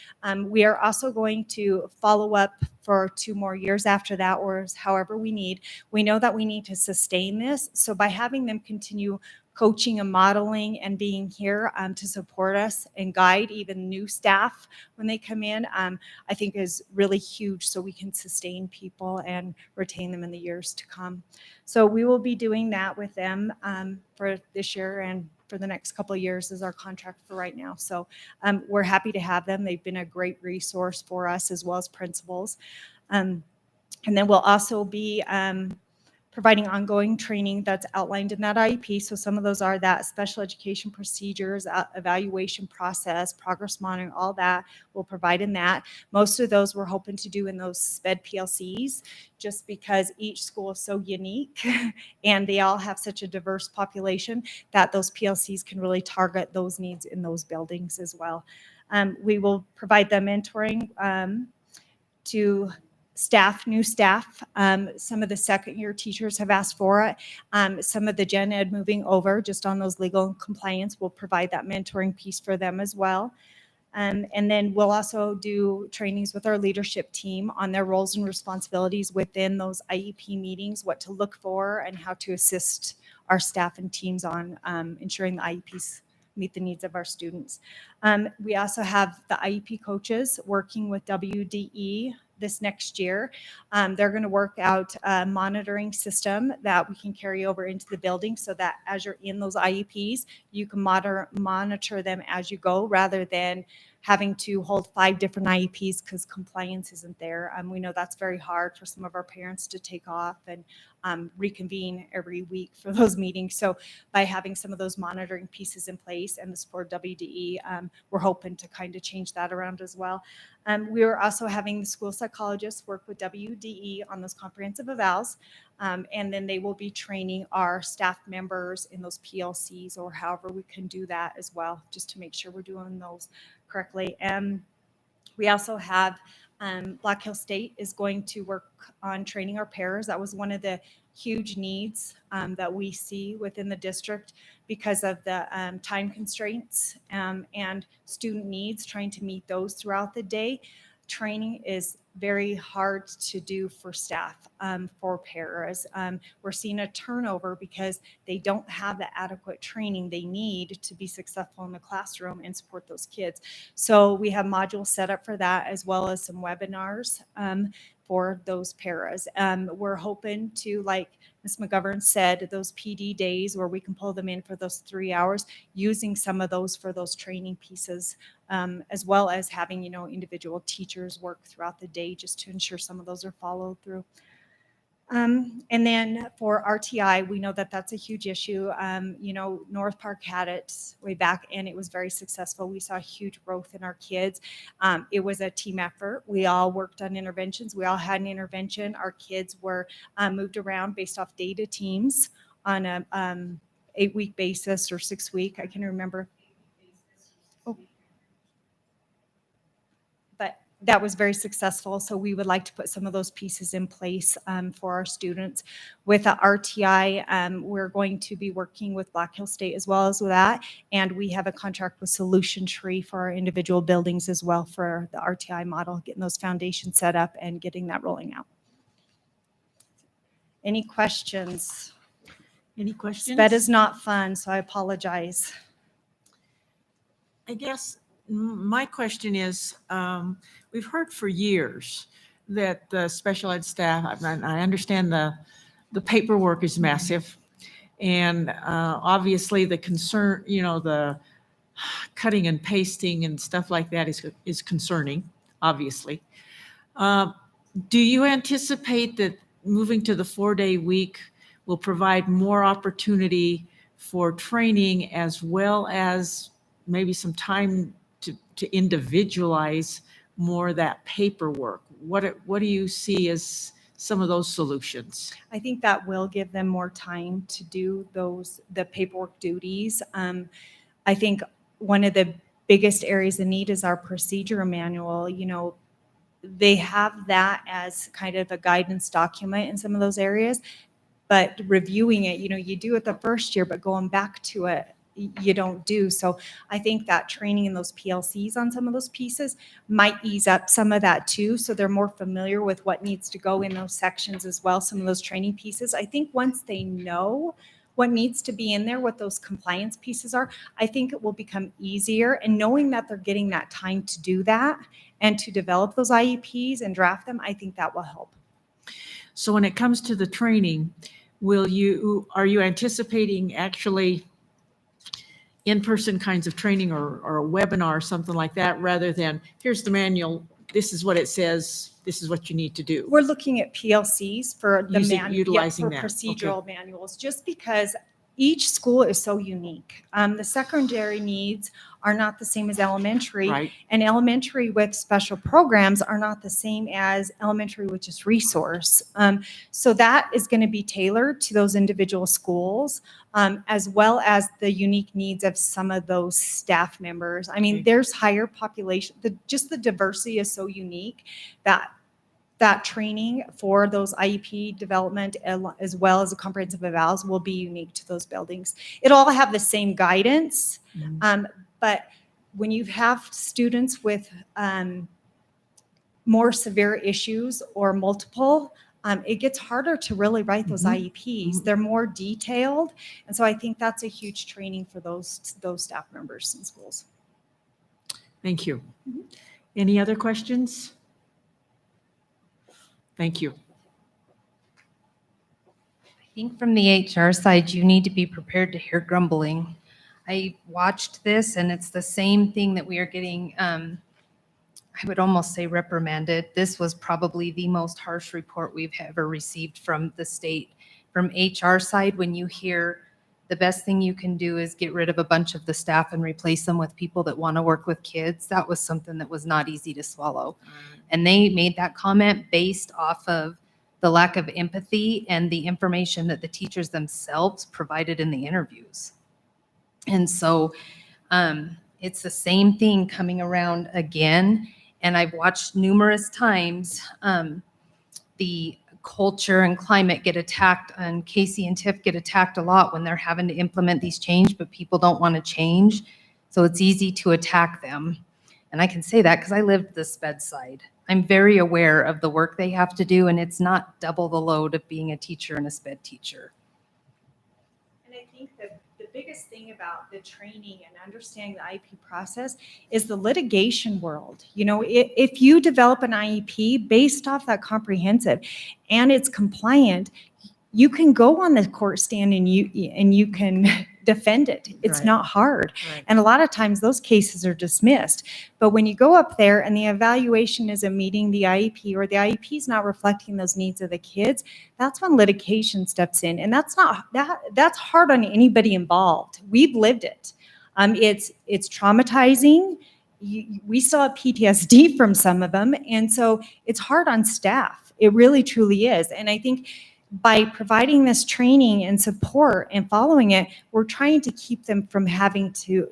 We are also going to follow up for 2 more years after that, or however we need. We know that we need to sustain this. So by having them continue coaching and modeling and being here to support us and guide even new staff when they come in, I think is really huge, so we can sustain people and retain them in the years to come. So we will be doing that with them for this year, and for the next couple of years is our contract for right now. So we're happy to have them. They've been a great resource for us, as well as principals. And then we'll also be providing ongoing training that's outlined in that IEP. So some of those are that special education procedures, evaluation process, progress monitoring, all that we'll provide in that. Most of those we're hoping to do in those SPED PLCs, just because each school is so unique and they all have such a diverse population that those PLCs can really target those needs in those buildings as well. We will provide them mentoring to new staff. Some of the second year teachers have asked for it. Some of the Gen Ed moving over just on those legal and compliance will provide that mentoring piece for them as well. And then we'll also do trainings with our leadership team on their roles and responsibilities within those IEP meetings, what to look for and how to assist our staff and teams on ensuring the IEPs meet the needs of our students. We also have the IEP coaches working with WDE this next year. They're going to work out a monitoring system that we can carry over into the building so that as you're in those IEPs, you can monitor them as you go rather than having to hold 5 different IEPs because compliance isn't there. We know that's very hard for some of our parents to take off and reconvene every week for those meetings. So by having some of those monitoring pieces in place and the support of WDE, we're hoping to kind of change that around as well. We are also having the school psychologists work with WDE on those comprehensive evals, and then they will be training our staff members in those PLCs or however we can do that as well, just to make sure we're doing those correctly. And we also have Black Hill State is going to work on training our pairs. That was one of the huge needs that we see within the district because of the time constraints and student needs, trying to meet those throughout the day. Training is very hard to do for staff, for paras. We're seeing a turnover because they don't have the adequate training they need to be successful in the classroom and support those kids. So we have modules set up for that, as well as some webinars for those paras. We're hoping to, like Ms. McGovern said, those PD days where we can pull them in for those 3 hours, using some of those for those training pieces, as well as having, individual teachers work throughout the day just to ensure some of those are followed through. And then for RTI, we know that that's a huge issue. North Park had it way back and it was very successful. We saw huge growth in our kids. It was a team effort. We all worked on interventions. We all had an intervention. Our kids were moved around based off data teams on a 8-week basis or 6-week. I can remember. But that was very successful. So we would like to put some of those pieces in place for our students. With the RTI, we're going to be working with Black Hill State as well as with that. And we have a contract with Solution Tree for our individual buildings as well for the RTI model, getting those foundations set up and getting that rolling out. Any questions? Any questions? Sped is not fun, so I apologize. I guess my question is, we've heard for years that the special ed staff, I understand the paperwork is massive. And obviously the concern, the cutting and pasting and stuff like that is concerning, obviously. Do you anticipate that moving to the 4-day week will provide more opportunity for training as well as maybe some time to individualize more of that paperwork? What do you see as some of those solutions? I think that will give them more time to do the paperwork duties. I think one of the biggest areas of need is our procedure manual. They have that as kind of a guidance document in some of those areas, but reviewing it, you do it the first year, but going back to it, you don't do. So I think that training in those PLCs on some of those pieces might ease up some of that too. So they're more familiar with what needs to go in those sections as well. Some of those training pieces, I think once they know what needs to be in there, what those compliance pieces are, I think it will become easier. And knowing that they're getting that time to do that and to develop those IEPs and draft them, I think that will help. So when it comes to the training, are you anticipating actually in-person kinds of training or a webinar or something like that, rather than here's the manual, this is what it says, this is what you need to do? We're looking at PLCs for the Utilizing for that. procedural manuals, just because each school is so unique. The secondary needs are not the same as elementary, Right. and elementary with special programs are not the same as elementary with just resource. So that is going to be tailored to those individual schools, as well as the unique needs of some of those staff members. I mean, Okay. there's higher population, just the diversity is so unique that training for those IEP development as well as the comprehensive evals will be unique to those buildings. It'll all have the same guidance, but when you have students with more severe issues or multiple, it gets harder to really write those IEPs. They're more detailed. And so I think that's a huge training for those staff members in schools. Thank you. Any other questions? Thank you. I think from the HR side, you need to be prepared to hear grumbling. I watched this and it's the same thing that we are getting, I would almost say reprimanded. This was probably the most harsh report we've ever received from the state. From HR side, when you hear the best thing you can do is get rid of a bunch of the staff and replace them with people that want to work with kids, that was something that was not easy to swallow. And they made that comment based off of the lack of empathy and the information that the teachers themselves provided in the interviews. And so it's the same thing coming around again. And I've watched numerous times the culture and climate get attacked, and Casey and Tiff get attacked a lot when they're having to implement these change, but people don't want to change. So it's easy to attack them. And I can say that because I lived the SPED side. I'm very aware of the work they have to do, and it's not double the load of being a teacher and a SPED teacher. And I think that the biggest thing about the training and understanding the IEP process is the litigation world. You know, if you develop an IEP based off that comprehensive and it's compliant, you can go on the court stand and you can defend it. It's Right. not hard. Right. And a lot of times those cases are dismissed. But when you go up there and the evaluation isn't meeting the IEP, or the IEP is not reflecting those needs of the kids, that's when litigation steps in. And that's hard on anybody involved. We've lived it. It's traumatizing. We still have PTSD from some of them. And so it's hard on staff. It really, truly is. And I think by providing this training and support and following it, we're trying to keep them from having to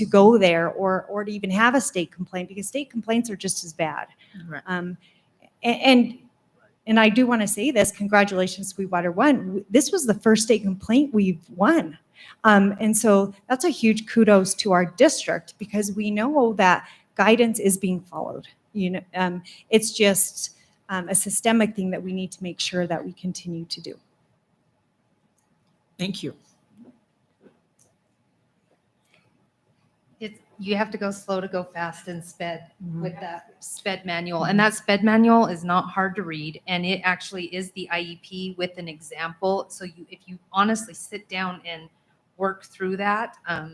go there or to even have a state complaint, because state complaints are just as bad. Right. And I do want to say this, congratulations, Sweetwater won. This was the first state complaint we've won. And so that's a huge kudos to our district, because we know that guidance is being followed. You know, it's just a systemic thing that we need to make sure that we continue to do. Thank you. You have to go slow to go fast in SPED with that SPED manual. And that SPED manual is not hard to read. And it actually is the IEP with an example. So if you honestly sit down and work through that, I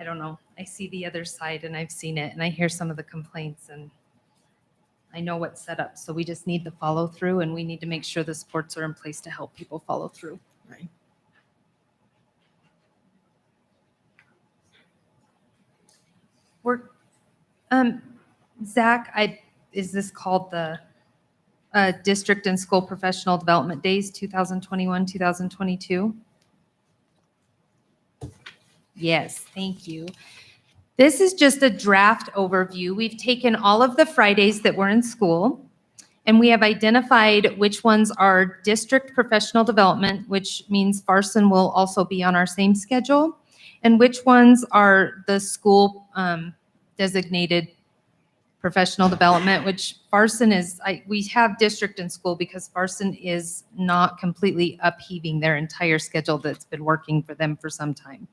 don't know. I see the other side and I've seen it and I hear some of the complaints and I know what's set up. So we just need to follow through, and we need to make sure the supports are in place to help people follow through. Right. Zach, is this called the District and School Professional Development Days 2021, 2022? Yes, thank you. This is just a draft overview. We've taken all of the Fridays that were in school, and we have identified which ones are district professional development, which means Farson will also be on our same schedule, and which ones are the school designated professional development, which Farson is, we have district and school because Farson is not completely upheaving their entire schedule that's been working for them for some time.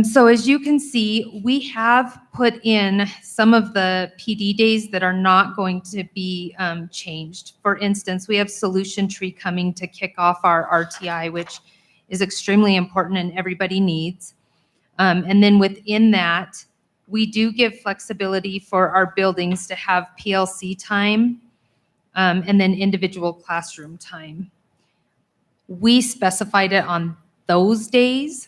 So as you can see, we have put in some of the PD days that are not going to be changed. For instance, we have Solution Tree coming to kick off our RTI, which is extremely important and everybody needs. And then within that, we do give flexibility for our buildings to have PLC time and then individual classroom time. We specified it on those days.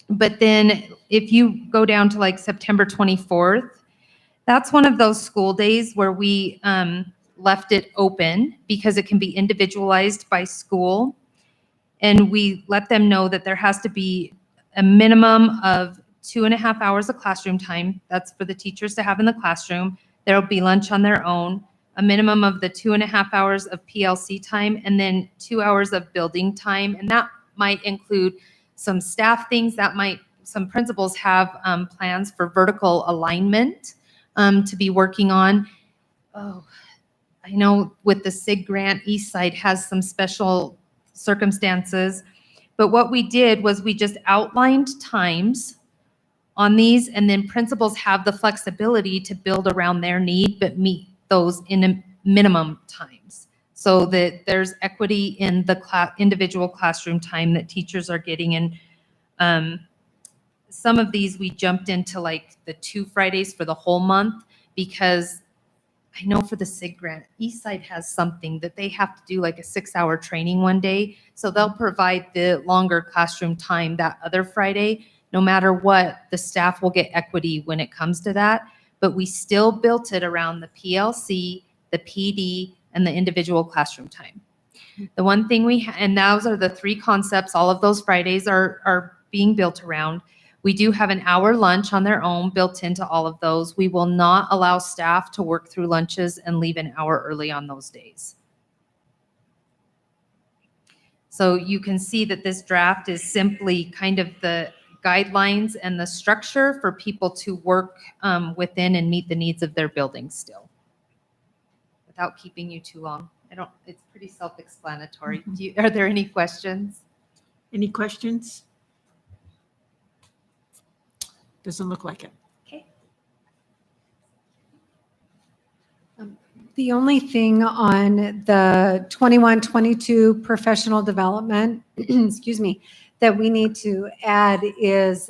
But then if you go down to like September 24th, that's one of those school days where we left it open because it can be individualized by school. And we let them know that there has to be a minimum of 2.5 hours of classroom time. That's for the teachers to have in the classroom. There'll be lunch on their own, a minimum of the 2.5 hours of PLC time, and then 2 hours of building time. And that might include some staff things. That might some principals have plans for vertical alignment to be working on. Oh, I know with the SIG grant, East Side has some special circumstances, but what we did was we just outlined times on these, and then principals have the flexibility to build around their need, but meet those in a minimum times, so that there's equity in the individual classroom time that teachers are getting. And some of these we jumped into like the 2 Fridays for the whole month, because I know for the SIG grant, Eastside has something that they have to do like a 6-hour training one day. So they'll provide the longer classroom time that other Friday. No matter what, the staff will get equity when it comes to that. But we still built it around the PLC, the PD, and the individual classroom time. The one thing and those are the 3 concepts, all of those Fridays are being built around. We do have an hour lunch on their own built into all of those. We will not allow staff to work through lunches and leave an hour early on those days. So you can see that this draft is simply kind of the guidelines and the structure for people to work within and meet the needs of their building still. Without keeping you too long. It's pretty self-explanatory. Are there any questions? Any questions? Doesn't look like it. Okay. The only thing on the 21-22 professional development, excuse me, that we need to add is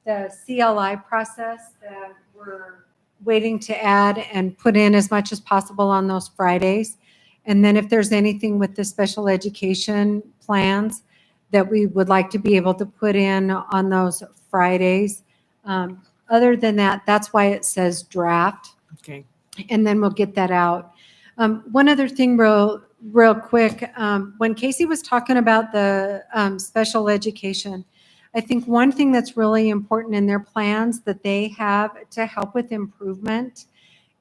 the CLI process that we're waiting to add and put in as much as possible on those Fridays. And then if there's anything with the special education plans that we would like to be able to put in on those Fridays. Other than that, that's why it says draft. Okay. And then we'll get that out. One other thing real quick, when Casey was talking about the special education, I think one thing that's really important in their plans that they have to help with improvement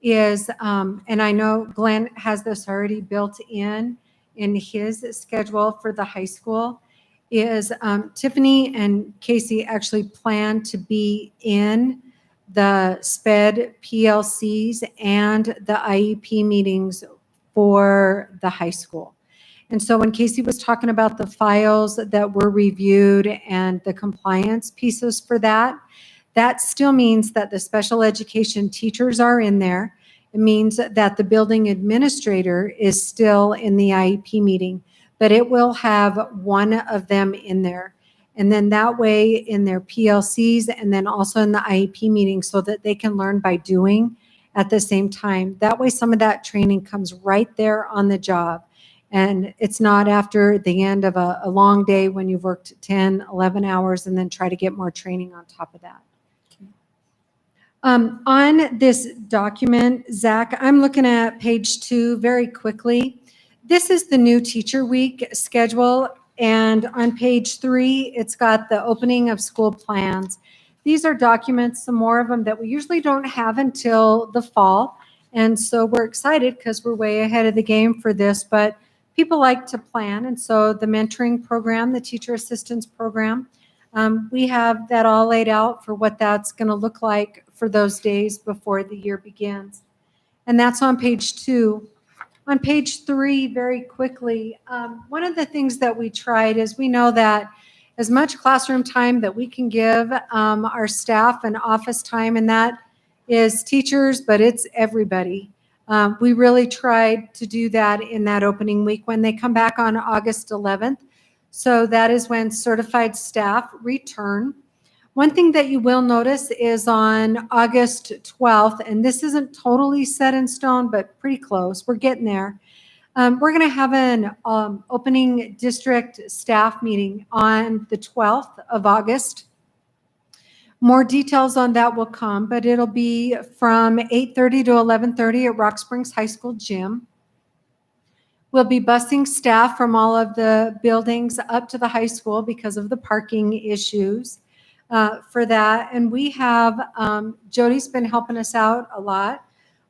is, and I know Glenn has this already built in his schedule for the high school, is Tiffany and Casey actually plan to be in the SPED PLCs and the IEP meetings for the high school. And so when Casey was talking about the files that were reviewed and the compliance pieces for that, that still means that the special education teachers are in there. It means that the building administrator is still in the IEP meeting, but it will have one of them in there. And then that way in their PLCs and then also in the IEP meeting so that they can learn by doing at the same time. That way some of that training comes right there on the job. And it's not after the end of a long day when you've worked 10, 11 hours and then try to get more training on top of that. On this document, Zach, I'm looking at page 2 very quickly. This is the new teacher week schedule. And on page 3, it's got the opening of school plans. These are documents, some more of them that we usually don't have until the fall. And so we're excited because we're way ahead of the game for this, but people like to plan. And so the mentoring program, the teacher assistance program, we have that all laid out for what that's going to look like for those days before the year begins. And that's on page 2. On page 3, very quickly, one of the things that we tried is we know that as much classroom time that we can give our staff and office time, and that is teachers, but it's everybody. We really tried to do that in that opening week when they come back on August 11th. So that is when certified staff return. One thing that you will notice is on August 12th, and this isn't totally set in stone, but pretty close. We're getting there. We're going to have an opening district staff meeting on the 12th of August. More details on that will come, but it'll be from 8:30 to 11:30 at Rock Springs High School gym. We'll be busing staff from all of the buildings up to the high school because of the parking issues for that. And we have, Jody's been helping us out a lot.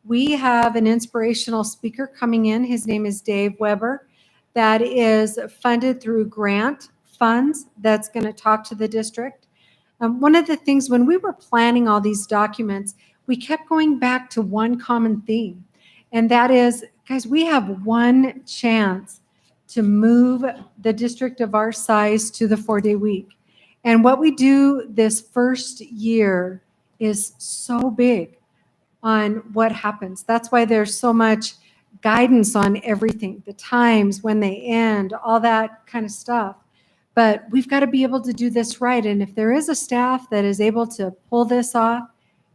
We have an inspirational speaker coming in. His name is Dave Weber. That is funded through grant funds that's going to talk to the district. One of the things when we were planning all these documents, we kept going back to one common theme. And that is, guys, we have one chance to move the district of our size to the 4-day week. And what we do this first year is so big on what happens. That's why there's so much guidance on everything, the times, when they end, all that kind of stuff. But we've got to be able to do this right. And if there is a staff that is able to pull this off,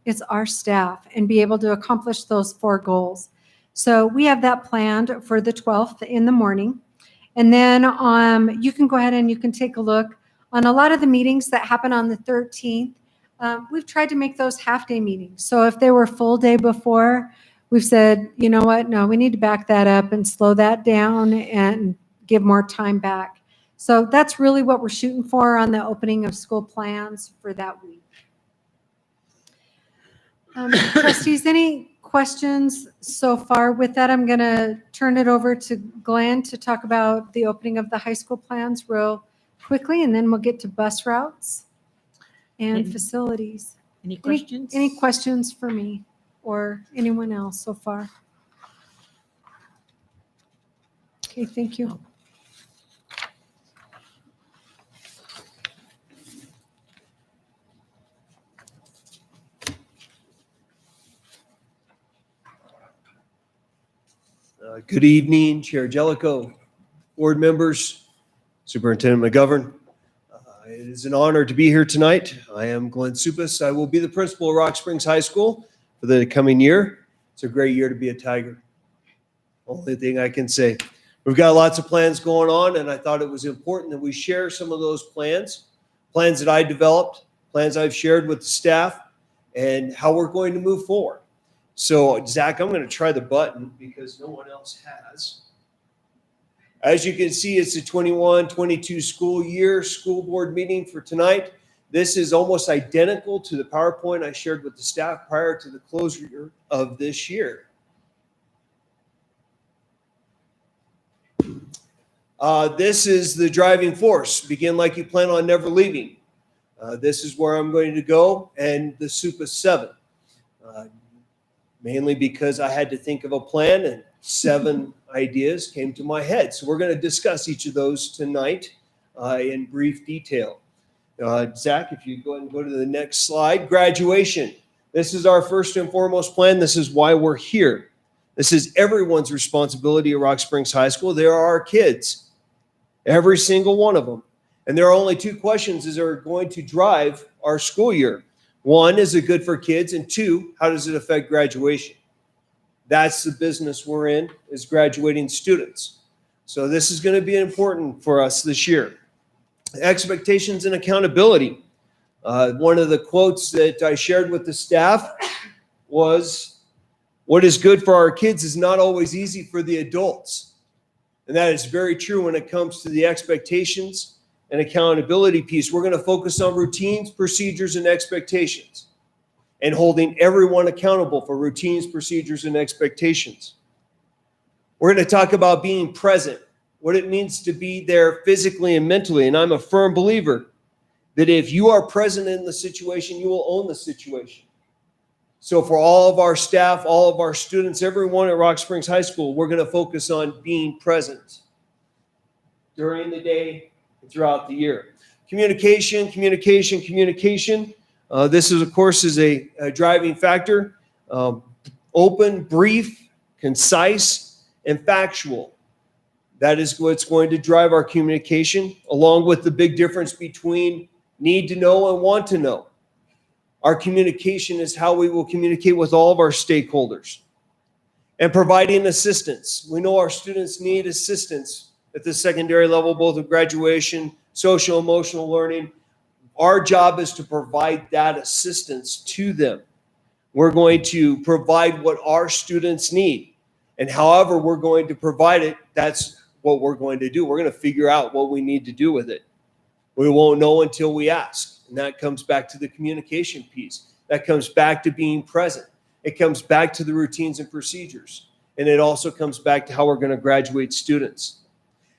it's our staff, and be able to accomplish those 4 goals. So we have that planned for the 12th in the morning. And then you can go ahead and you can take a look on a lot of the meetings that happen on the 13th. We've tried to make those half-day meetings. So if they were full day before, we've said, you know what, no, we need to back that up and slow that down and give more time back. So that's really what we're shooting for on the opening of school plans for that week. Trustees, any questions so far? With that, I'm going to turn it over to Glenn to talk about the opening of the high school plans real quickly, and then we'll get to bus routes and facilities. Any questions? Any questions for me or anyone else so far? Okay, thank you. Good evening, Chair Jellicoe, board members, Superintendent McGovern. It is an honor to be here tonight. I am Glenn Supas. I will be the principal of Rock Springs High School for the coming year. It's a great year to be a Tiger. Only thing I can say. We've got lots of plans going on, and I thought it was important that we share some of those plans that I developed, plans I've shared with the staff, and how we're going to move forward. So, Zach, I'm going to try the button because no one else has. As you can see, it's the 21-22 school year school board meeting for tonight. This is almost identical to the PowerPoint I shared with the staff prior to the closure of this year. This is the driving force. Begin like you plan on never leaving. This is where I'm going to go, and the SUPA 7. Mainly because I had to think of a plan and 7 ideas came to my head. So we're going to discuss each of those tonight in brief detail. Zach, if you go ahead and go to the next slide. Graduation. This is our first and foremost plan. This is why we're here. This is everyone's responsibility at Rock Springs High School. They are our kids, every single one of them. And there are only 2 questions that are going to drive our school year. 1, is it good for kids? And 2, how does it affect graduation? That's the business we're in, is graduating students. So this is going to be important for us this year. Expectations and accountability. One of the quotes that I shared with the staff was, what is good for our kids is not always easy for the adults. And that is very true when it comes to the expectations and accountability piece. We're going to focus on routines, procedures, and expectations, and holding everyone accountable for routines, procedures, and expectations. We're going to talk about being present, what it means to be there physically and mentally. And I'm a firm believer that if you are present in the situation, you will own the situation. So for all of our staff, all of our students, everyone at Rock Springs High School, we're going to focus on being present during the day, throughout the year. Communication. This is, of course, is a driving factor. Open, brief, concise, and factual. That is what's going to drive our communication, along with the big difference between need to know and want to know. Our communication is how we will communicate with all of our stakeholders. And providing assistance. We know our students need assistance at the secondary level, both with graduation, social, emotional learning. Our job is to provide that assistance to them. We're going to provide what our students need. And however we're going to provide it, that's what we're going to do. We're going to figure out what we need to do with it. We won't know until we ask. And that comes back to the communication piece. That comes back to being present. It comes back to the routines and procedures. And it also comes back to how we're going to graduate students.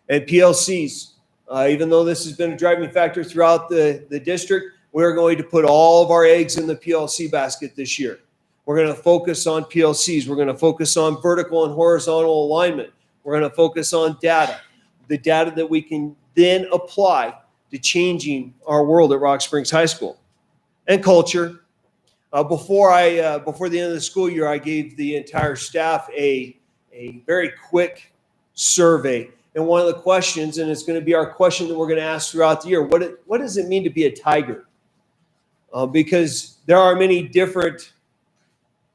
And PLCs, even though this has been a driving factor throughout the district, We're going to put all of our eggs in the PLC basket this year. We're going to focus on PLCs. We're going to focus on vertical and horizontal alignment. We're going to focus on data, the data that we can then apply to changing our world at Rock Springs High School. And culture. Before the end of the school year, I gave the entire staff a very quick survey. And one of the questions, and it's going to be our question that we're going to ask throughout the year, what does it mean to be a tiger? Because there are many different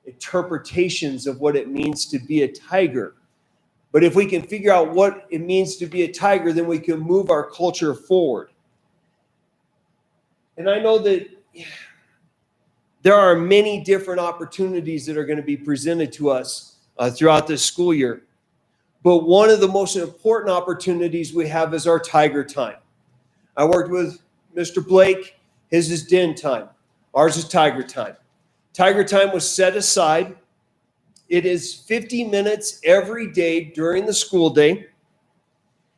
interpretations of what it means to be a tiger. But if we can figure out what it means to be a tiger, then we can move our culture forward. And I know that there are many different opportunities that are going to be presented to us throughout this school year. But one of the most important opportunities we have is our Tiger Time. I worked with Mr. Blake. His is Den Time. Ours is Tiger Time. Tiger Time was set aside. It is 50 minutes every day during the school day.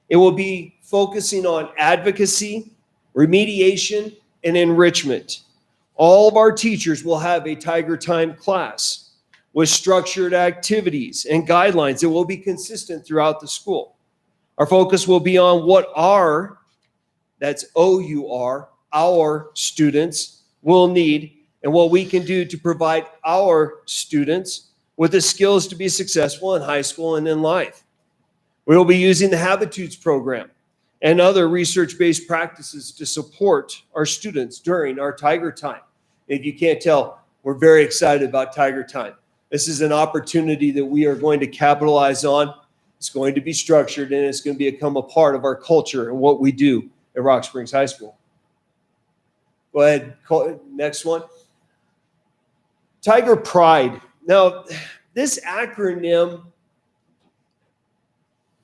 It will be focusing on advocacy, remediation, and enrichment. All of our teachers will have a Tiger Time class with structured activities and guidelines that will be consistent throughout the school. Our focus will be on what that's O-U-R, our students will need and what we can do to provide our students with the skills to be successful in high school and in life. We will be using the Habitudes program and other research-based practices to support our students during our Tiger Time. If you can't tell, we're very excited about Tiger Time. This is an opportunity that we are going to capitalize on. It's going to be structured, and it's going to become a part of our culture and what we do at Rock Springs High School. Go ahead, next one. Tiger Pride. Now, this acronym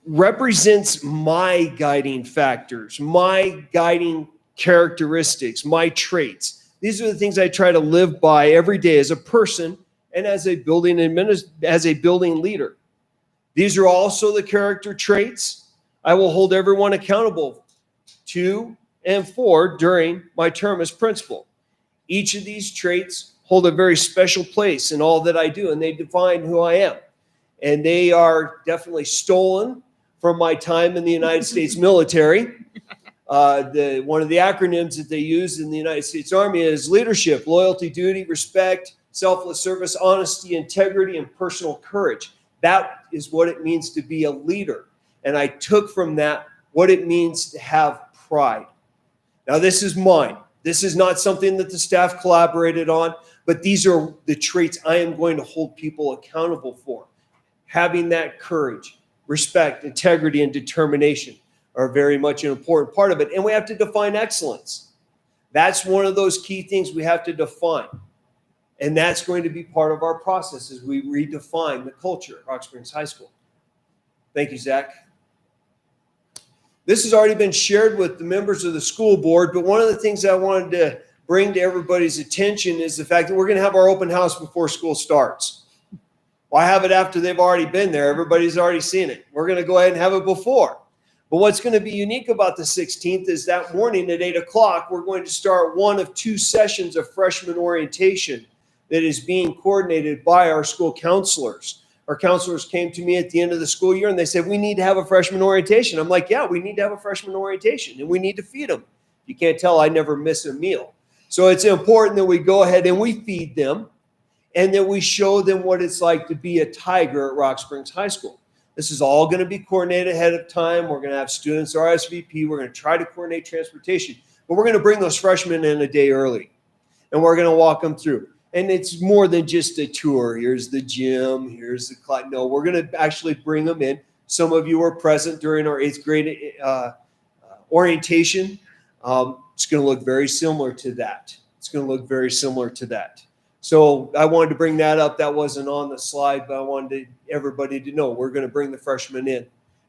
represents my guiding factors, my guiding characteristics, my traits. These are the things I try to live by every day as a person and as a building leader. These are also the character traits I will hold everyone accountable to and for during my term as principal. Each of these traits hold a very special place in all that I do, and they define who I am. And they are definitely stolen from my time in the United States military. One of the acronyms that they use in the United States Army is leadership, loyalty, duty, respect, selfless service, honesty, integrity, and personal courage. That is what it means to be a leader. And I took from that what it means to have pride. Now, this is mine. This is not something that the staff collaborated on, but these are the traits I am going to hold people accountable for. Having that courage, respect, integrity, and determination are very much an important part of it. And we have to define excellence. That's one of those key things we have to define. And that's going to be part of our process as we redefine the culture at Rock Springs High School. Thank you, Zach. This has already been shared with the members of the school board, but one of the things I wanted to bring to everybody's attention is the fact that we're going to have our open house before school starts. Why have it after they've already been there? Everybody's already seen it. We're going to go ahead and have it before. But what's going to be unique about the 16th is that morning at 8 o'clock, we're going to start one of 2 sessions of freshman orientation that is being coordinated by our school counselors. Our counselors came to me at the end of the school year and they said, we need to have a freshman orientation. I'm like, yeah, we need to have a freshman orientation and we need to feed them. You can't tell I never miss a meal. So it's important that we go ahead and we feed them and that we show them what it's like to be a tiger at Rock Springs High School. This is all going to be coordinated ahead of time. We're going to have students RSVP. We're going to try to coordinate transportation, but we're going to bring those freshmen in a day early and we're going to walk them through. And it's more than just a tour. Here's the gym. Here's the class. No, we're going to actually bring them in. Some of you were present during our 8th grade orientation. It's going to look very similar to that. It's going to look very similar to that. So I wanted to bring that up. That wasn't on the slide, but I wanted everybody to know we're going to bring the freshmen in,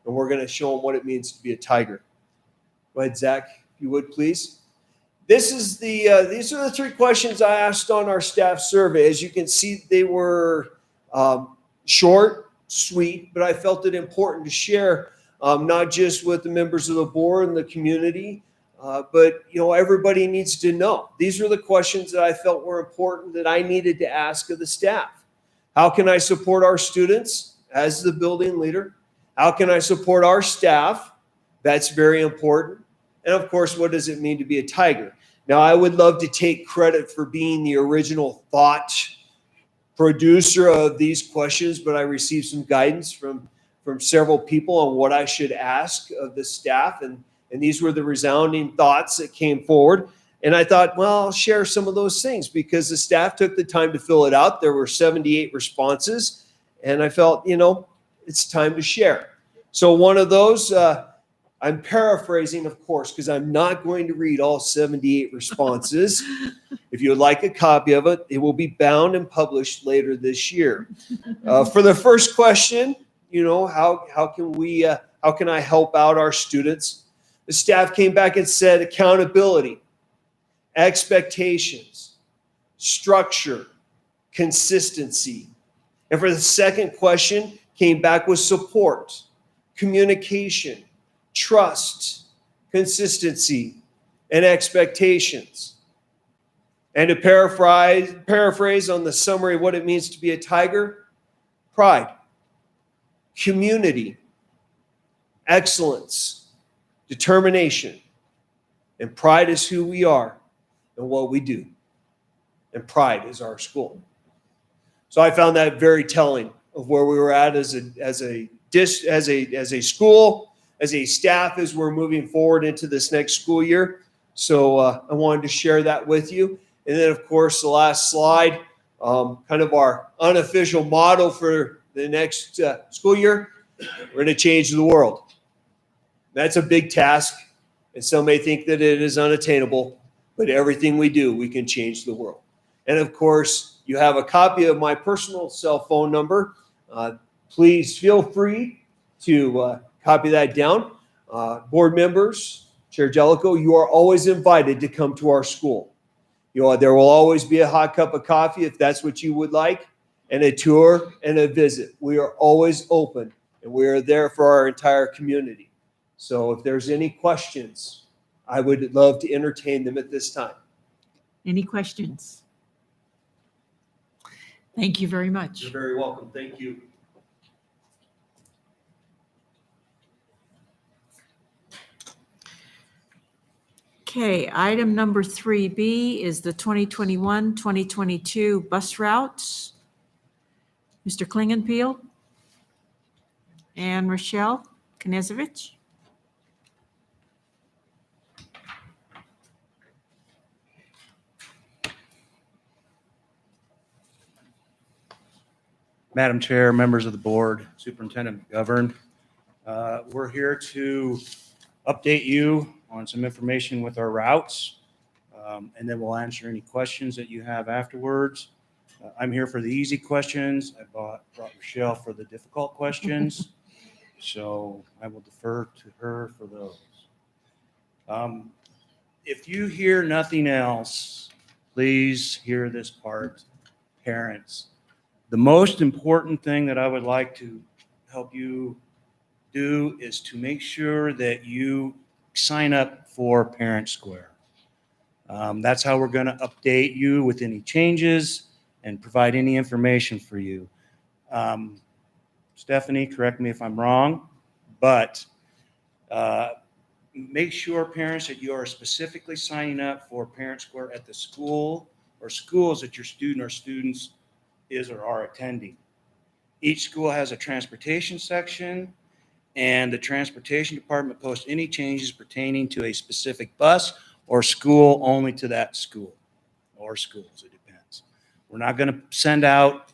and we're going to show them what it means to be a tiger. Go ahead, Zach, if you would, please. These are the 3 questions I asked on our staff survey. As you can see, they were short, sweet, but I felt it important to share not just with the members of the board and the community, but everybody needs to know. These are the questions that I felt were important that I needed to ask of the staff. How can I support our students as the building leader? How can I support our staff? That's very important. And of course, what does it mean to be a Tiger? Now, I would love to take credit for being the original thought producer of these questions, but I received some guidance from several people on what I should ask of the staff. And these were the resounding thoughts that came forward. And I thought, well, I'll share some of those things because the staff took the time to fill it out. There were 78 responses. And I felt, it's time to share. So one of those, I'm paraphrasing, of course, because I'm not going to read all 78 responses. If you would like a copy of it, it will be bound and published later this year. For the first question, how can I help out our students? The staff came back and said accountability, expectations, structure, consistency. And for the second question, came back with support, communication, trust, consistency, and expectations. And to paraphrase on the summary of what it means to be a Tiger, pride, community, excellence, determination. And pride is who we are and what we do. And pride is our school. So I found that very telling of where we were at as a school, as a staff, as we're moving forward into this next school year. So I wanted to share that with you. And then, of course, the last slide, kind of our unofficial motto for the next school year, we're going to change the world. That's a big task, and some may think that it is unattainable, but everything we do, we can change the world. And, of course, you have a copy of my personal cell phone number. Please feel free to copy that down. Board members, Chair Jellicoe, you are always invited to come to our school. There will always be a hot cup of coffee if that's what you would like, and a tour and a visit. We are always open, and we are there for our entire community. So if there's any questions, I would love to entertain them at this time. Any questions? Thank you very much. You're very welcome. Thank you. Okay, item number 3B is the 2021-2022 bus routes. Mr. Klingenpeel and Rochelle Knezovich. Madam Chair, members of the board, Superintendent McGovern, we're here to update you on some information with our routes, and then we'll answer any questions that you have afterwards. I'm here for the easy questions. I brought Rochelle for the difficult questions, so I will defer to her for those. If you hear nothing else, please hear this part, parents. The most important thing that I would like to help you do is to make sure that you sign up for Parent Square. That's how we're going to update you with any changes and provide any information for you. Stephanie, correct me if I'm wrong, but make sure, parents, that you are specifically signing up for Parent Square at the school or schools that your student or students is or are attending. Each school has a transportation section, and the transportation department posts any changes pertaining to a specific bus or school only to that school or schools. It depends. We're not going to send out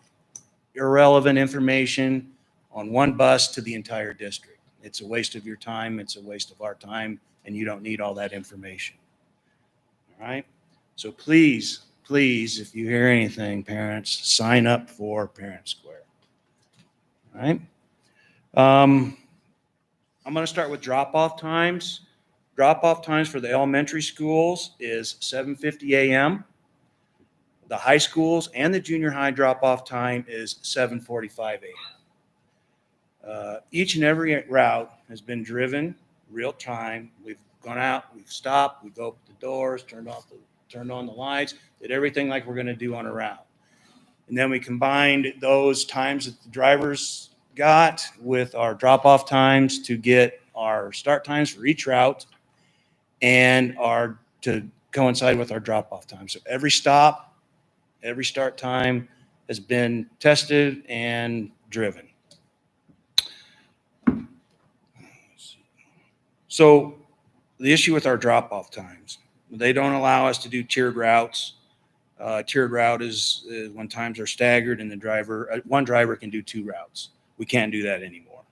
irrelevant information on one bus to the entire district. It's a waste of your time. It's a waste of our time, and you don't need all that information. All right? So please, if you hear anything, parents, sign up for Parent Square. All right? I'm going to start with drop-off times. Drop-off times for the elementary schools is 7:50 a.m. The high schools and the junior high drop-off time is 7:45 a.m. Each and every route has been driven real time. We've gone out, we've stopped, we've opened the doors, turned on the lights, did everything like we're going to do on a route. And then we combined those times that the drivers got with our drop-off times to get our start times for each route and to coincide with our drop-off time. So every stop, every start time has been tested and driven. So the issue with our drop-off times, they don't allow us to do tiered routes. Tiered route is when times are staggered and one driver can do 2 routes. We can't do that anymore.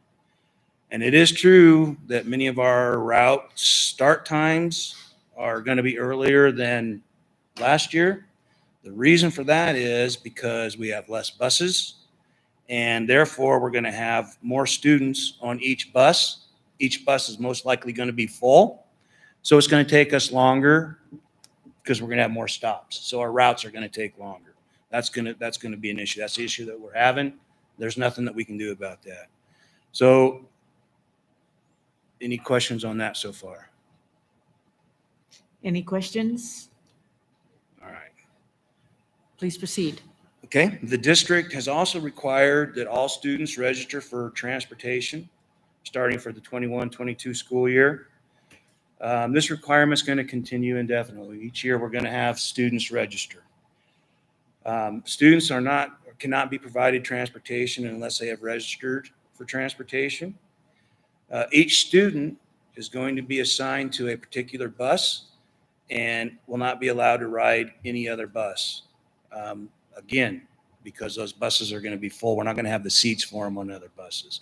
And it is true that many of our route start times are going to be earlier than last year. The reason for that is because we have less buses, and therefore we're going to have more students on each bus. Each bus is most likely going to be full. So it's going to take us longer because we're going to have more stops. So our routes are going to take longer. That's going to be an issue. That's the issue that we're having. There's nothing that we can do about that. So any questions on that so far? Any questions? All right. Please proceed. Okay. The district has also required that all students register for transportation starting for the 21-22 school year. This requirement is going to continue indefinitely. Each year we're going to have students register. Students cannot be provided transportation unless they have registered for transportation. Each student is going to be assigned to a particular bus and will not be allowed to ride any other bus. Again, because those buses are going to be full, we're not going to have the seats for them on other buses.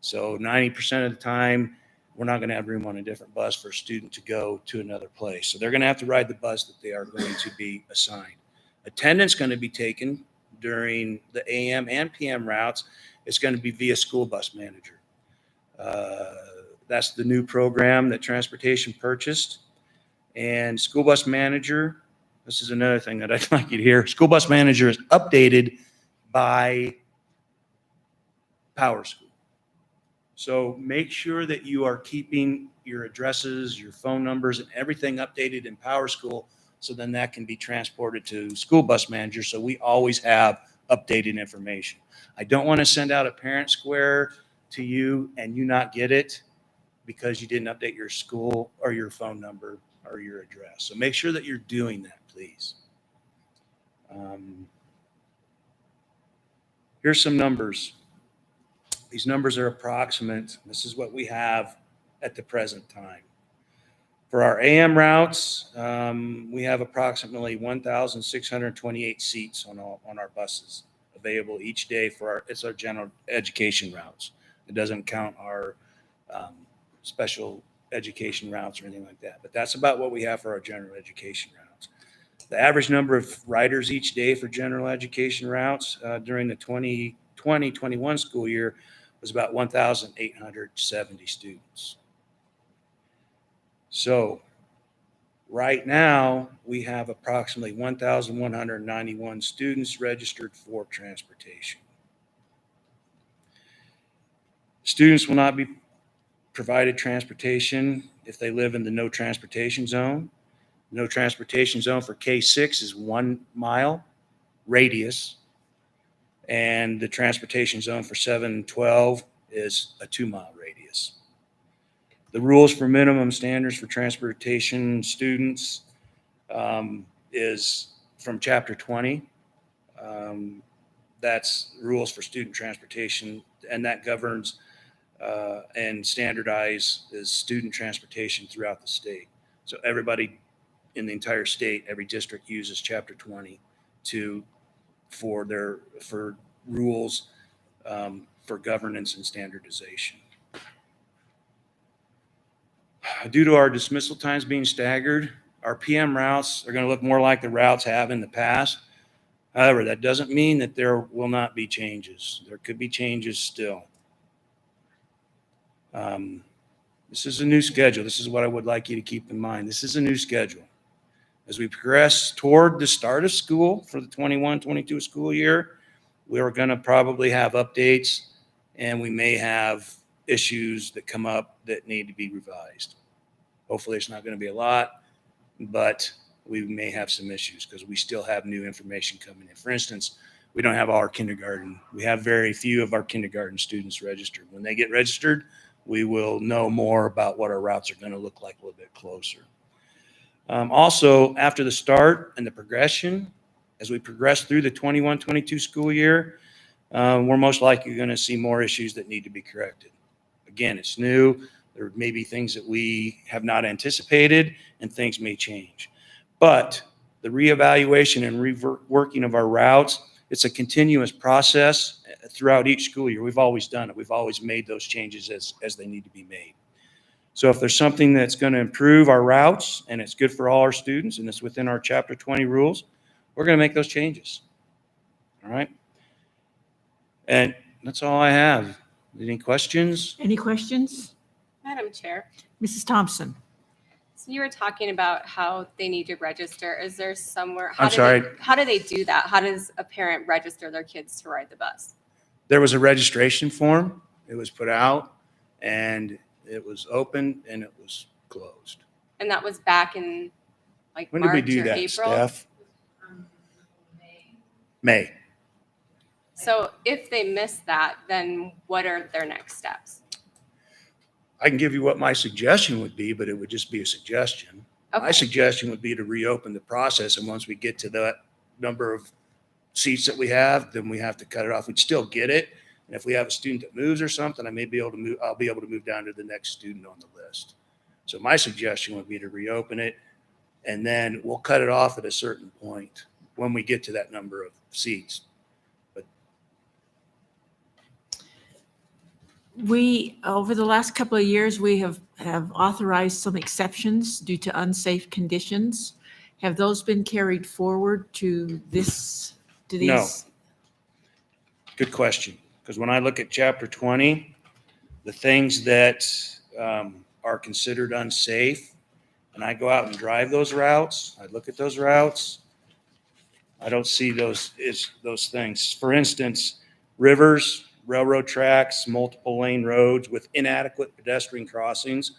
So 90% of the time, we're not going to have room on a different bus for a student to go to another place. So they're going to have to ride the bus that they are going to be assigned. Attendance going to be taken during the AM and PM routes. It's going to be via school bus manager. That's the new program that transportation purchased. And school bus manager, this is another thing that I'd like you to hear. School bus manager is updated by Power School. So make sure that you are keeping your addresses, your phone numbers, and everything updated in Power School, so then that can be transported to school bus manager, so we always have updated information. I don't want to send out a parent square to you and you not get it because you didn't update your school or your phone number or your address. So make sure that you're doing that, please. Here's some numbers. These numbers are approximate. This is what we have at the present time. For our AM routes, we have approximately 1,628 seats on our buses available each day for our general education routes. It doesn't count our special education routes or anything like that, but that's about what we have for our general education routes. The average number of riders each day for general education routes during the 2020-21 school year was about 1,870 students. So right now we have approximately 1,191 students registered for transportation. Students will not be provided transportation if they live in the no transportation zone. No transportation zone for K6 is 1 mile radius, and the transportation zone for 7-12 is a 2-mile radius. The rules for minimum standards for transportation students is from Chapter 20. That's rules for student transportation, and that governs and standardizes student transportation throughout the state. So everybody in the entire state, every district uses Chapter 20 for rules for governance and standardization. Due to our dismissal times being staggered, our PM routes are going to look more like the routes have in the past. However, that doesn't mean that there will not be changes. There could be changes still. This is a new schedule. This is what I would like you to keep in mind. This is a new schedule. As we progress toward the start of school for the 21-22 school year, we're going to probably have updates, and we may have issues that come up that need to be revised. Hopefully it's not going to be a lot, but we may have some issues because we still have new information coming in. For instance, we don't have all our kindergarten. We have very few of our kindergarten students registered. When they get registered, we will know more about what our routes are going to look like a little bit closer. Also, after the start and the progression, as we progress through the 21-22 school year, we're most likely going to see more issues that need to be corrected. Again, it's new. There may be things that we have not anticipated, and things may change. But the reevaluation and reworking of our routes, it's a continuous process throughout each school year. We've always done it. We've always made those changes as they need to be made. So if there's something that's going to improve our routes and it's good for all our students and it's within our Chapter 20 rules, we're going to make those changes. All right? And that's all I have. Any questions? Any questions? Madam Chair, Mrs. Thompson? so you were talking about how they need to register. Is there somewhere? I'm sorry. How do they do that? How does a parent register their kids to ride the bus? There was a registration form. It was put out and it was open and it was closed. And that was back in like When March did we do or that, April? Steph? May. So if they miss that, then what are their next steps? I can give you what my suggestion would be, but it would just be a suggestion. My Okay. suggestion would be to reopen the process, and once we get to that number of seats that we have, then we have to cut it off. We'd still get it, and if we have a student that moves or something, I may be able to move. I'll be able to move down to the next student on the list. So my suggestion would be to reopen it, and then we'll cut it off at a certain point when we get to that number of seats. We, over the last couple of years, we have authorized some exceptions due to unsafe conditions. Have those been carried forward to this, to these? No. Good question. Because when I look at Chapter 20, the things that are considered unsafe, and I go out and drive those routes, I look at those routes, I don't see those things. For instance, rivers, railroad tracks, multiple lane roads with inadequate pedestrian crossings,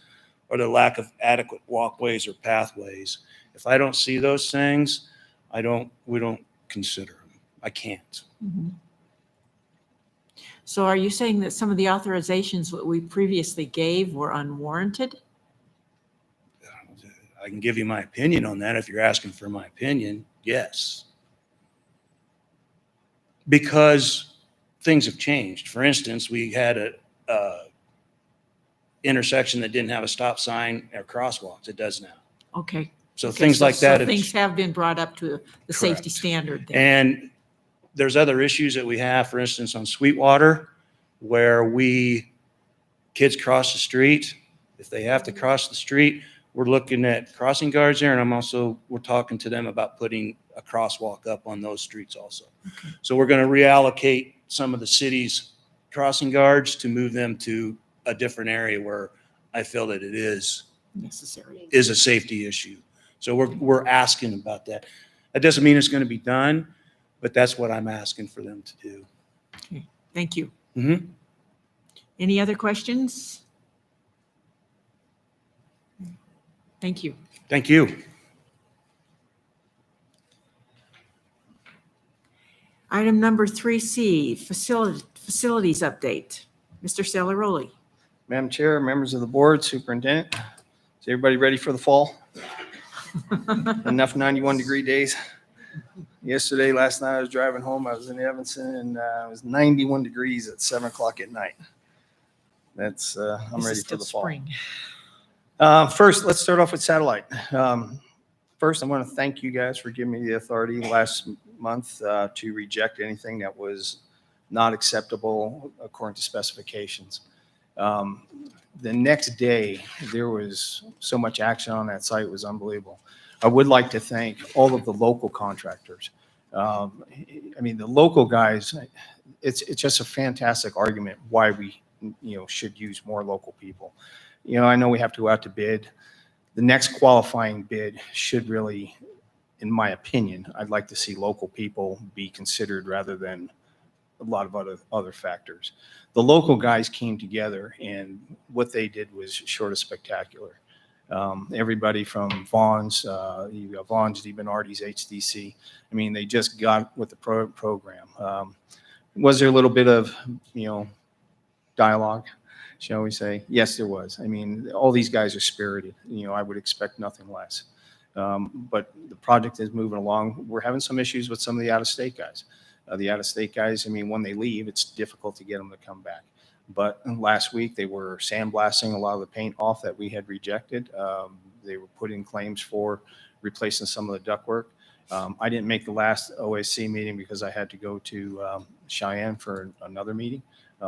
or the lack of adequate walkways or pathways. If I don't see those things, we don't consider them. I can't. Mhm. So are you saying that some of the authorizations that we previously gave were unwarranted? I can give you my opinion on that if you're asking for my opinion. Yes. Because things have changed. For instance, we had a intersection that didn't have a stop sign or crosswalks. It does now. Okay. So Okay, things like that. So things have been brought up to the safety Correct. standard then. And there's other issues that we have, for instance, on Sweetwater, where kids cross the street. If they have to cross the street, we're looking at crossing guards there. And we're talking to them about putting a crosswalk up on those streets also. Okay. So we're going to reallocate some of the city's crossing guards to move them to a different area where I feel that it is Necessary. a safety issue. So we're asking about that. That doesn't mean it's going to be done, but that's what I'm asking for them to do. Thank you. Mhm. Any other questions? Thank you. Thank you. Item number 3C, facilities update. Mr. Celeroli. Madam Chair, members of the board, superintendent, is everybody ready for the fall? Enough 91-degree days. Yesterday, last night, I was driving home. I was in Evanston, and it was 91 degrees at 7 o'clock at night. That's I'm This ready is for the still fall. spring. First, let's start off with satellite. First, I want to thank you guys for giving me the authority last month to reject anything that was not acceptable according to specifications. The next day, there was so much action on that site, it was unbelievable. I would like to thank all of the local contractors. I mean, the local guys, it's just a fantastic argument why we should use more local people. I know we have to go out to bid. The next qualifying bid should really, in my opinion, I'd like to see local people be considered rather than a lot of other factors. The local guys came together, and what they did was short of spectacular. Everybody from Vaughn's, you got Vaughn's, DiBernardi's, HDC. I mean, they just got with the program. Was there a little bit of, dialogue, shall we say? Yes, there was. I mean, all these guys are spirited. I would expect nothing less. But the project is moving along. We're having some issues with some of the out-of-state guys. The out-of-state guys, I mean, when they leave, it's difficult to get them to come back. But last week, they were sandblasting a lot of the paint off that we had rejected. They were putting claims for replacing some of the ductwork. I didn't make the last OSC meeting because I had to go to Cheyenne for another meeting.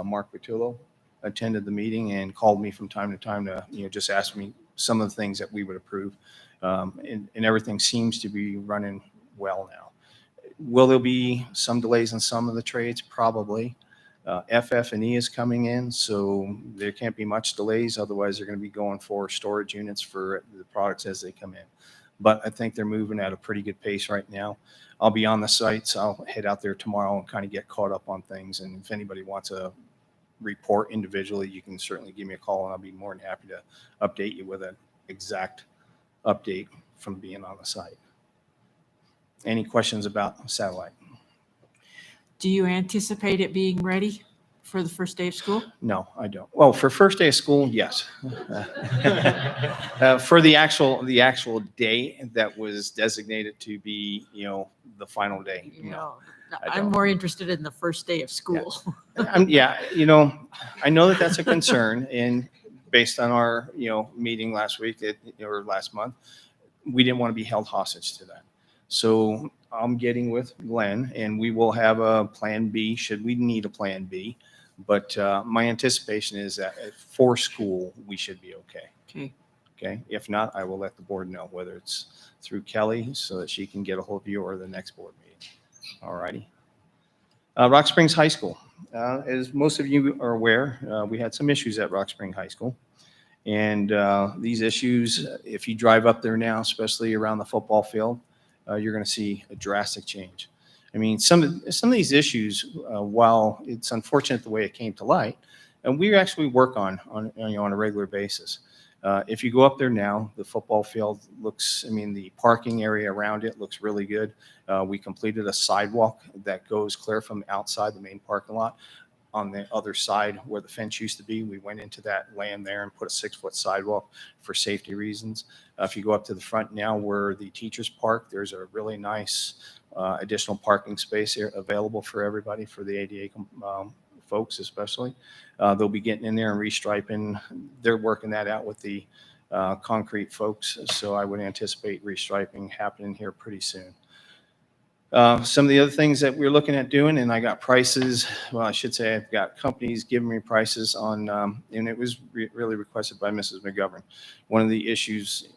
Mark Patillo attended the meeting and called me from time to time to, just ask me some of the things that we would approve. And everything seems to be running well now. Will there be some delays in some of the trades? Probably. FF&E is coming in, so there can't be much delays. Otherwise, they're going to be going for storage units for the products as they come in. But I think they're moving at a pretty good pace right now. I'll be on the sites. I'll head out there tomorrow and kind of get caught up on things. And if anybody wants a report individually, you can certainly give me a call, and I'll be more than happy to update you with an exact update from being on the site. Any questions about satellite? Do you anticipate it being ready for the first day of school? No, I don't. Well, for first day of school, yes. For the actual day that was designated to be, the final day. No, I I'm don't. more interested in the first day of school. I know that that's a concern, and based on our, meeting last week or last month, we didn't want to be held hostage to that. So I'm getting with Glenn, and we will have a plan B should we need a plan B. But my anticipation is that for school, we should be okay. Okay. Okay. If not, I will let the board know, whether it's through Kelly so that she can get a hold of you or the next board meeting. All righty. Rock Springs High School. As most of you are aware, we had some issues at Rock Spring High School. And these issues, if you drive up there now, especially around the football field, you're going to see a drastic change. I mean, some of these issues, while it's unfortunate the way it came to light, and we actually work on a regular basis. If you go up there now, the football field looks, the parking area around it looks really good. We completed a sidewalk that goes clear from outside the main parking lot. On the other side where the fence used to be, we went into that land there and put a 6-foot sidewalk for safety reasons. If you go up to the front now where the teachers park, there's a really nice additional parking space here available for everybody, for the ADA folks especially. They'll be getting in there and restriping. They're working that out with the concrete folks, so I would anticipate restriping happening here pretty soon. Some of the other things that we're looking at doing, and I got prices, well, I should say I've got companies giving me prices on, and it was really requested by Mrs. McGovern. One of the issues,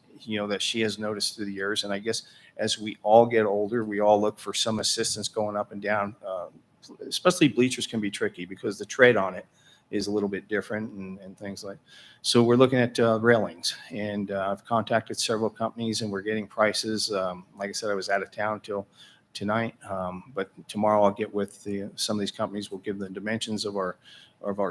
that she has noticed through the years, and I guess as we all get older, we all look for some assistance going up and down, especially bleachers can be tricky because the tread on it is a little bit different and things like. So we're looking at railings, and I've contacted several companies and we're getting prices. Like I said, I was out of town till tonight, but tomorrow I'll get with some of these companies. We'll give the dimensions of our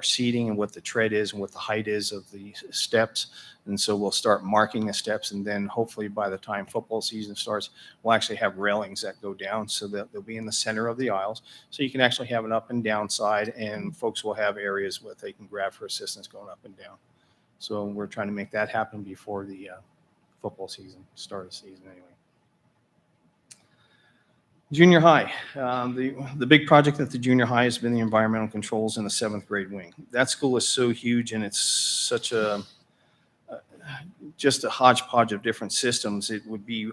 seating and what the tread is and what the height is of the steps. And so we'll start marking the steps, and then hopefully by the time football season starts, we'll actually have railings that go down so that they'll be in the center of the aisles. So you can actually have an up and down side, and folks will have areas where they can grab for assistance going up and down. So we're trying to make that happen before the football season, start of season anyway. Junior high, the big project at the junior high has been the environmental controls in the 7th grade wing. That school is so huge, and it's such just a hodgepodge of different systems. It would be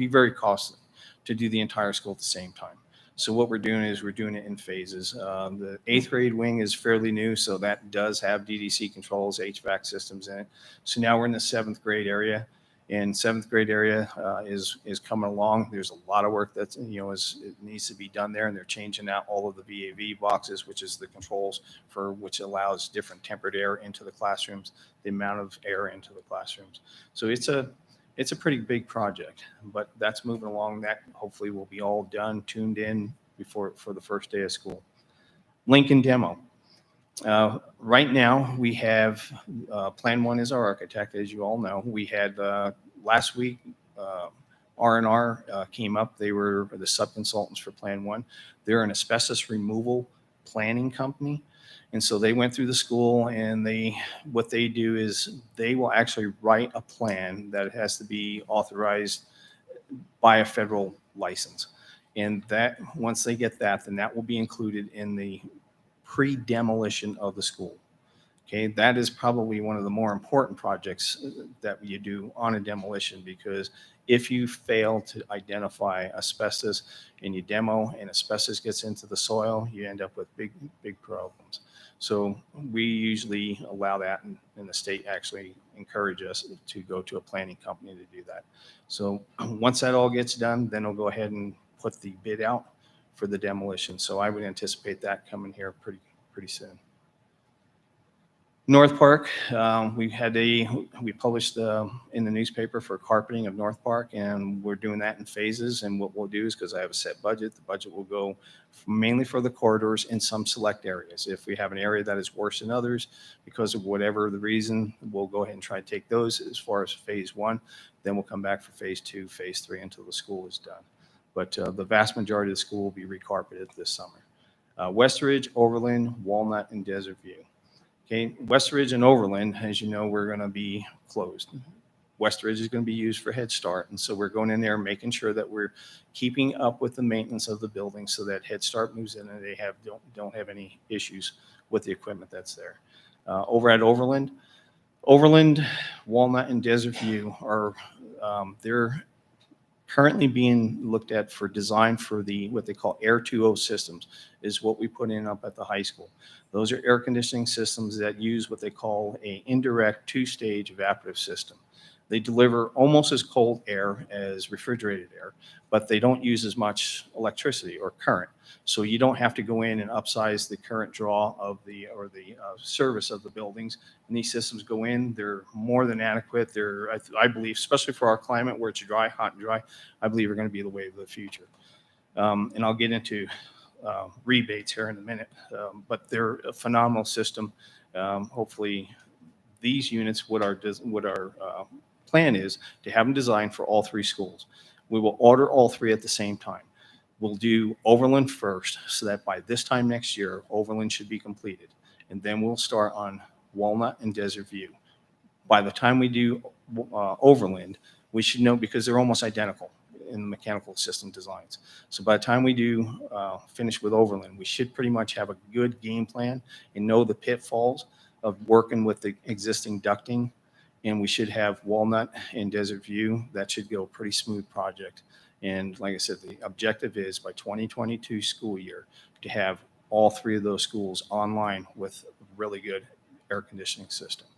very costly to do the entire school at the same time. So what we're doing is we're doing it in phases. The 8th grade wing is fairly new, so that does have DDC controls, HVAC systems in it. So now we're in the 7th grade area. And 7th grade area is coming along. There's a lot of work that it needs to be done there, and they're changing out all of the VAV boxes, which is the controls for which allows different tempered air into the classrooms, the amount of air into the classrooms. So it's a pretty big project, but that's moving along. That hopefully will be all done, tuned in for the first day of school. Lincoln demo. Right now, we have, Plan One is our architect, as you all know. We had, last week, R&R came up. They were the sub-consultants for Plan One. They're an asbestos removal planning company. And so they went through the school, and what they do is they will actually write a plan that has to be authorized by a federal license. And that, once they get that, then that will be included in the pre-demolition of the school. Okay, that is probably one of the more important projects that you do on a demolition, because if you fail to identify asbestos and you demo and asbestos gets into the soil, you end up with big problems. So we usually allow that, and the state actually encourage us to go to a planning company to do that. So once that all gets done, then we'll go ahead and put the bid out for the demolition. So I would anticipate that coming here pretty soon. North Park, we published in the newspaper for carpeting of North Park, and we're doing that in phases. And what we'll do is, because I have a set budget, the budget will go mainly for the corridors in some select areas. If we have an area that is worse than others, because of whatever the reason, we'll go ahead and try to take those as far as phase one. Then we'll come back for phase two, phase three until the school is done. But the vast majority of the school will be recarpeted this summer. Westridge, Overland, Walnut, and Desert View. Okay, Westridge and Overland, as you know, we're going to be closed. Westridge is going to be used for Head Start, and so we're going in there making sure that we're keeping up with the maintenance of the building so that Head Start moves in and they don't have any issues with the equipment that's there. Over at Overland, Walnut, and Desert View are they're currently being looked at for design for what they call Air 2.0 systems, is what we put in up at the high school. Those are air conditioning systems that use what they call an indirect two-stage evaporative system. They deliver almost as cold air as refrigerated air, but they don't use as much electricity or current. So you don't have to go in and upsize the current draw of the service of the buildings. And these systems go in, they're more than adequate. I believe, especially for our climate where it's dry, hot and dry, I believe are going to be the way of the future. And I'll get into rebates here in a minute, but they're a phenomenal system. Hopefully these units, what our plan is to have them designed for all three schools. We will order all three at the same time. We'll do Overland first, so that by this time next year, Overland should be completed. And then we'll start on Walnut and Desert View. By the time we do Overland, we should know, because they're almost identical in the mechanical system designs. So by the time we do finish with Overland, we should pretty much have a good game plan and know the pitfalls of working with the existing ducting. And we should have Walnut and Desert View. That should go a pretty smooth project. And like I said, the objective is by 2022 school year to have all three of those schools online with a really good air conditioning system.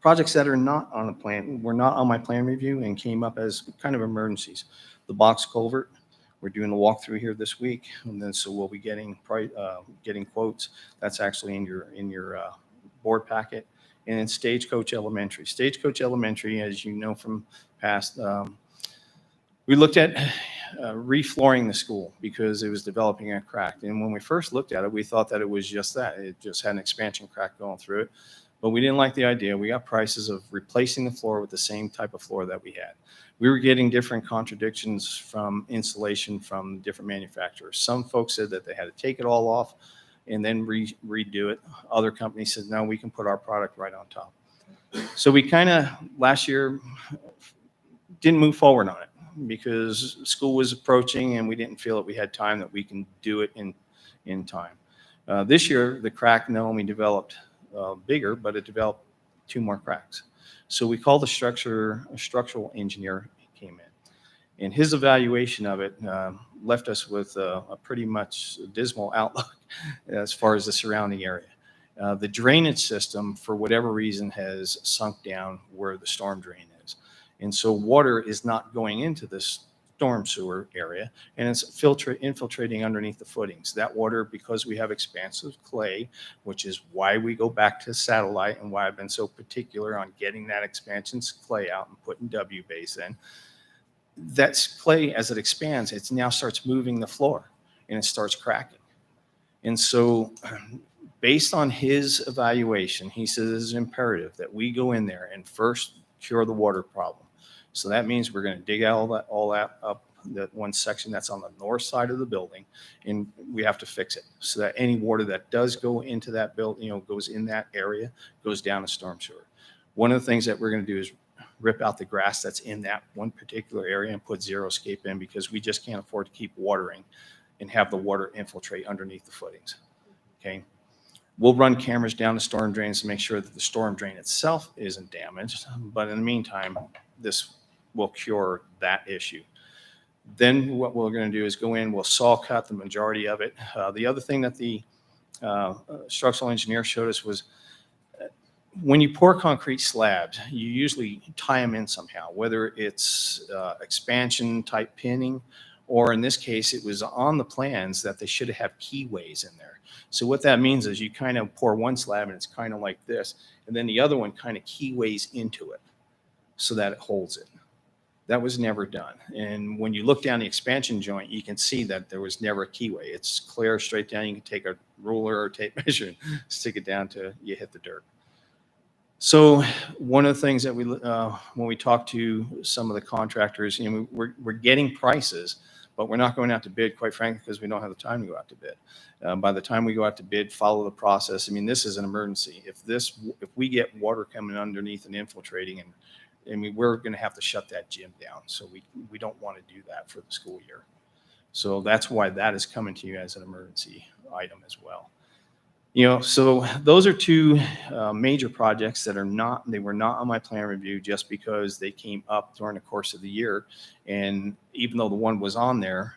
Projects that are not on the plan, were not on my plan review and came up as kind of emergencies. The box culvert, we're doing a walkthrough here this week, and then so we'll be getting quotes. That's actually in your board packet. And then Stagecoach Elementary. Stagecoach Elementary, as you know from past, we looked at reflooring the school because it was developing a crack. And when we first looked at it, we thought that it was just that. It just had an expansion crack going through it. But we didn't like the idea. We got prices of replacing the floor with the same type of floor that we had. We were getting different contradictions from insulation from different manufacturers. Some folks said that they had to take it all off and then redo it. Other companies said, no, we can put our product right on top. So we kind of, last year, didn't move forward on it because school was approaching and we didn't feel that we had time that we can do it in time. This year, the crack not only developed bigger, but it developed 2 more cracks. So we called a structural engineer. He came in, and his evaluation of it left us with a pretty much dismal outlook as far as the surrounding area. The drainage system, for whatever reason, has sunk down where the storm drain is, and so water is not going into this storm sewer area, and it's infiltrating underneath the footings. That water, because we have expansive clay, which is why we go back to satellite and why I've been so particular on getting that expansion clay out and putting W-base in. That clay, as it expands, it now starts moving the floor and it starts cracking. And so based on his evaluation, he says it's imperative that we go in there and first cure the water problem. So that means we're going to dig out all that up, that one section that's on the north side of the building, and we have to fix it so that any water that does go into that building, goes in that area, goes down a storm sewer. One of the things that we're going to do is rip out the grass that's in that one particular area and put xeriscape in, because we just can't afford to keep watering and have the water infiltrate underneath the footings. Okay. We'll run cameras down the storm drains to make sure that the storm drain itself isn't damaged. But in the meantime, this will cure that issue. Then what we're going to do is go in, we'll saw cut the majority of it. The other thing that the structural engineer showed us was when you pour concrete slabs, you usually tie them in somehow, whether it's expansion type pinning, or in this case, it was on the plans that they should have keyways in there. So what that means is you kind of pour one slab and it's kind of like this, and then the other one kind of keyways into it so that it holds it. That was never done. And when you look down the expansion joint, you can see that there was never a keyway. It's clear straight down. You can take a ruler or tape measure and stick it down to you hit the dirt. So one of the things that when we talk to some of the contractors, we're getting prices, but we're not going out to bid, quite frankly, because we don't have the time to go out to bid. By the time we go out to bid, follow the process. I mean, this is an emergency. If we get water coming underneath and infiltrating, and we're going to have to shut that gym down. So we don't want to do that for the school year. So that's why that is coming to you as an emergency item as well. So those are two major projects that they were not on my plan review just because they came up during the course of the year. And even though the one was on there,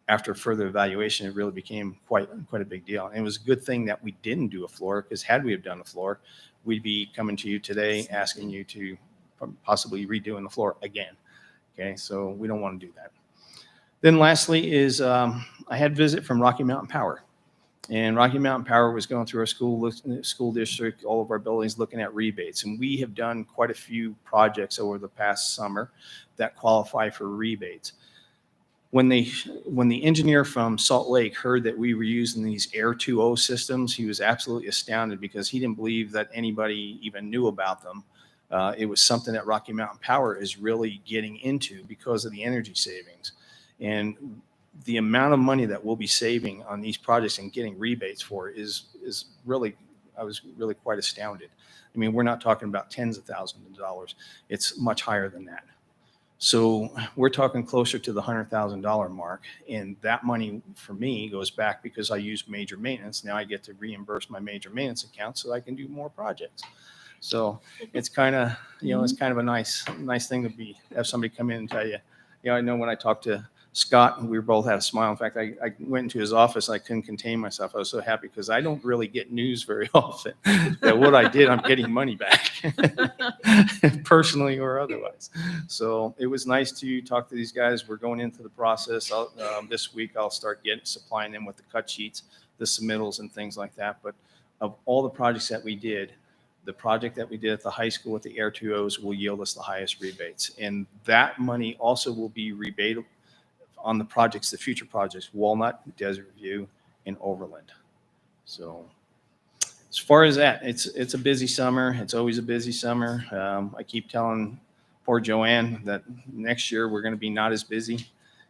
after further evaluation, it really became quite a big deal. And it was a good thing that we didn't do a floor, because had we have done a floor, we'd be coming to you today asking you to possibly redoing the floor again. Okay, so we don't want to do that. Then lastly is I had visit from Rocky Mountain Power. And Rocky Mountain Power was going through our school district, all of our buildings, looking at rebates. And we have done quite a few projects over the past summer that qualify for rebates. When the engineer from Salt Lake heard that we were using these Air 2.0 systems, he was absolutely astounded, because he didn't believe that anybody even knew about them. It was something that Rocky Mountain Power is really getting into because of the energy savings. And the amount of money that we'll be saving on these projects and getting rebates for is really, I was really quite astounded. I mean, we're not talking about tens of thousands of dollars. It's much higher than that. So we're talking closer to the $100,000 mark. And that money for me goes back because I use major maintenance. Now I get to reimburse my major maintenance account so I can do more projects. So it's kind of, it's kind of a nice thing to have somebody come in and tell you, I know when I talked to Scott, we both had a smile. In fact, I went into his office. I couldn't contain myself. I was so happy because I don't really get news very often that what I did, I'm getting money back, personally or otherwise. So it was nice to talk to these guys. We're going into the process. This week, I'll start supplying them with the cut sheets, the submittals, and things like that. But of all the projects that we did, the project that we did at the high school with the Air 2.0s will yield us the highest rebates. And that money also will be rebatable on the projects, the future projects, Walnut, Desert View, and Overland. So as far as that, it's a busy summer. It's always a busy summer. I keep telling poor Joanne that next year we're going to be not as busy,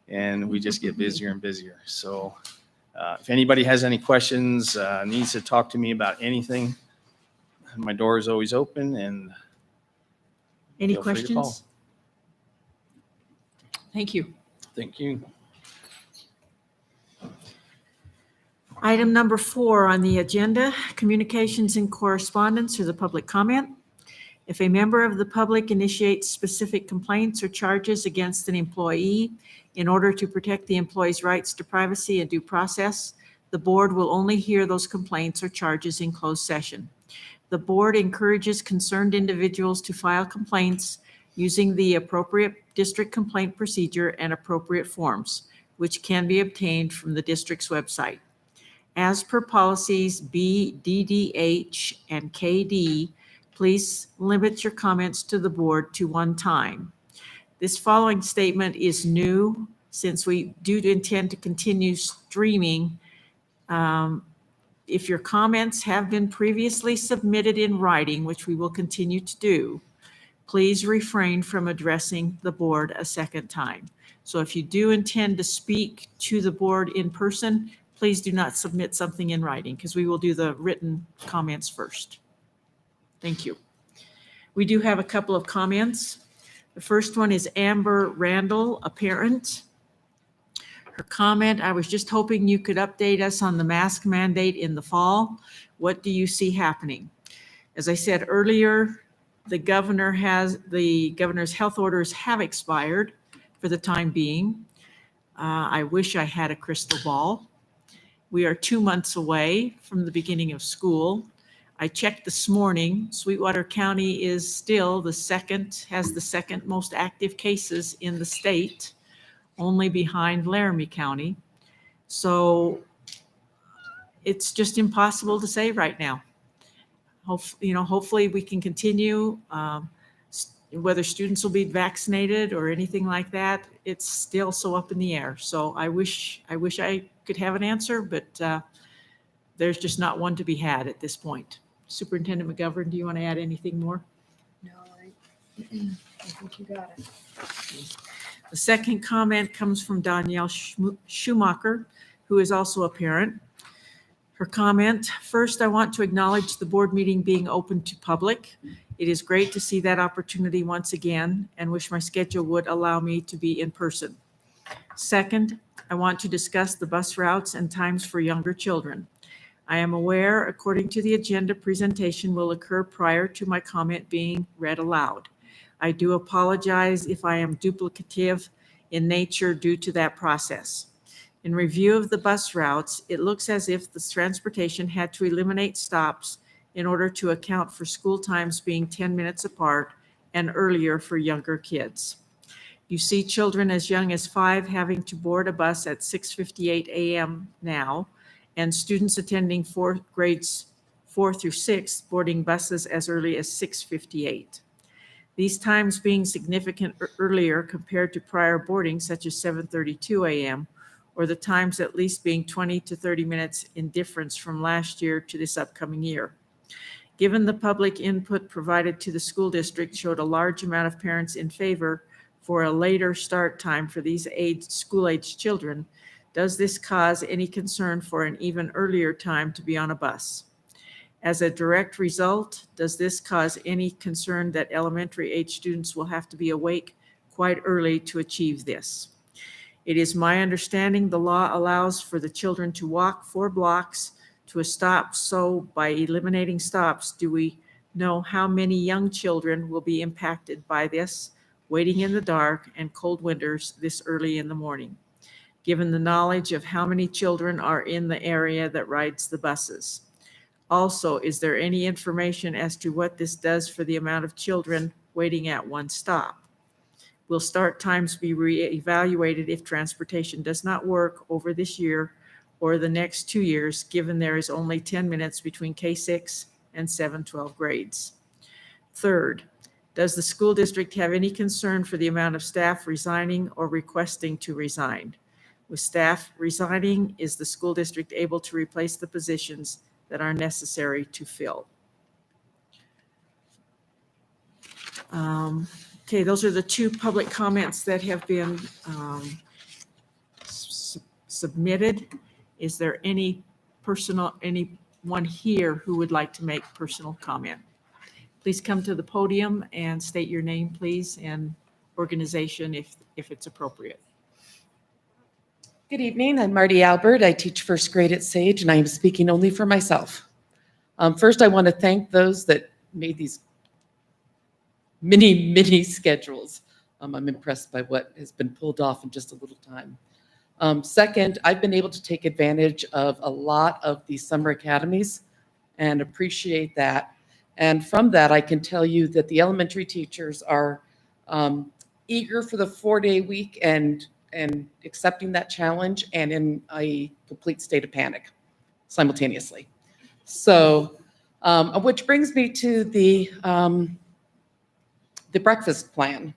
and we just get busier and busier. So if anybody has any questions, needs to talk to me about anything, my door is always open. And Any feel free to call. questions? Thank you. Thank you. Item number 4 on the agenda, communications and correspondence or the public comment. If a member of the public initiates specific complaints or charges against an employee in order to protect the employee's rights to privacy and due process, the board will only hear those complaints or charges in closed session. The board encourages concerned individuals to file complaints using the appropriate district complaint procedure and appropriate forms, which can be obtained from the district's website. As per policies B, DDH, and KD, please limit your comments to the board to one time. This following statement is new since we do intend to continue streaming If your comments have been previously submitted in writing, which we will continue to do, please refrain from addressing the board a second time. So if you do intend to speak to the board in person, please do not submit something in writing because we will do the written comments first. Thank you. We do have a couple of comments. The first one is Amber Randall, a parent. Her comment, I was just hoping you could update us on the mask mandate in the fall. What do you see happening? As I said earlier, the governor's health orders have expired for the time being. I wish I had a crystal ball. We are 2 months away from the beginning of school. I checked this morning, Sweetwater County is still has the second most active cases in the state, only behind Laramie County. So it's just impossible to say right now. Hopefully we can continue. Whether students will be vaccinated or anything like that, it's still so up in the air. So I wish I could have an answer, but there's just not one to be had at this point. Superintendent McGovern, do you want to add anything more? No, I think you got it. The second comment comes from Danielle Schumacher, who is also a parent. Her comment, first, I want to acknowledge the board meeting being open to public. It is great to see that opportunity once again and wish my schedule would allow me to be in person. Second, I want to discuss the bus routes and times for younger children. I am aware, according to the agenda, presentation will occur prior to my comment being read aloud. I do apologize if I am duplicative in nature due to that process. In review of the bus routes, it looks as if the transportation had to eliminate stops in order to account for school times being 10 minutes apart and earlier for younger kids. You see children as young as 5 having to board a bus at 6:58 a.m. now, and students attending grades 4 through 6 boarding buses as early as 6:58. These times being significant earlier compared to prior boarding, such as 7:32 a.m., or the times at least being 20 to 30 minutes in difference from last year to this upcoming year. Given the public input provided to the school district showed a large amount of parents in favor for a later start time for these school-aged children, does this cause any concern for an even earlier time to be on a bus? As a direct result, does this cause any concern that elementary-age students will have to be awake quite early to achieve this? It is my understanding the law allows for the children to walk 4 blocks to a stop. So by eliminating stops, do we know how many young children will be impacted by this, waiting in the dark and cold winters this early in the morning, given the knowledge of how many children are in the area that rides the buses? Also, is there any information as to what this does for the amount of children waiting at one stop? Will start times be reevaluated if transportation does not work over this year or the next 2 years, given there is only 10 minutes between K-6 and 7-12 grades? Third, does the school district have any concern for the amount of staff resigning or requesting to resign? With staff resigning, is the school district able to replace the positions that are necessary to fill? Okay, those are the 2 public comments that have been submitted. Is there anyone here who would like to make personal comment? Please come to the podium and state your name, please, and organization if it's appropriate. Good evening. I'm Marty Albert. I teach first grade at Sage, and I am speaking only for myself. First, I want to thank those that made these mini schedules. I'm impressed by what has been pulled off in just a little time. Second, I've been able to take advantage of a lot of these summer academies and appreciate that. And from that, I can tell you that the elementary teachers are eager for the 4-day week and accepting that challenge and in a complete state of panic simultaneously. So, which brings me to the breakfast plan.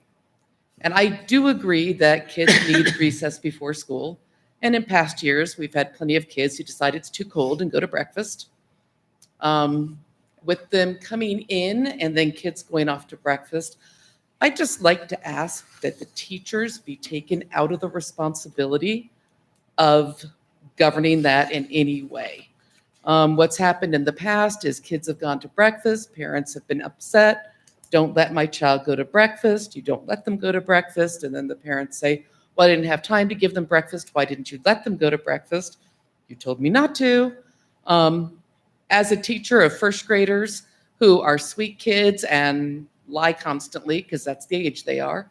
And I do agree that kids need recess before school. And in past years, we've had plenty of kids who decide it's too cold and go to breakfast. With them coming in and then kids going off to breakfast, I'd just like to ask that the teachers be taken out of the responsibility of governing that in any way. What's happened in the past is kids have gone to breakfast, parents have been upset, don't let my child go to breakfast, you don't let them go to breakfast, and then the parents say, well, I didn't have time to give them breakfast, why didn't you let them go to breakfast? You told me not to. As a teacher of first graders who are sweet kids and lie constantly, because that's the age they are,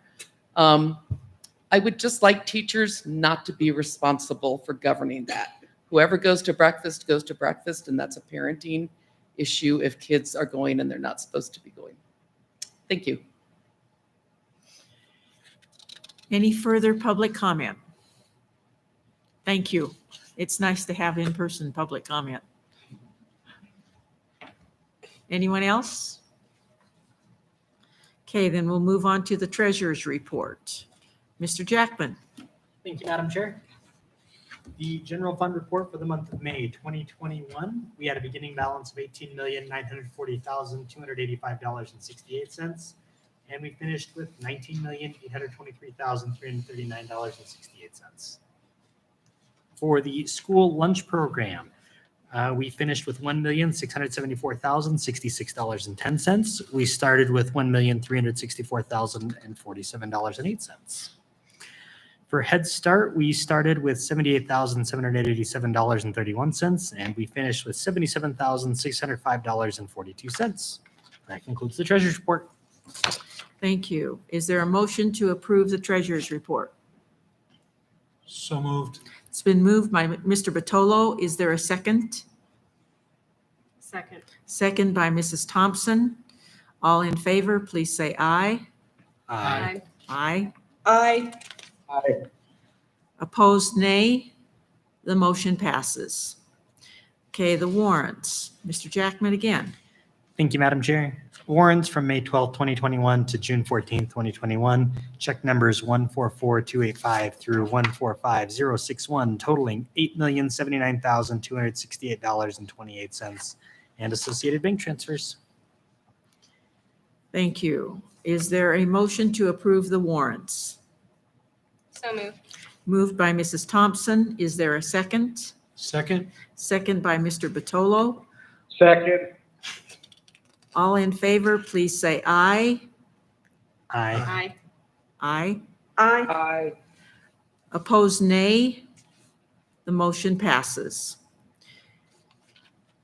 I would just like teachers not to be responsible for governing that. Whoever goes to breakfast, and that's a parenting issue if kids are going and they're not supposed to be going. Thank you. Any further public comment? Thank you. It's nice to have in-person public comment. Anyone else? Okay, then we'll move on to the treasurer's report. Mr. Jackman. Thank you, Madam Chair. The general fund report for the month of May 2021, we had a beginning balance of $18,940,285.68, and we finished with $19,823,339.68. For the school lunch program, we finished with $1,674,066.10. We started with $1,364,047.08. For Head Start, we started with $78,787.31, and we finished with $77,605.42. That concludes the treasurer's report. Thank you. Is there a motion to approve the treasurer's report? So moved. It's been moved by Mr. Batolo. Is there a second? Second. Second by Mrs. Thompson. All in favor, please say aye. Aye. Aye. Aye. Aye. Opposed, nay. The motion passes. Okay, the warrants. Mr. Jackman again. Thank you, Madam Chair. Warrants from May 12, 2021 to June 14, 2021. Check numbers 144285 through 145061, totaling $8,079,268.28, and associated bank transfers. Thank you. Is there a motion to approve the warrants? So moved. Moved by Mrs. Thompson. Is there a second? Second. Second by Mr. Batolo. Second. All in favor, please say aye. Aye. Aye. Aye. Aye. Opposed, nay. The motion passes.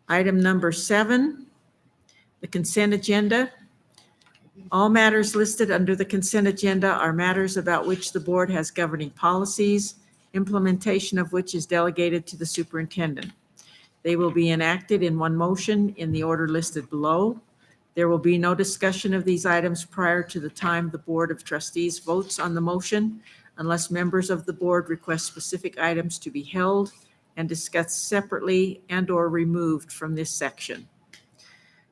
Item number 7, the consent agenda. All matters listed under the consent agenda are matters about which the board has governing policies, implementation of which is delegated to the superintendent. They will be enacted in one motion in the order listed below. There will be no discussion of these items prior to the time the Board of Trustees votes on the motion, unless members of the board request specific items to be held and discussed separately and/or removed from this section.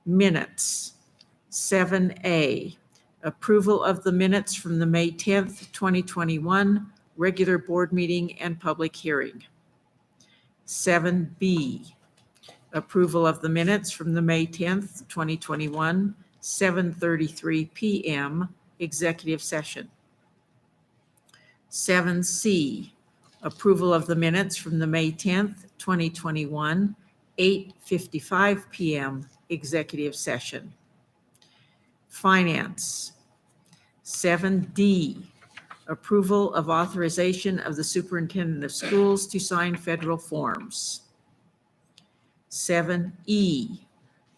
Minutes. 7A, approval of the minutes from the May 10th, 2021 regular board meeting and public hearing. 7B, approval of the minutes from the May 10th, 2021, 7:33 p.m. executive session. 7C, approval of the minutes from the May 10th, 2021, 8:55 p.m. executive session. Finance. 7D, approval of authorization of the superintendent of schools to sign federal forms. 7E,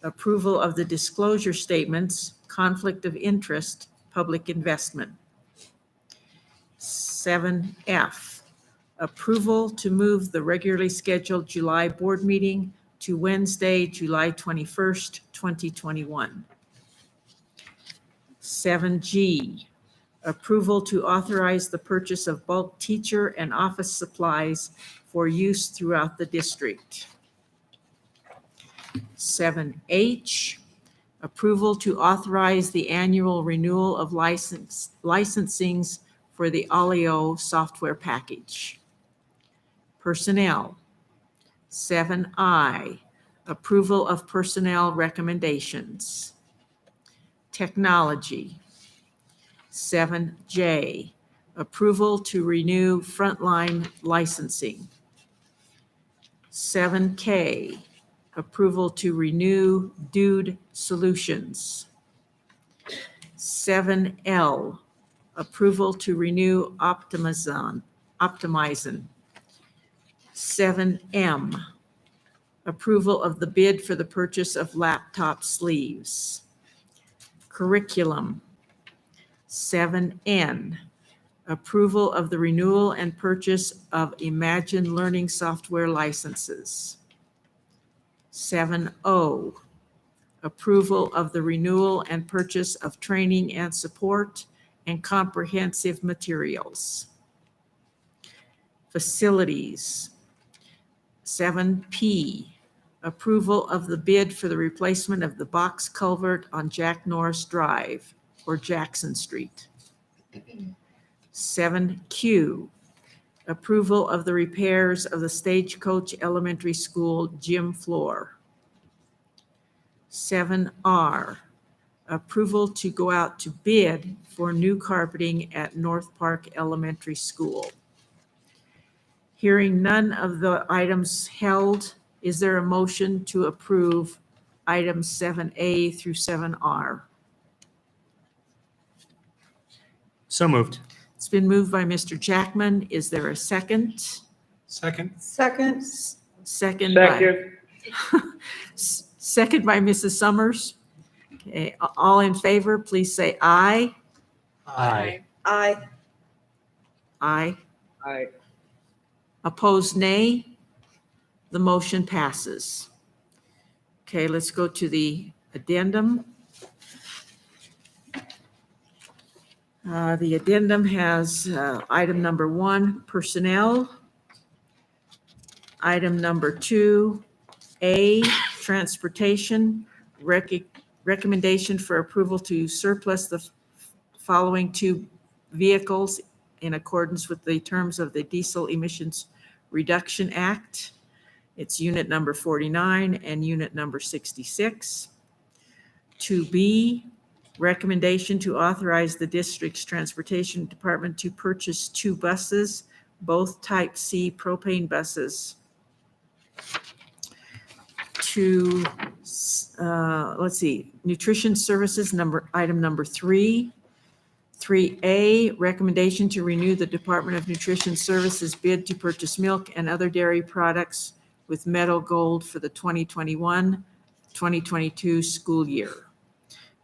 approval of the disclosure statements, conflict of interest, public investment. 7F, approval to move the regularly scheduled July board meeting to Wednesday, July 21st, 2021. 7G, approval to authorize the purchase of bulk teacher and office supplies for use throughout the district. 7H, approval to authorize the annual renewal of licensings for the Alio software package. Personnel. 7I, approval of personnel recommendations. Technology. 7J, approval to renew frontline licensing. 7K, approval to renew Dude Solutions. 7L, approval to renew Optimizon. 7M, approval of the bid for the purchase of laptop sleeves. Curriculum. 7N, approval of the renewal and purchase of Imagine Learning software licenses. 7O, approval of the renewal and purchase of training and support and comprehensive materials. Facilities. 7P, approval of the bid for the replacement of the box culvert on Jack Norris Drive or Jackson Street. 7Q, approval of the repairs of the Stagecoach Elementary School gym floor. 7R, approval to go out to bid for new carpeting at North Park Elementary School. Hearing none of the items held, is there a motion to approve items 7A through 7R? So moved. It's been moved by Mr. Jackman. Is there a second? Second. Second. Second by, Second. second by Mrs. Summers. Okay, all in favor, please say aye. Aye. Aye. Aye. Aye. Opposed, nay. The motion passes. Okay, let's go to the addendum. The addendum has item number 1, personnel. Item number 2A, transportation. Recommendation for approval to surplus the following 2 vehicles in accordance with the terms of the Diesel Emissions Reduction Act. It's unit number 49 and unit number 66. 2B, recommendation to authorize the district's transportation department to purchase 2 buses, both type C propane buses. To, let's see, nutrition services, item number 3. 3A, recommendation to renew the Department of Nutrition Services bid to purchase milk and other dairy products with Meadow Gold for the 2021-2022 school year,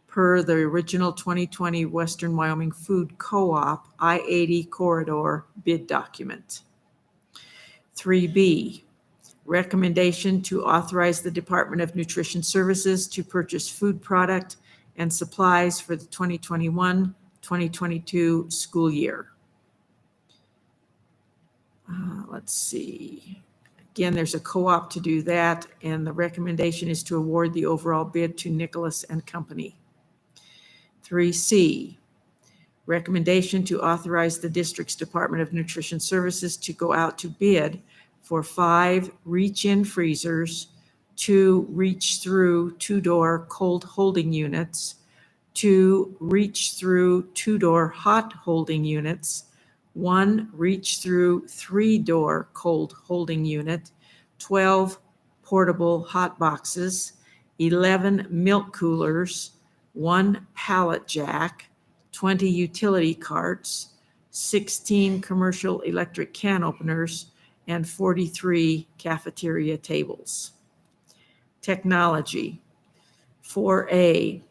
per the original 2020 Western Wyoming Food Co-op I-80 corridor bid document. 3B, recommendation to authorize the Department of Nutrition Services to purchase food product and supplies for the 2021-2022 school year. Let's see. Again, there's a co-op to do that, and the recommendation is to award the overall bid to Nicholas and Company. 3C, recommendation to authorize the district's Department of Nutrition Services to go out to bid for 5 reach-in freezers, 2 reach-through 2-door cold holding units, 2 reach-through 2-door hot holding units, 1 reach-through 3-door cold holding unit, 12 portable hot boxes, 11 milk coolers, 1 pallet jack, 20 utility carts, 16 commercial electric can openers, and 43 cafeteria tables. Technology. 4A,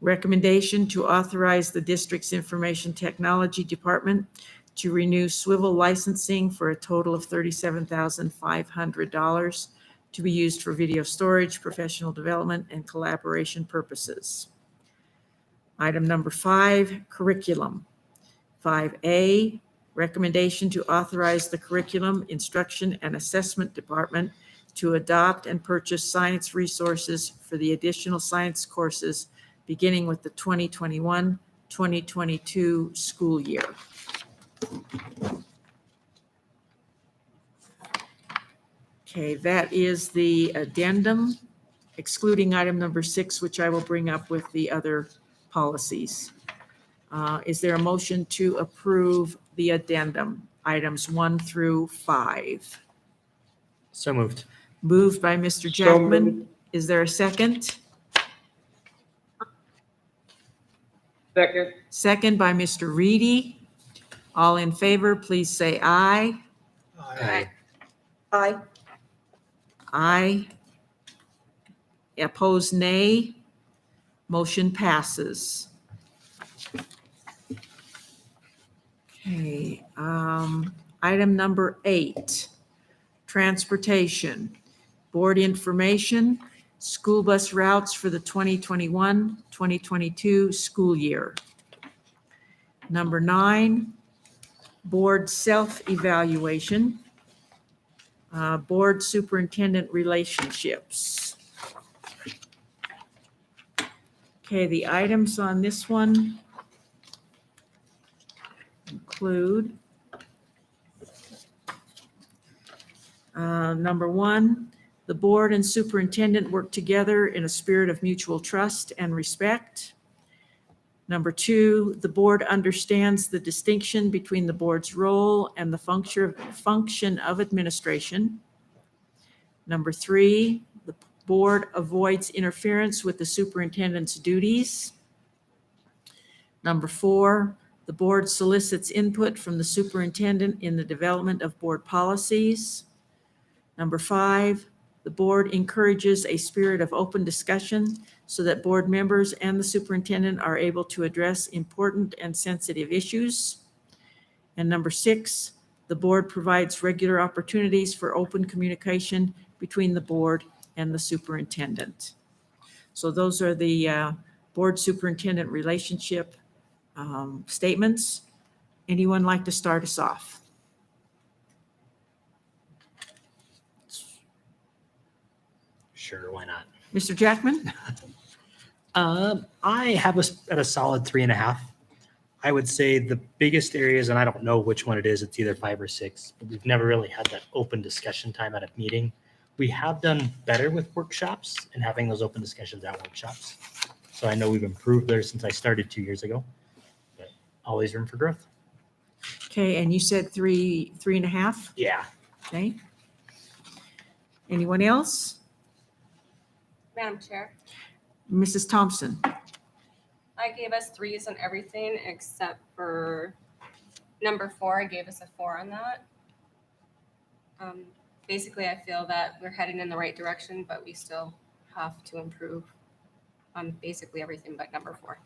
recommendation to authorize the district's information technology department to renew swivel licensing for a total of $37,500 to be used for video storage, professional development, and collaboration purposes. Item number 5, curriculum. 5A, recommendation to authorize the curriculum, instruction, and assessment department to adopt and purchase science resources for the additional science courses beginning with the 2021-2022 school year. Okay, that is the addendum, excluding item number 6, which I will bring up with the other policies. Is there a motion to approve the addendum, items 1 through 5? So moved. Moved by Mr. So Jackman. moved. Is there a second? Second. Second by Mr. Reedy. All in favor, please say aye. Aye. Aye. Aye. Opposed, nay. Motion passes. Okay, item number 8, transportation, board information, school bus routes for the 2021-2022 school year. Number 9, board self-evaluation, board superintendent relationships. Okay, the items on this one include number 1, the board and superintendent work together in a spirit of mutual trust and respect. Number 2, the board understands the distinction between the board's role and the function of administration. Number 3, the board avoids interference with the superintendent's duties. Number 4, the board solicits input from the superintendent in the development of board policies. Number 5, the board encourages a spirit of open discussion so that board members and the superintendent are able to address important and sensitive issues. And number 6, the board provides regular opportunities for open communication between the board and the superintendent. So those are the board superintendent relationship statements. Anyone like to start us off? Sure, why not? Mr. Jackman? I have us at a solid 3.5. I would say the biggest areas, and I don't know which one it is, it's either 5 or 6, but we've never really had that open discussion time at a meeting. We have done better with workshops and having those open discussions at workshops. So I know we've improved there since I started 2 years ago, but always room for growth. Okay, and you said 3.5? Yeah. Okay. Anyone else? Madam Chair, Mrs. Thompson? I gave us 3s on everything except for number 4. I gave us a 4 on that. Basically, I feel that we're heading in the right direction, but we still have to improve on basically everything but number 4.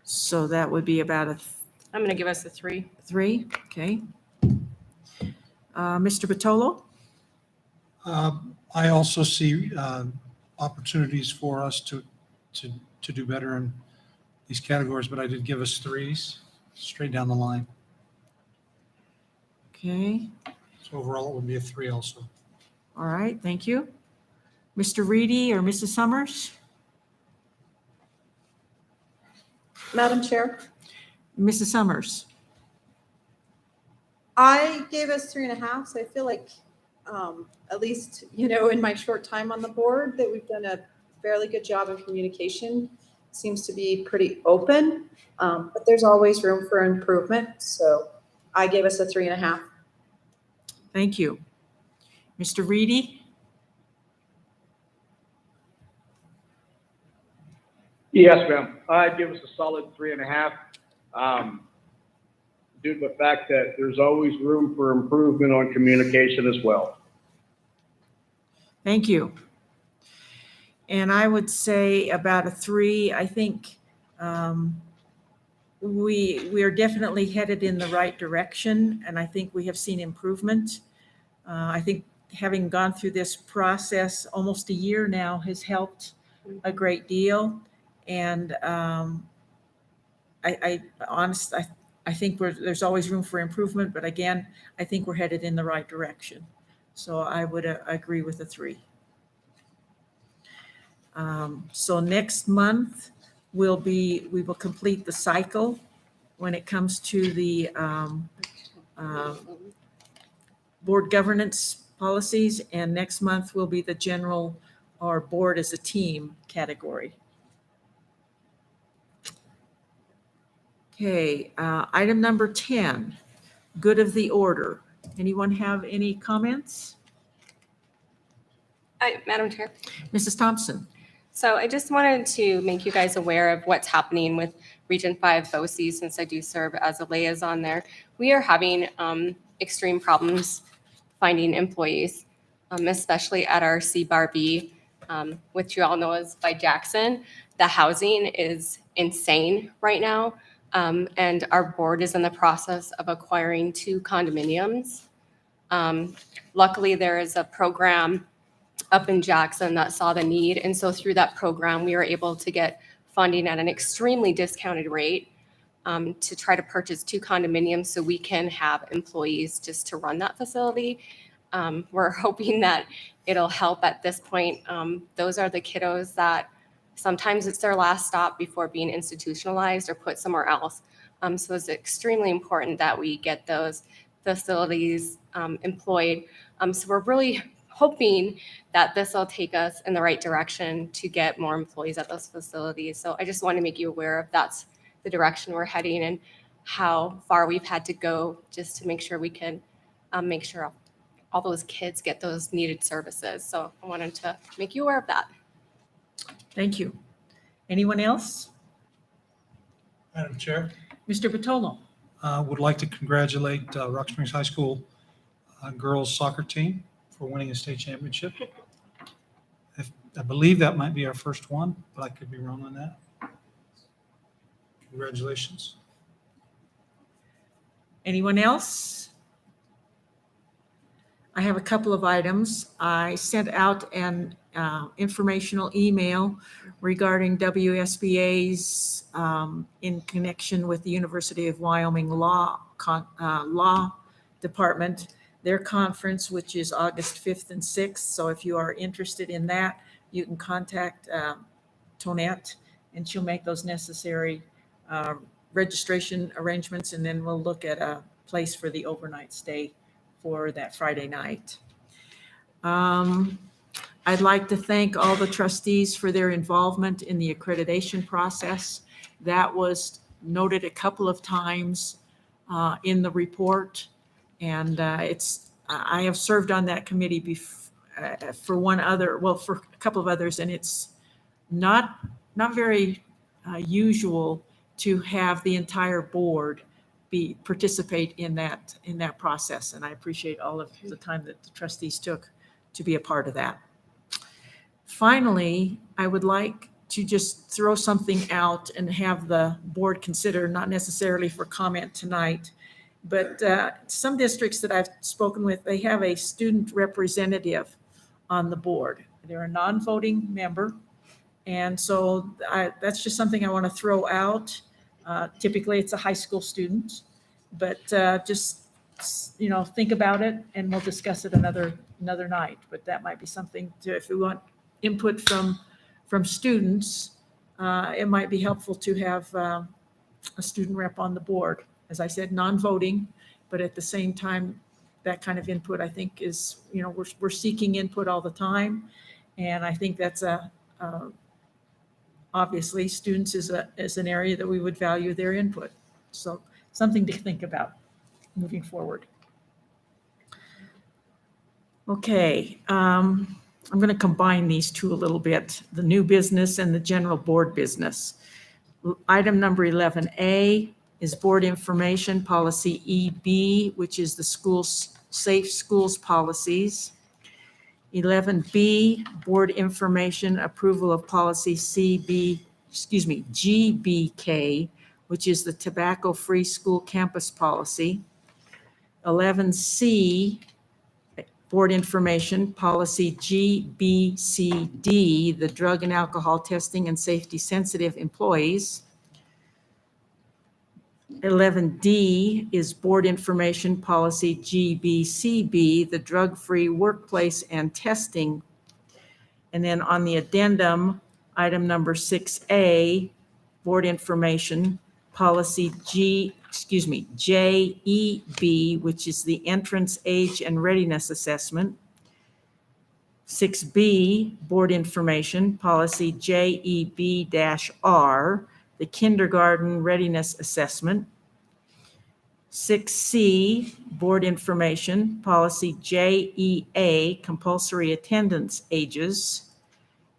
So that would be about a I'm going to give us a 3. 3, okay. Mr. Batolo? I also see opportunities for us to do better in these categories, but I did give us 3s straight down the line. Okay, So overall, it would be a 3 also. all right, thank you. Mr. Reedy or Mrs. Summers? Madam Chair, Mrs. Summers? I gave us 3.5, so I feel like, at least, in my short time on the board, that we've done a fairly good job in communication. Seems to be pretty open, but there's always room for improvement. So I gave us a 3.5. Thank you. Mr. Reedy? Yes, ma'am. I'd give us a solid 3.5. Due to the fact that there's always room for improvement on communication as well. Thank you. And I would say about a 3. I think we are definitely headed in the right direction, and I think we have seen improvement. I think having gone through this process almost a year now has helped a great deal. And I think there's always room for improvement, but again, I think we're headed in the right direction. So I would agree with the 3. So next month we will complete the cycle when it comes to the board governance policies, and next month will be the general or board as a team category. Okay, item number 10, good of the order. Anyone have any comments? Madam Chair. Mrs. Thompson? So I just wanted to make you guys aware of what's happening with Region 5 BOCES, since I do serve as a liaison there. We are having extreme problems finding employees, especially at our C-Bar B, which you all know is by Jackson. The housing is insane right now, and our board is in the process of acquiring 2 condominiums. Luckily, there is a program up in Jackson that saw the need. And so through that program, we were able to get funding at an extremely discounted rate to try to purchase 2 condominiums so we can have employees just to run that facility. We're hoping that it'll help at this point. Those are the kiddos that sometimes it's their last stop before being institutionalized or put somewhere else. So it's extremely important that we get those facilities employed. So we're really hoping that this will take us in the right direction to get more employees at those facilities. So I just want to make you aware of that's the direction we're heading and how far we've had to go just to make sure we can make sure all those kids get those needed services. So I wanted to make you aware of that. Thank you. Anyone else? Madam Chair, Mr. Patolo? would like to congratulate Rock Springs High School girls soccer team for winning a state championship. I believe that might be our first one, but I could be wrong on that. Congratulations. Anyone else? I have a couple of items. I sent out an informational email regarding WSBA's in connection with the University of Wyoming Law Department, their conference, which is August 5th and 6th. So if you are interested in that, you can contact Tonette, and she'll make those necessary registration arrangements, and then we'll look at a place for the overnight stay for that Friday night. I'd like to thank all the trustees for their involvement in the accreditation process. That was noted a couple of times in the report, and I have served on that committee for a couple of others, and it's not very usual to have the entire board participate in that process. And I appreciate all of the time that the trustees took to be a part of that. Finally, I would like to just throw something out and have the board consider, not necessarily for comment tonight, but some districts that I've spoken with, they have a student representative on the board. They're a non-voting member. And so that's just something I want to throw out. Typically, it's a high school student, but just, think about it, and we'll discuss it another night. But that might be something if we want input from students, it might be helpful to have a student rep on the board. As I said, non-voting, but at the same time, that kind of input, I think, is, we're seeking input all the time, and I think that's obviously, students is an area that we would value their input. So something to think about moving forward. Okay, I'm going to combine these two a little bit, the new business and the general board business. Item number 11A is board information policy EB, which is the safe schools policies. 11B, board information approval of policy GBK, which is the tobacco-free school campus policy. 11C, board information policy GBCD, the drug and alcohol testing and safety sensitive employees. 11D is board information policy GBCB, the drug-free workplace and testing. And then on the addendum, item number 6A, board information policy JEB, which is the entrance age and readiness assessment. 6B, board information, policy JEB-R, the kindergarten readiness assessment. 6C, board information, policy JEA, compulsory attendance ages.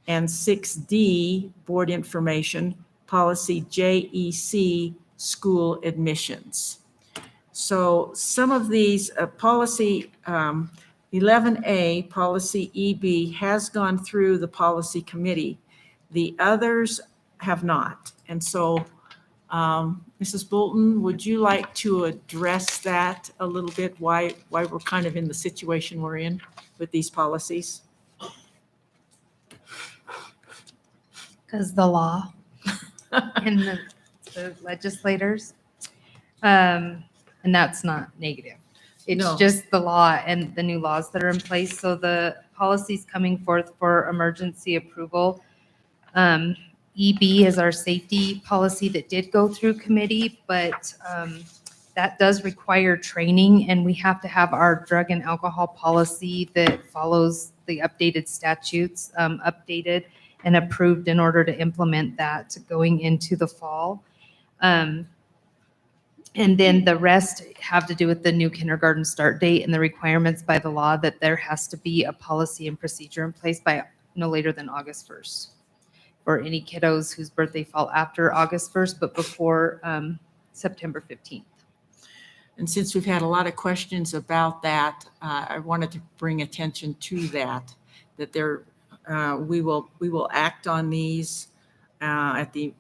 And 6D, board information, policy JEC, school admissions. So some of these, policy 11A, policy EB, has gone through the policy committee. The others have not. And so, Mrs. Bolton, would you like to address that a little bit? Why we're kind of in the situation we're in with these policies? Because the law and the legislators, and that's not negative. It's No. just the law and the new laws that are in place. So the policies coming forth for emergency approval. EB is our safety policy that did go through committee, but that does require training, and we have to have our drug and alcohol policy that follows the updated statutes, updated and approved in order to implement that going into the fall. And then the rest have to do with the new kindergarten start date and the requirements by the law that there has to be a policy and procedure in place by no later than August 1st for any kiddos whose birthday fall after August 1st, but before September 15th. And since we've had a lot of questions about that, I wanted to bring attention to that there, we will act on these at the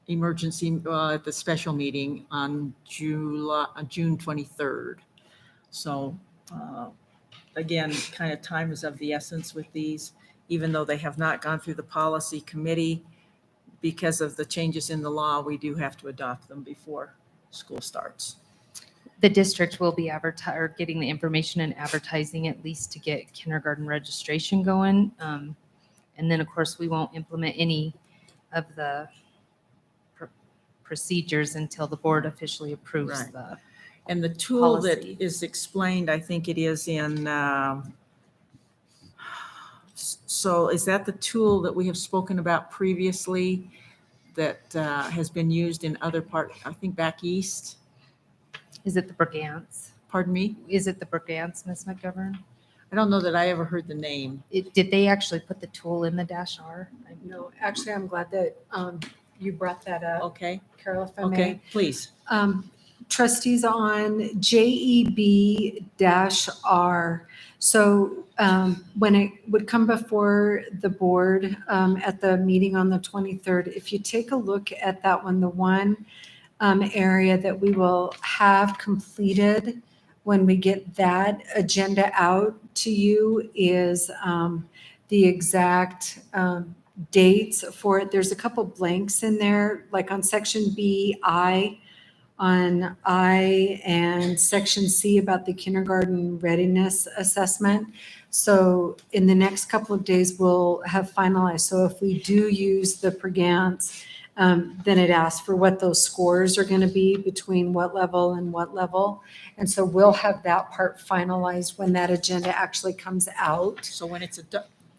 emergency, at the special meeting on June 23rd. So again, kind of time is of the essence with these, even though they have not gone through the policy committee. Because of the changes in the law, we do have to adopt them before school starts. The district will be getting the information and advertising at least to get kindergarten registration going. And then, of course, we won't implement any of the procedures until the board officially approves Right. the And the tool that policy. is explained, I think it is in, so is that the tool that we have spoken about previously that has been used in other parts, I think back east? Is it the Brigance? Pardon me? Is it the Brigance, Ms. McGovern? I don't know that I ever heard the name. Did they actually put the tool in the -R? No, actually, I'm glad that you brought that up, Okay, Carol, if I may. okay, please. Trustees on JEB-R. So when it would come before the board at the meeting on the 23rd, if you take a look at that one, the one area that we will have completed when we get that agenda out to you is the exact dates for it. There's a couple blanks in there, like on section B, on I, and section C about the kindergarten readiness assessment. So in the next couple of days, we'll have finalized. So if we do use the Brigance, then it asks for what those scores are going to be between what level and what level. And so we'll have that part finalized when that agenda actually comes out. So when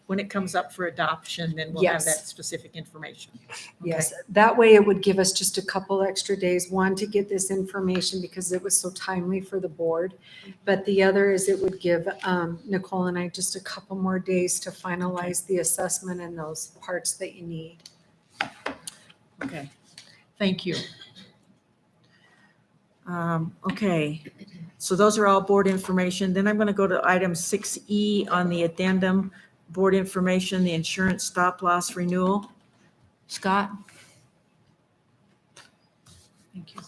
when it comes up for adoption, then we'll have Yes. that specific information. Yes, that way it would give us just a couple extra days, one, to get this information because it was so timely for the board. But the other is it would give Nicole and I just a couple more days to finalize the assessment and those parts that you need. Okay, thank you. Okay, so those are all board information. Then I'm going to go to item 6E on the addendum, board information, the insurance stop loss renewal. Scott? Thank you.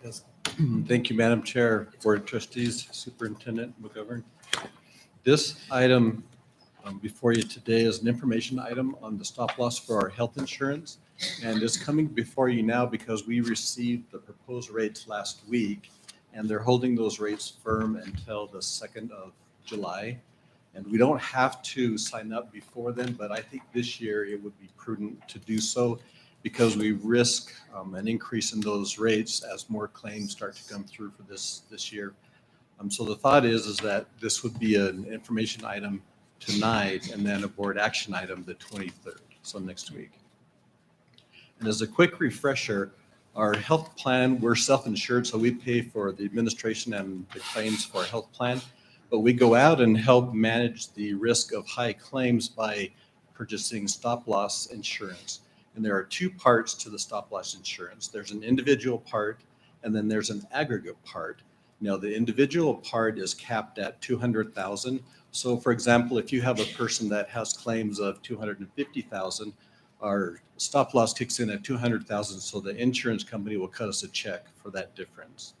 Yes. Thank you, Madam Chair, Board of Trustees, Superintendent McGovern. This item before you today is an information item on the stop loss for our health insurance. And it's coming before you now because we received the proposed rates last week, and they're holding those rates firm until the 2nd of July. And we don't have to sign up before then, but I think this year it would be prudent to do so because we risk an increase in those rates as more claims start to come through for this year. So the thought is that this would be an information item tonight, and then a board action item the 23rd, so next week. And as a quick refresher, our health plan, we're self-insured, so we pay for the administration and the claims for our health plan. But we go out and help manage the risk of high claims by purchasing stop-loss insurance. And there are two parts to the stop-loss insurance. There's an individual part, and then there's an aggregate part. Now, the individual part is capped at $200,000. So for example, if you have a person that has claims of $250,000, our stop loss kicks in at $200,000, so the insurance company will cut us a check for that difference.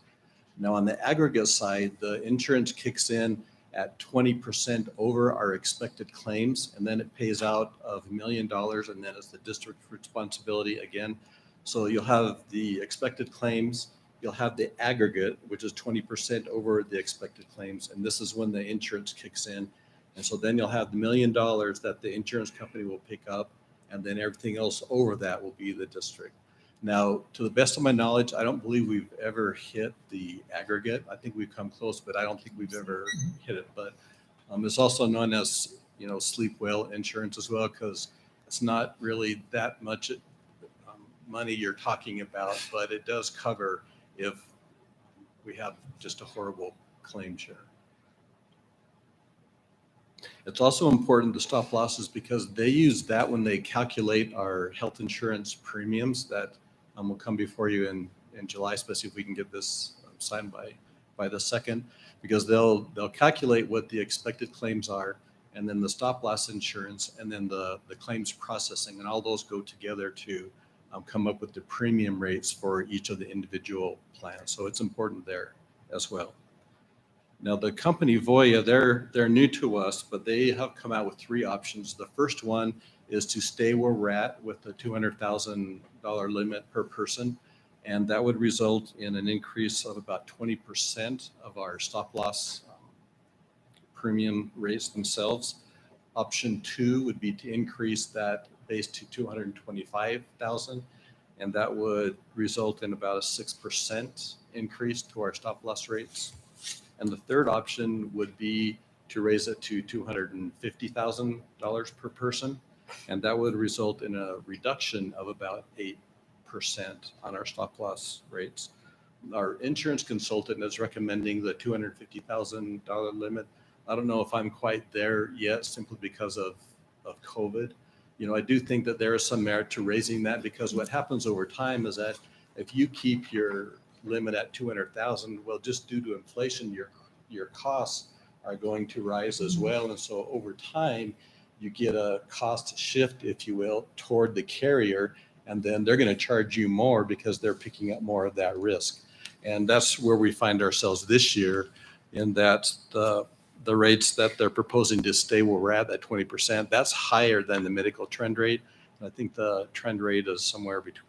Now, on the aggregate side, the insurance kicks in at 20% over our expected claims, and then it pays out of $1 million, and then it's the district's responsibility again. So you'll have the expected claims, you'll have the aggregate, which is 20% over the expected claims, and this is when the insurance kicks in. And so then you'll have the $1 million that the insurance company will pick up, and then everything else over that will be the district. Now, to the best of my knowledge, I don't believe we've ever hit the aggregate. I think we've come close, but I don't think we've ever hit it. But it's also known as, sleep well insurance as well, because it's not really that much money you're talking about, but it does cover if we have just a horrible claim share. It's also important to stop losses because they use that when they calculate our health insurance premiums that will come before you in July, especially if we can get this signed by the 2nd, because they'll calculate what the expected claims are, and then the stop loss insurance, and then the claims processing, and all those go together to come up with the premium rates for each of the individual plans. So it's important there as well. Now, the company Voya, they're new to us, but they have come out with 3 options. The first one is to stay where we're at with the $200,000 limit per person, and that would result in an increase of about 20% of our stop loss premium rates themselves. Option 2 would be to increase that base to $225,000, and that would result in about a 6% increase to our stop loss rates. And the third option would be to raise it to $250,000 per person, and that would result in a reduction of about 8% on our stop loss rates. Our insurance consultant is recommending the $250,000 limit. I don't know if I'm quite there yet, simply because of COVID. I do think that there is some merit to raising that, because what happens over time is that if you keep your limit at 200,000, well, just due to inflation, your costs are going to rise as well. And so over time, you get a cost shift, if you will, toward the carrier, and then they're going to charge you more because they're picking up more of that risk. And that's where we find ourselves this year, in that the rates that they're proposing to stay where we're at 20%, that's higher than the medical trend rate. And I think the trend rate is somewhere between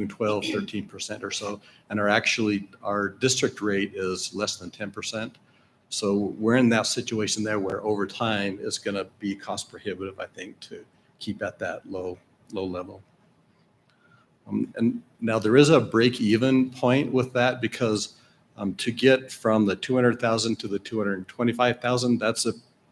12, 13% or so. And our district rate is less than 10%. So we're in that situation there where over time it's going to be cost prohibitive, I think, to keep at that low level. And now there is a break-even point with that, because to get from the 200,000 to the 225,000, that's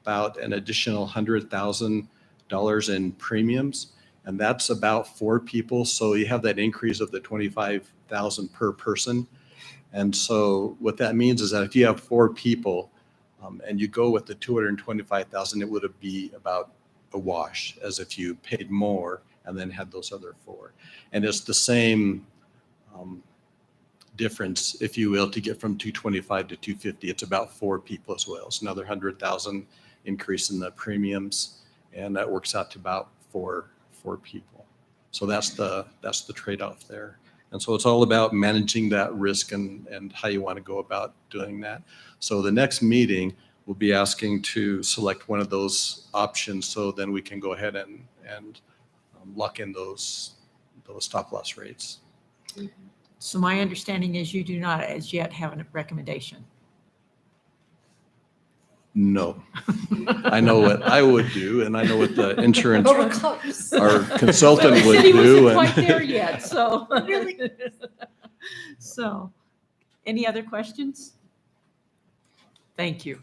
about an additional $100,000 in premiums. And that's about 4 people. So you have that increase of the 25,000 per person. And so what that means is that if you have 4 people and you go with the 225,000, it would be about a wash as if you paid more and then had those other 4. And it's the same difference, if you will, to get from 225 to 250. It's about 4 people as well. It's another 100,000 increase in the premiums, and that works out to about 4 people. So that's the trade-off there. And so it's all about managing that risk and how you want to go about doing that. So the next meeting, we'll be asking to select one of those options, so then we can go ahead and lock in those stop loss rates. So my understanding is you do not as yet have a recommendation. No. I know what I would do, and I know what the insurance, We're close. our consultant Well, the would city do. wasn't And quite there yet, so. So, any other questions? Thank you.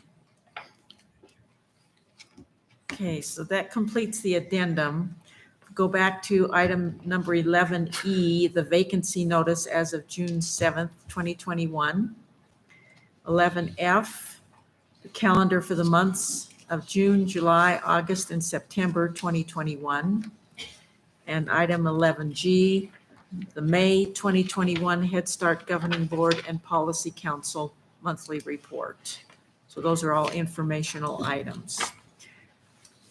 Okay, so that completes the addendum. Go back to item number 11E, the vacancy notice as of June 7th, 2021. 11F, the calendar for the months of June, July, August, and September 2021. And item 11G, the May 2021 Head Start Governing Board and Policy Council monthly report. So those are all informational items.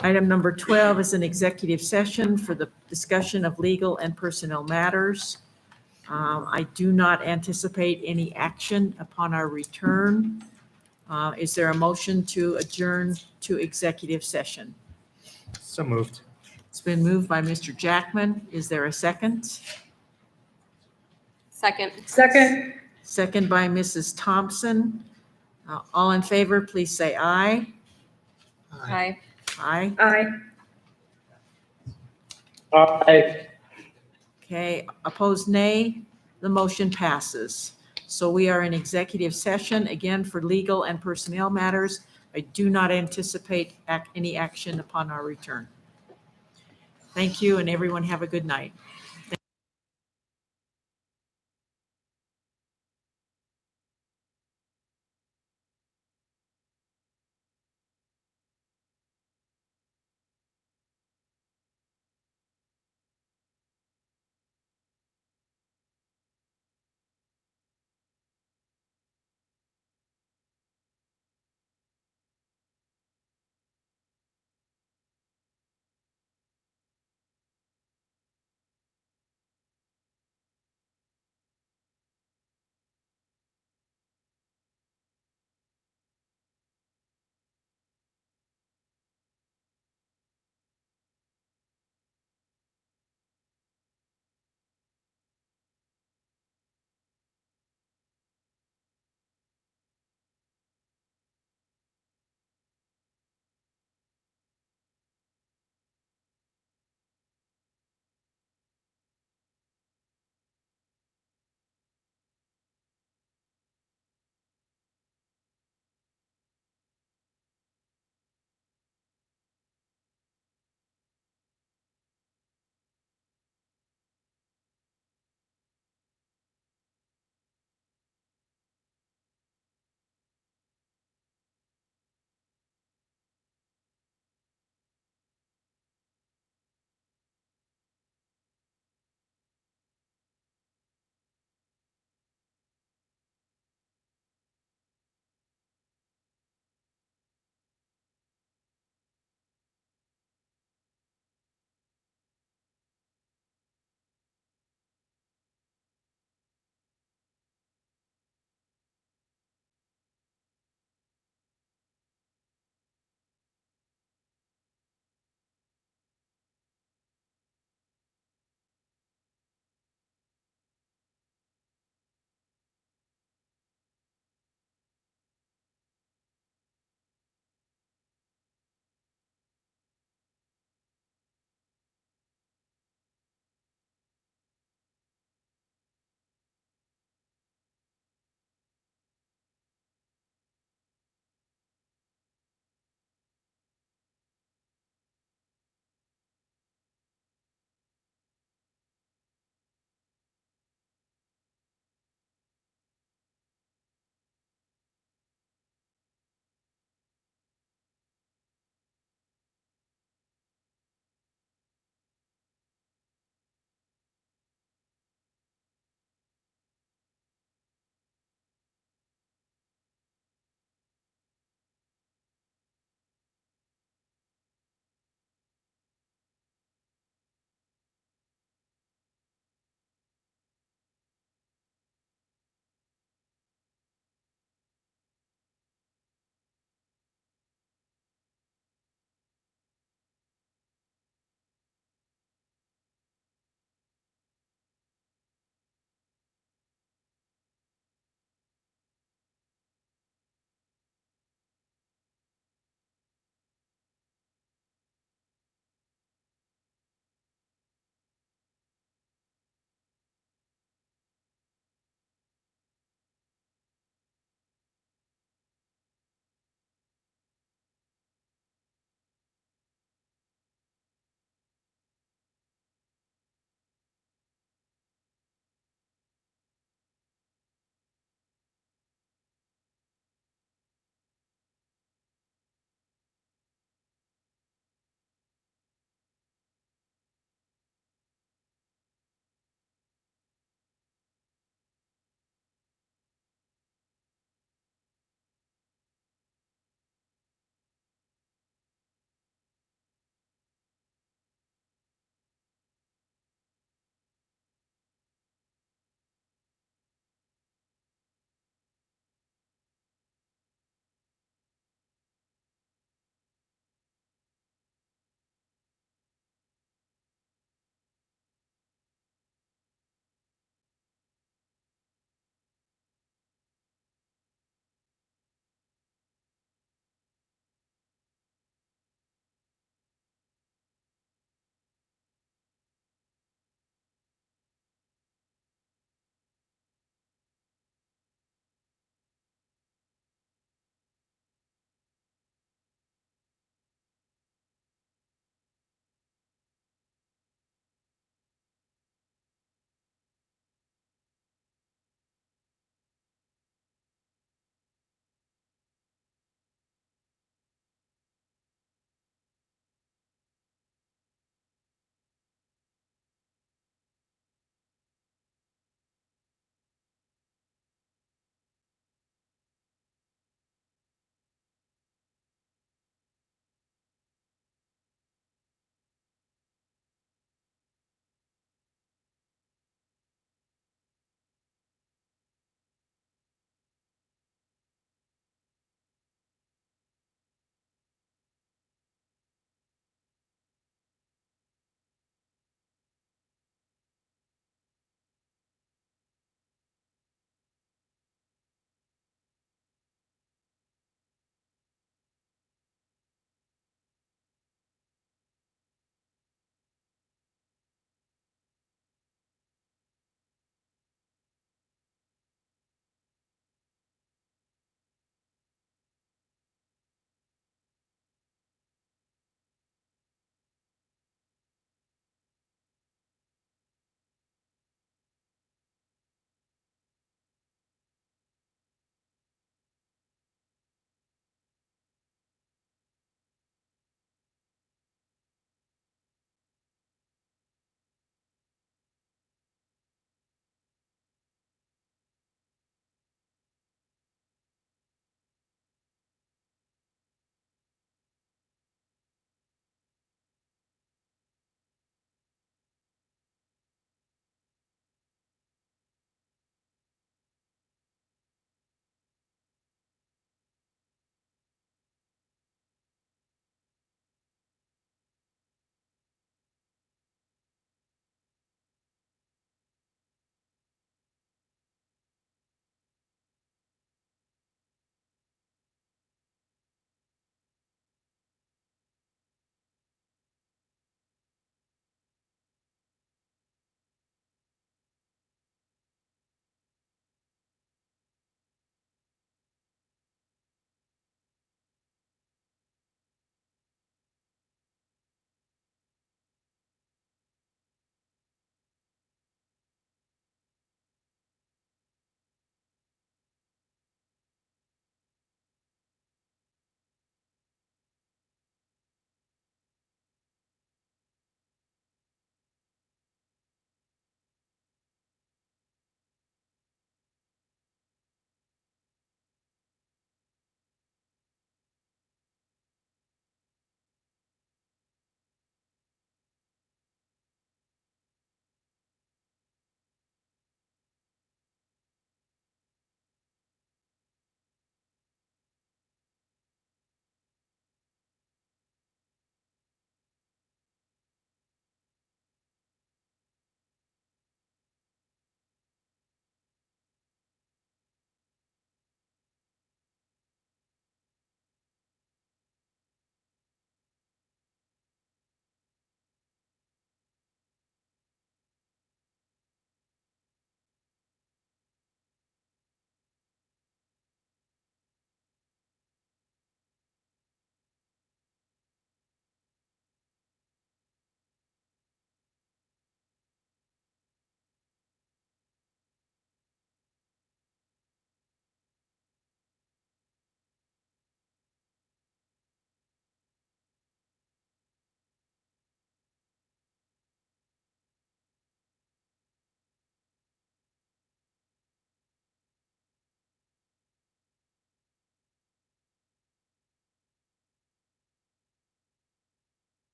Item number 12 is an executive session for the discussion of legal and personnel matters. I do not anticipate any action upon our return. Is there a motion to adjourn to executive session? So moved. It's been moved by Mr. Jackman. Is there a second? Second. Second by Mrs. Thompson. All in favor, please say aye. Aye. Aye. Aye. Okay, opposed, nay. The motion passes. So we are in executive session, again, for legal and personnel matters. I do not anticipate any action upon our return. Thank you, and everyone have a good night.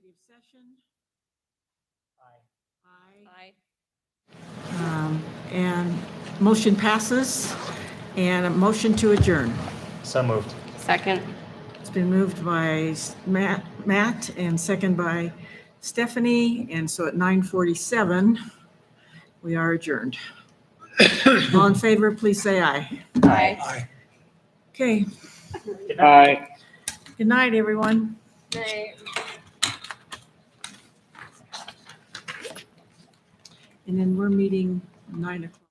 executive session. Aye. Aye. And motion passes. And a motion to adjourn. So moved. Second. It's been moved by Matt and second by Stephanie. And so at 9:47, we are adjourned. All in favor, please say aye. Aye. Okay, Aye. good night, everyone. And then we're meeting 9 o'clock.